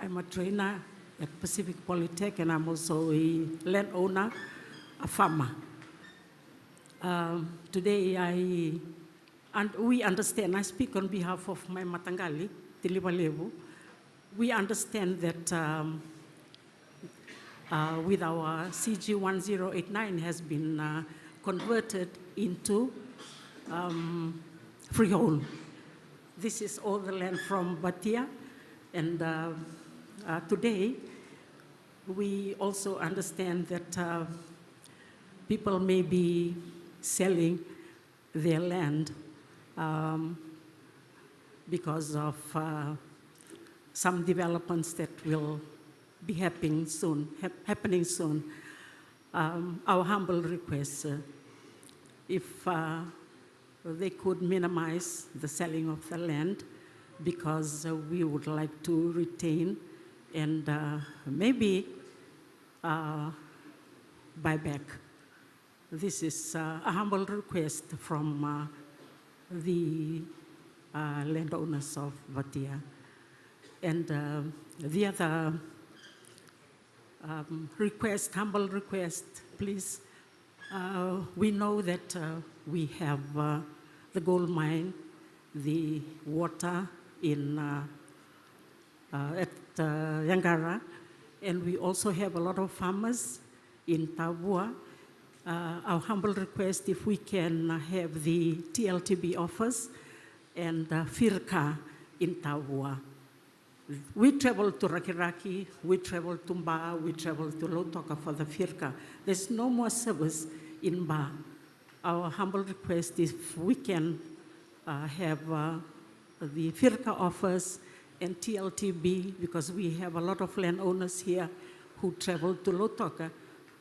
I'm a trainer at Pacific Polytech, and I'm also a landowner, a farmer. Today, we understand, I speak on behalf of my Matangali, Tilibalevu. We understand that with our CG 1089 has been converted into freehold. This is all the land from Batia, and today we also understand that people may be selling their land because of some developments that will be happening soon. Our humble request, if they could minimize the selling of the land, because we would like to retain and maybe buy back. This is a humble request from the landowners of Vatia. And the other humble request, please. We know that we have the gold mine, the water in at Yangara, and we also have a lot of farmers in Tavua. Our humble request, if we can have the TLTB office and Firka in Tavua. We travel to Rakiraki, we travel to Mba, we travel to Lautoka for the Firka. There's no more service in Mba. Our humble request is if we can have the Firka office and TLTB, because we have a lot of landowners here who travel to Lautoka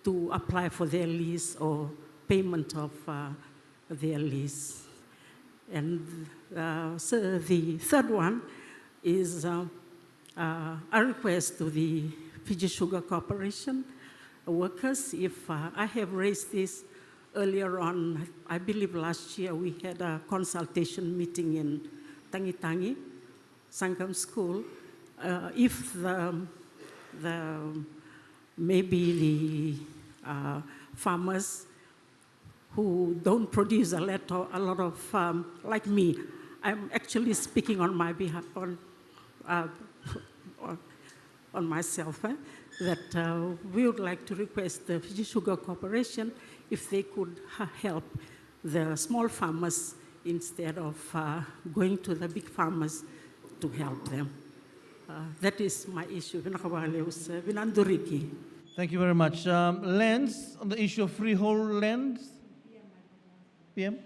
to apply for their lease or payment of their lease. And so the third one is a request to the Fiji Sugar Corporation workers. If I have raised this earlier on, I believe last year we had a consultation meeting in Tangi, Sangam School. If maybe the farmers who don't produce a lot of, like me, I'm actually speaking on my behalf, on myself, that we would like to request the Fiji Sugar Corporation if they could help the small farmers instead of going to the big farmers to help them. That is my issue.
Thank you very much. Lands, on the issue of freehold lands? PM?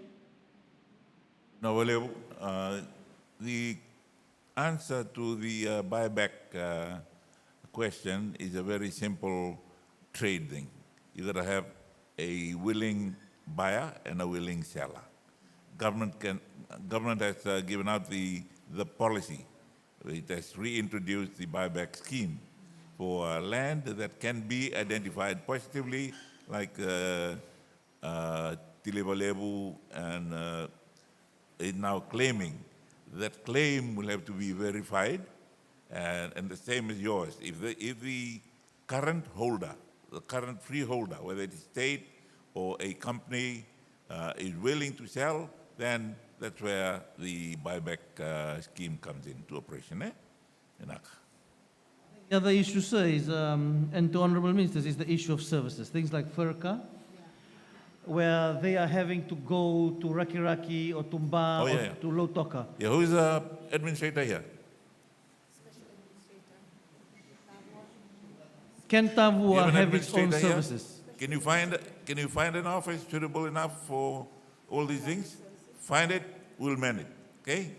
No, the answer to the buyback question is a very simple trade thing. You got to have a willing buyer and a willing seller. Government has given out the policy. It has reintroduced the buyback scheme for land that can be identified positively, like Tilebalebu, and is now claiming. That claim will have to be verified, and the same as yours. If the current holder, the current freeholder, whether it's state or a company, is willing to sell, then that's where the buyback scheme comes into operation. Inaka.
The other issue, sir, is, and to honorable ministers, is the issue of services. Things like FERCA, where they are having to go to Raki or Tumba or to Lautoka.
Yeah, who is the administrator here?
Can
You
Tavua
an
have its own
administrator here?
services?
Can you find an office suitable enough for all these things? Find it, we'll man it. Okay?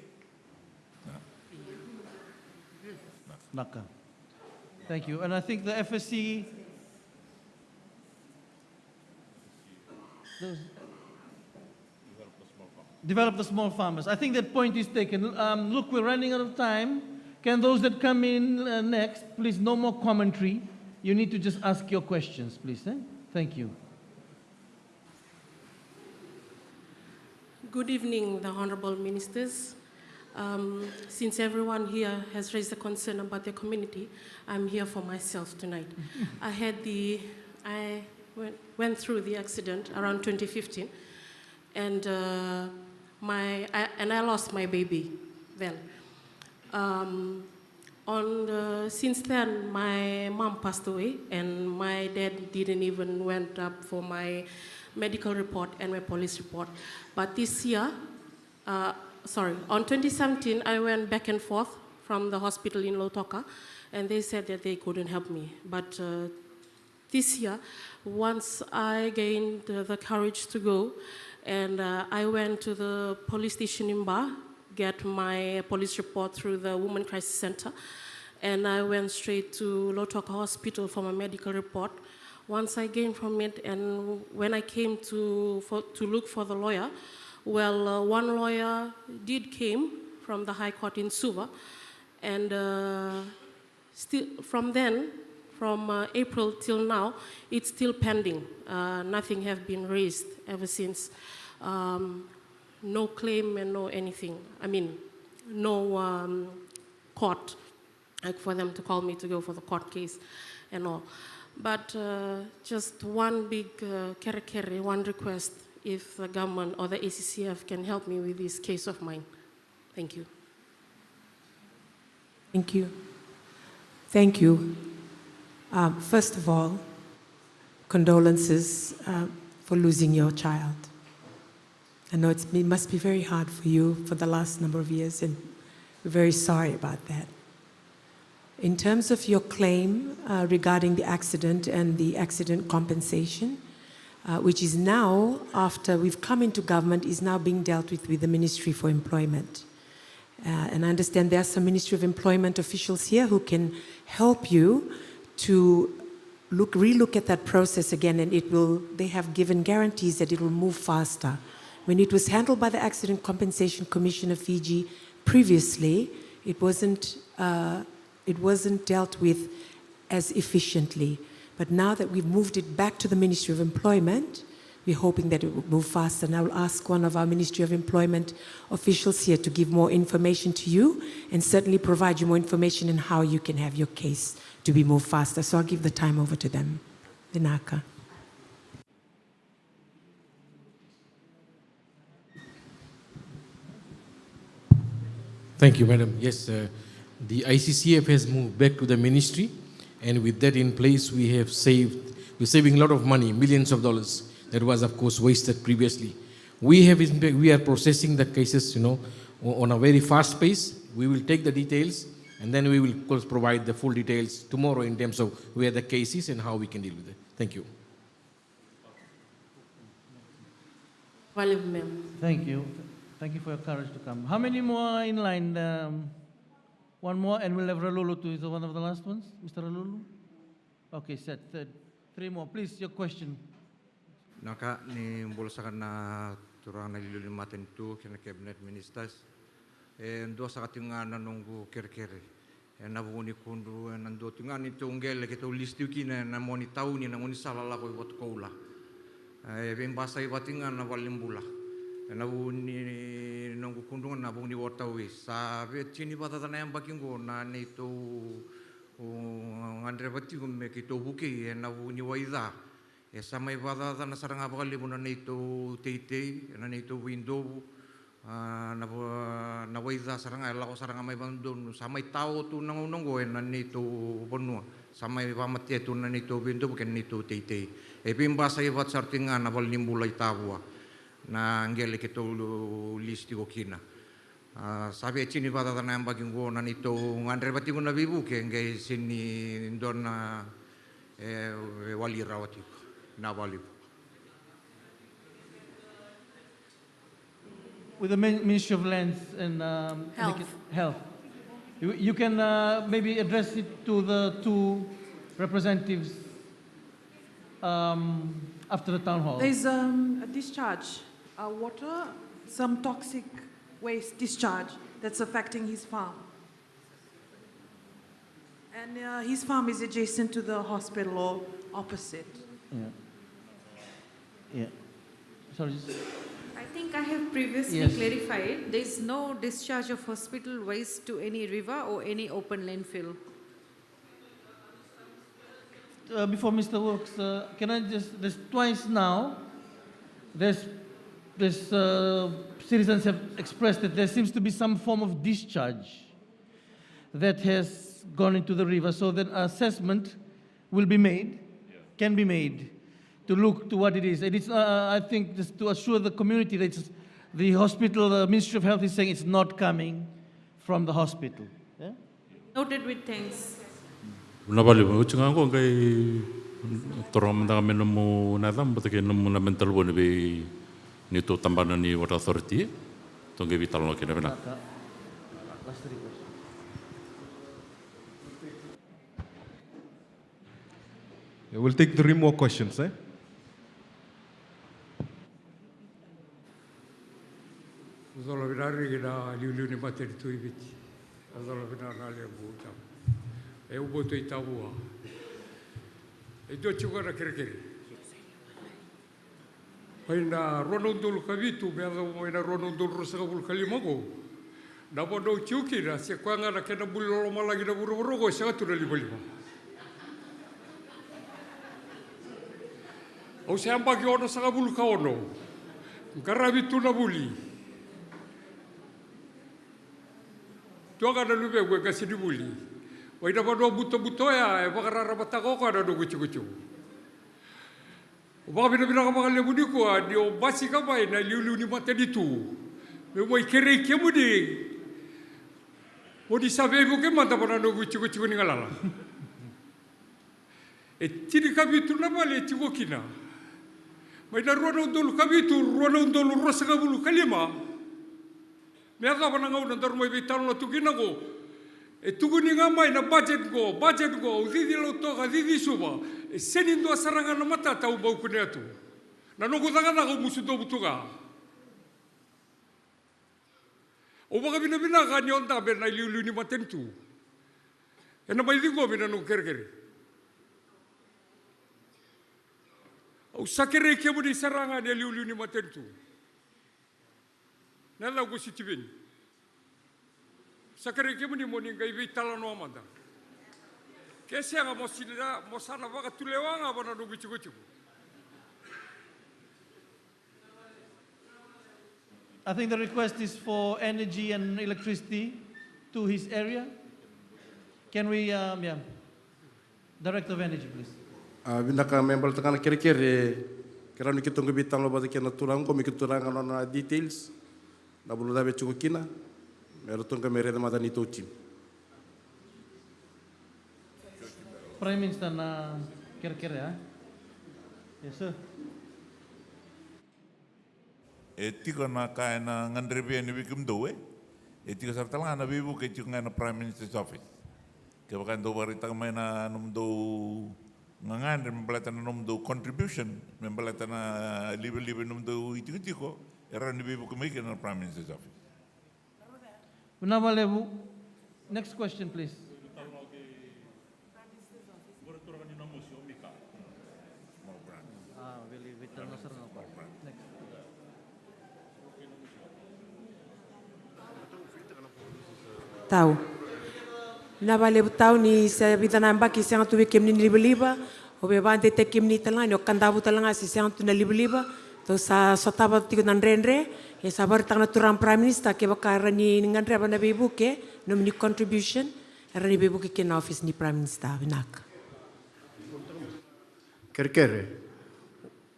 Naka. Thank you. And I think the FSC, develop the small farmers. I think that point is taken. Look, we're running out of time. Can those that come in next, please, no more commentary. You need to just ask your questions, please. Thank you.
Good evening, the honorable ministers. Since everyone here has raised a concern about their community, I'm here for myself tonight. I went through the accident around 2015, and I lost my baby then. Since then, my mom passed away, and my dad didn't even went up for my medical report and my police report. But this year, on 2017, I went back and forth from the hospital in Lautoka, and they said that they couldn't help me. But this year, once I gained the courage to go, and I went to the police station in Ba, get my police report through the Women Crisis Center, and I went straight to Lautoka Hospital for my medical report. Once I gained from it, and when I came to look for the lawyer, well, one lawyer did came from the High Court in Suva, and still from then, from April till now, it's still pending. Nothing have been raised ever since. No claim and no anything. I mean, no court, like for them to call me to go for the court case and all. But just one big kere, one request, if the government or the ACCF can help me with this case of mine. Thank you.
Thank you. Thank you. First of all, condolences for losing your child. I know it must be very hard for you for the last number of years, and we're very sorry about that. In terms of your claim regarding the accident and the accident compensation, which is now, after we've come into government, is now being dealt with the Ministry for Employment. And I understand there are some Ministry of Employment officials here who can help you to relook at that process again, and they have given guarantees that it will move faster. When it was handled by the Accident Compensation Commission of Fiji previously, it wasn't dealt with as efficiently. But now that we've moved it back to the Ministry of Employment, we're hoping that it will move faster. And I will ask one of our Ministry of Employment officials here to give more information to you, and certainly provide you more information on how you can have your case to be moved faster. So I'll give the time over to them. Vinaka.
Thank you, Madam. Yes, the ICCF has moved back to the ministry, and with that in place, we're saving a lot of money, millions of dollars. That was, of course, wasted previously. We are processing the cases, on a very fast pace. We will take the details, and then we will, of course, provide the full details tomorrow in terms of where the case is and how we can deal with it. Thank you.
Thank you. Thank you for your courage to come. How many more in line? One more, and we'll have Ralulu to is one of the last ones. Mr. Ralulu? Okay, set. Third. Three more. Please, your question.
Naka ni bulasakan na turang nalilimatin tu kina cabinet ministers. Endo sa katinga nanunggu kere-kere. Nabuni kundu nando tinga ni tunggel kita listu kina na moni tauni na moni salala ko wat koula. Basa ibatinga na walimbula. Nabuni nunggu kundu nabuni watawi. Sabe chini bata na yang bakingo na nito ngandre bati me kito buki nabuni waida. Sa may bata na sarang abakali mo na nito tete na nito window na waida saranga la ko saranga may bandun sa may tao tu nangunong na nito bonua sa may pamatia tu na nito bindo bukan nito tete e bimba sa ibat sartinga na bal nimbulay Tavua na angele kito listi ko kina sabi chini bata na yang baging go na nito ngandre bati ko na bibu ke ngai sini don na wali rawati na wali.
With the Ministry of Lands and Health. You can maybe address it to the two representatives after the town hall.
There's a discharge, water, some toxic waste discharge that's affecting his farm. And his farm is adjacent to the hospital or opposite.
Yeah. Sorry.
I think I have previously clarified there is no discharge of hospital waste to any river or any open landfill.
Before Mr. Works, can I just, there's twice now, citizens have expressed that there seems to be some form of discharge that has gone into the river, so that assessment will be made, can be made, to look to what it is. And it's, I think, just to assure the community that it's the hospital, the Ministry of Health is saying it's not coming from the hospital. Yeah?
Noted with thanks.
Nabali mo chunga ko kay toram da menemu nadam but ke nemu na mental bone be ni to tambana ni water authority to ge vital no ke na.
We'll take 3 more questions, eh?
Zola binari gina liu ni materi tu ibiti. Zola binari le buta. E ubo tu Tavua. E do chuga na kere. Paina ronondul kavitu me ado moina ronondul rosagabul kalimago. Na bodo chuki na se kwanga na kena bulolo malagi na buru go sa tu na libalima. O se amba ki ono sagabul ka ono. Karavitu na buli. Tuaga na lube gue kasi di buli. Wai na mano buto-buto ya, e makarara matako ka na no gucu-gucu. O baka bina-bina ka mga lebu ni ko, di o basi ka ba na liu-liu ni mata dito. Me mo ikere ke mo di. Mo di sabi mo ke mata pa na no gucu-gucu ni ngalala. E tini kabitu na bali e tigo kina. May na ruwa na undolo kabitu, ruwa na undolo rosa ka bulu kalima. Me aga pa na nga unang darumay bitalo na tukina ko. E tugu ni nga mai na budget go, udidi lo toka, udidi suba. E senindo asaranga na mata tau bau kune atu. Na nungu taka na ko musuto butuka. O baka bina-bina ka ni onda be na liu-liu ni matentu. E na mai dingo bina nung kere-kere. O sakere kia mo di saranga ni liu-liu ni matentu. Nala ko si Tibin. Sakare ke muni moni ngai vitala no amanda. Kese nga mosinira mosana baka tulewanga bana no gichu-gichu.
I think the request is for energy and electricity to his area. Can we, Director of Energy, please.
Binaka member takana kere-kere kera ni kitong bitang lo bata kena turang ko mikiturang na details. Na bulu dabe chukukina. Merotong kamera na mata ni Tochim.
Prime Minister na kere-kere, ha? Yes, sir.
E tiko na kaya na ngandrebe ni bikim doe. E tiko sartala na bibu ke tiko na Prime Minister's Office. Kaya bakan do barita may na numdo ngangandre membalata na numdo contribution, membalata na libe-libe numdo itiko-tiko. Era ni bibu kumiki na Prime Minister's Office.
Next question, please.
Tau. Na vale tau ni sa vida na mbaki sa tu kem ni liba-liba, o be bante te kem ni talanga o kandabu talanga si sa tu na liba-liba, To sa sotaba tigo nan renre, e sa bar tang naturang Prime Minister ke bakara ni ngandre ba na bebu ke nomini contribution rani bebu ke na office ni Prime Minister binak.
Kerkere.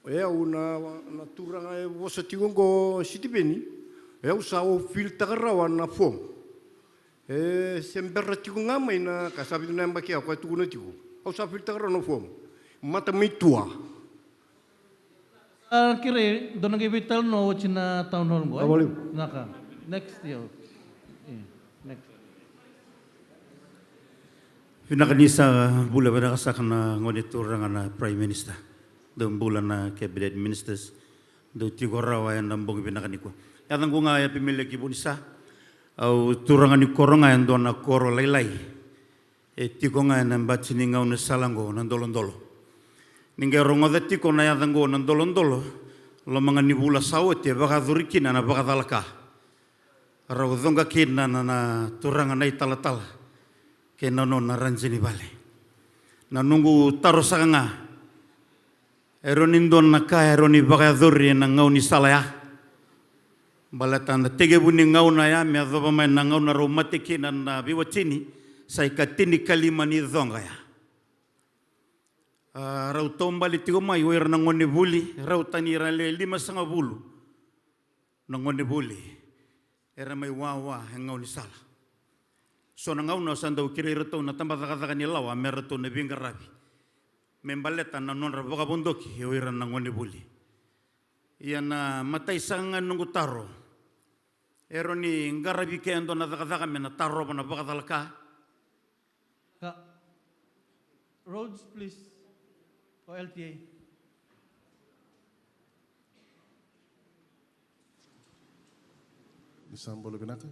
E una naturanga e wosa tigongo sitibeni. E usa o filtera na fom. E sembra tigonga mai na kasabi na mbaki ako tuguna tigo. Usa filtera no fom. Mata mitua.
Kire, doon nag-ibital no, china town hall mo. Naka. Next year. Next.
Pinakanisa bula ba nakasak na ngoniturang na Prime Minister. Doon bulan na Cabinet Ministers. Doon tigorawa yan ng bungi pinakaniko. Yatang ko nga yan pimili kibunisa. Au turangan ni koronga yan doon na koro laylay. E tiko nga yan ang batsiningaw na salanggo ng dolon-dolo. Ningga rongodati ko na yatang ko ng dolon-dolo. Lo mga nibula sawat ya baka durikin na baka talaka. Raw donga kin na turangan na italatala. Kaya nanon na ranjini bale. Nanunggu taro sa nga. Eronin doon na ka, eroni baka duri na ngaw ni salaya. Balatan na tege buni ngaw na ya, may adoba may na ngaw na romatikin na biwatini, sa ikatini kalima ni donga ya. Raw tombali tigo may uwer na ngoni buli, raw tanira le 5 bulu. Na ngoni buli. Era may wawa ngaw ni sala. So nangaw na sandaw kirirato na tambataka ni lawa merato na bingarabi. Membaleta na non raboka bundoki uwer na ngoni buli. Iyan na matay sangan nung taro. Ero ni ngarabi kaya ando na dakadaka me na taro pa na baka talaka.
Roads, please. O LTA.
Isang bolo binaka.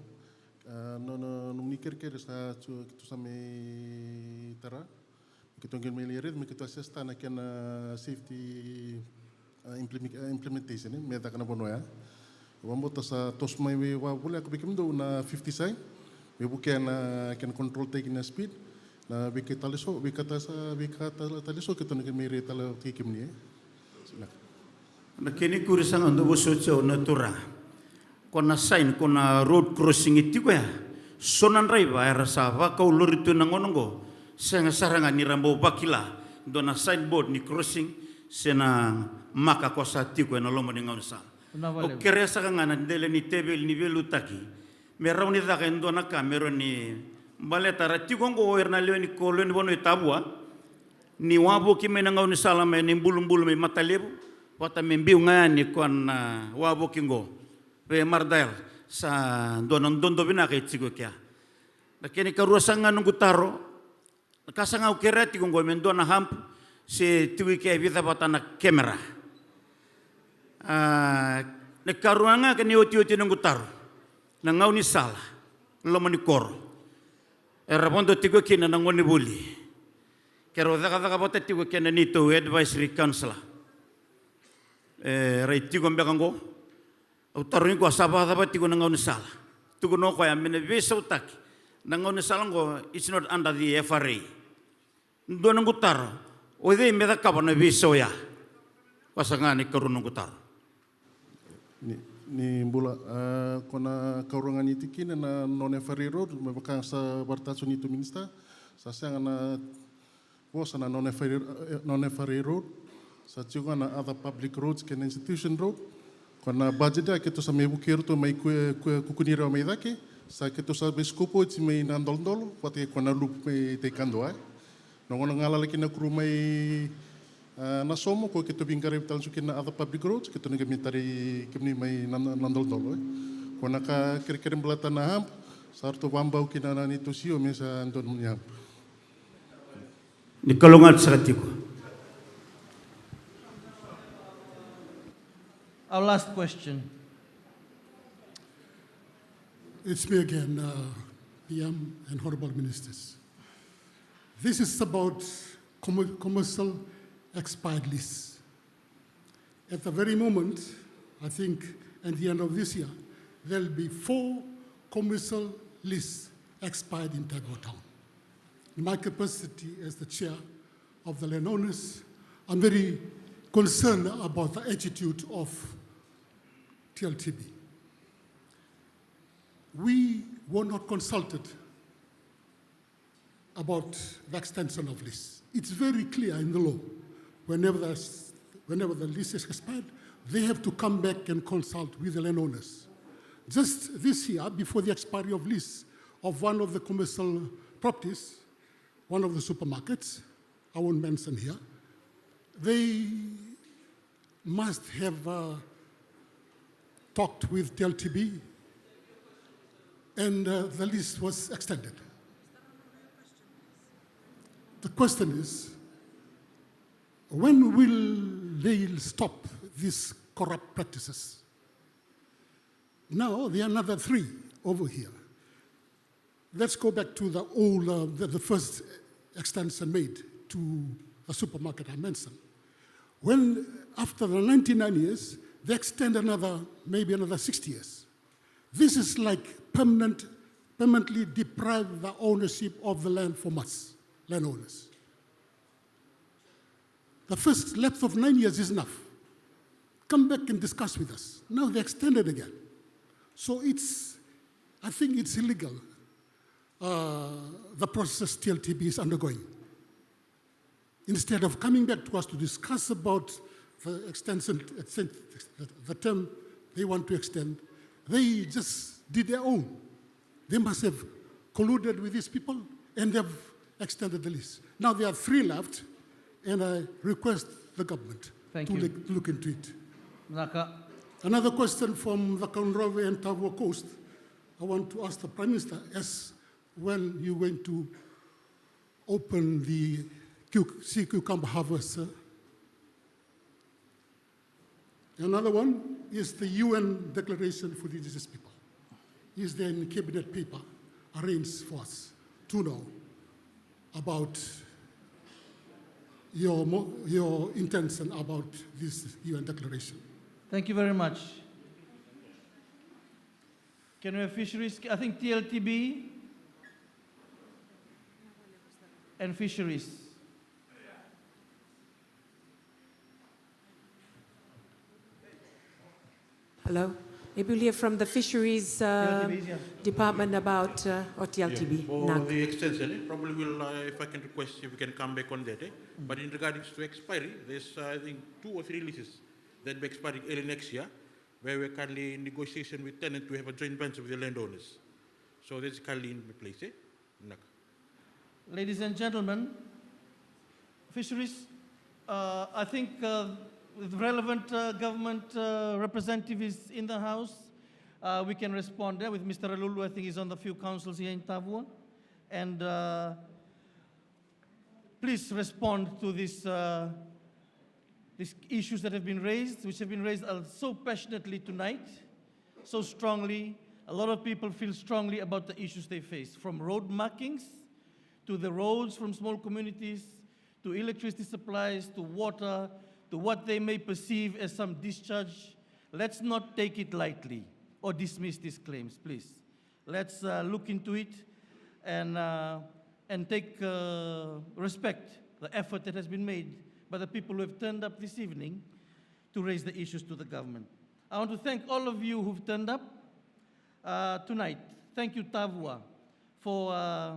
No nikir sa tu sami tara. Kita ngin melihat, kita assista na kena safety implementation ni, meta kana bono ya. Wambota sa tos mai wa boleh aku bikin do na 50 sai. We bukan can control taking speed. Na bikata taliso kita nak meri tala tikim ni.
Na kini kurisan ando bosocho na tura. Kona sign kona road crossing itu ya. Sonan raiba era sava kau loritu nangonongo. Senga sarangan ni rambo bakila. Dona signboard ni crossing sena maka kosa tiku na lomo ni ngaunsa. O keresa kanga na dele ni tebel ni belutaki. Merau ni daken dona kamero ni baleta ratigongo erna lewe ni koloni bono Tavua ni wabo kime na ngauni salama ni mbulu me matalebu wata membiu ngani kon wabo kingo pe mardal sa donon dondo binaka itigo kya lakini karuasanga nungu taro kasanga ukerati gongo mendona hamp se tiwi kya vita batana kamera ne karuanga kani oti nungu taro na ngauni sala lomani koro Erapondo tigo kina na ngoni buli. Kero daga bota tigo kina nito advisory council. Rai tigo mbekango. Utaru ko asaba tigo na ngoni sala. Tigo no ko ya mene visa utaki. Na ngoni sala ngo it's not under the FRA. Ndo na ngutar. O de me da kaba na visa ya. Pasanga ni karu na ngutar.
Ni bula kona kaurangan itikin na non-FRA road mabakang sa bartaso nito minista sa siang na was na non-FRA road sa tiyo na other public roads ken institution road kona budget kito sa may bukiro to may kukunira may dake sa kito sa biskupo iti may nandol-dol pati kona loop may tekando ay nongon ngalalaki na kru may nasomo ko kito bingkari tal sukin na other public roads kito nagamitari kimni may nandol-dol ko naka kir-kirim belatan na hamp sarto wambau kinana nito siyo mesa andon nyam
ni kalungat sa katiko.
Our last question.
It's me again, PM and honorable ministers. This is about commercial expired lists. At the very moment, I think at the end of this year, there'll be 4 commercial lists expired in Tavua town. In my capacity as the chair of the landowners, I'm very concerned about the attitude of TLTB. We were not consulted about the extension of lease. It's very clear in the law. Whenever the lease is expired, they have to come back and consult with the landowners. Just this year, before the expiry of lease of one of the commercial properties, one of the supermarkets, I won't mention here, they must have talked with TLTB, and the lease was extended. The question is, when will they stop these corrupt practices? Now, there are another 3 over here. Let's go back to the old, the first extension made to the supermarket I mentioned. When, after the 99 years, they extend maybe another 60 years. This is like permanently deprive the ownership of the land from us, landowners. The first lapse of 9 years is enough. Come back and discuss with us. Now they extended again. So I think it's illegal, the process TLTB is undergoing. Instead of coming back to us to discuss about the extension, the term they want to extend, they just did their own. They must have colluded with these people and they've extended the lease. Now there are 3 left, and I request the government to look into it. Another question from the Conroe and Tavua Coast. I want to ask the Prime Minister as when you're going to open the sea cucumber harvest. Another one is the UN Declaration for the Indigenous People. Is there in cabinet paper arranged for us to know about your intention about this UN Declaration?
Thank you very much. Can we have fisheries? I think TLTB and fisheries.
Hello? Maybe we'll hear from the fisheries department about, or TLTB.
For the extension, probably will, if I can request, if we can come back on that. But in regards to expiry, there's, I think, 2 or 3 leases that will be expiring early next year, where we're currently in negotiation with tenants to have a joint venture with the landowners. So that's currently in place.
Ladies and gentlemen, fisheries, I think the relevant government representative is in the house. We can respond there with Mr. Alulu. I think he's on the few councils here in Tavua. And please respond to this these issues that have been raised, which have been raised so passionately tonight, so strongly. A lot of people feel strongly about the issues they face, from road markings, to the roads from small communities, to electricity supplies, to water, to what they may perceive as some discharge. Let's not take it lightly or dismiss these claims, please. Let's look into it and take respect the effort that has been made by the people who have turned up this evening to raise the issues to the government. I want to thank all of you who've turned up tonight. Thank you, Tavua, for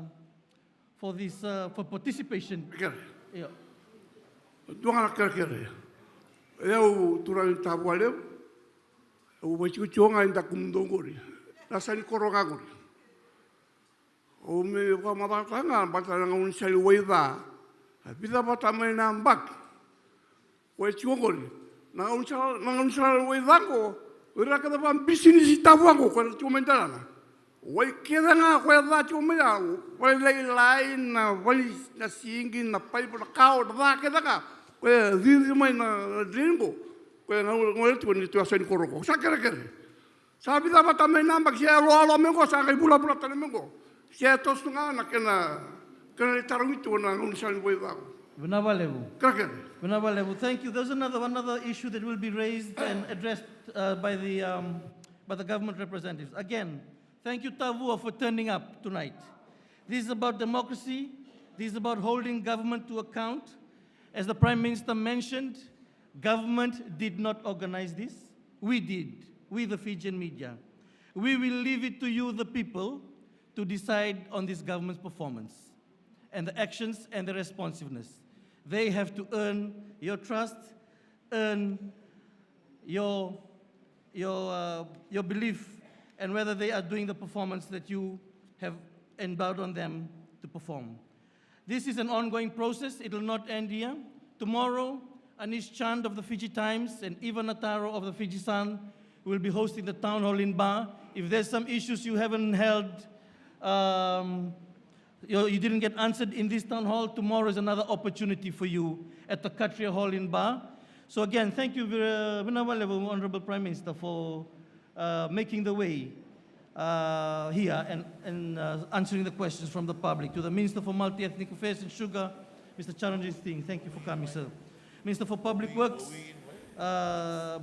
this for participation. Yeah.
Tuanga kere. Eu turang Tavua leu. O wachiku tionga inda kumdongori. Nasani korongagori. O me wa mabatanga batanga unsali waiva. Pita batamai na mbak. Wachiku na unsali waivango. Ora kada ban business Tavuango kwa tumentana. Wai keda nga kwa da tumia. Wai lai na wai na singi na pipe na kao da keda nga. Kwa zizi mai na dringo. Kwa ngol tu ni tu asen koroko. Sa kere. Sabi da batamai na mbak sia lo mengo sa kai bula tan mengo. Sia tos nga na kena tarumitu na unsali waivango.
Thank you. There's another issue that will be raised and addressed by the government representatives. Again, thank you, Tavua, for turning up tonight. This is about democracy. This is about holding government to account. As the Prime Minister mentioned, Government did not organize this. We did, we the Fijian media. We will leave it to you, the people, to decide on this government's performance and the actions and the responsiveness. They have to earn your trust, earn your belief, and whether they are doing the performance that you have endowed on them to perform. This is an ongoing process. It will not end here. Tomorrow, Anish Chand of the Fiji Times and Ivan Nataro of the Fiji Sun will be hosting the town hall in Ba. If there's some issues you haven't held, you didn't get answered in this town hall, tomorrow is another opportunity for you at the Katria Hall in Ba. So again, thank you, Honorable Prime Minister, for making the way here and answering the questions from the public. To the Minister for Multi-Ethnic Affairs and Sugar, Mr. Charanjit Singh, thank you for coming, sir. Minister for Public Works,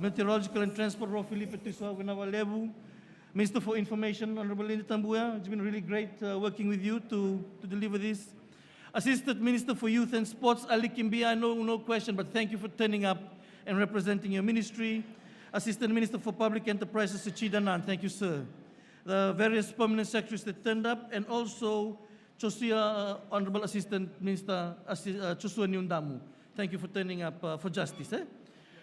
Meteorological and Transport, Filipe Tiswa Winawalevu. Minister for Information, Honorable Linda Tavua, it's been really great working with you to deliver this. Assistant Minister for Youth and Sports, Ali Kimbia, no question, but thank you for turning up and representing your ministry. Assistant Minister for Public Enterprises, Suchida Nan, thank you, sir. The various permanent secretaries that turned up, and also Chosua, Honorable Assistant Minister Chosua Nyundamu. Thank you for turning up for justice.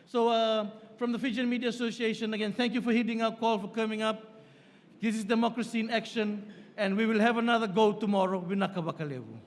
So from the Fijian Media Association, again, thank you for heeding our call, for coming up. This is democracy in action, and we will have another go tomorrow with Nakabakalevu.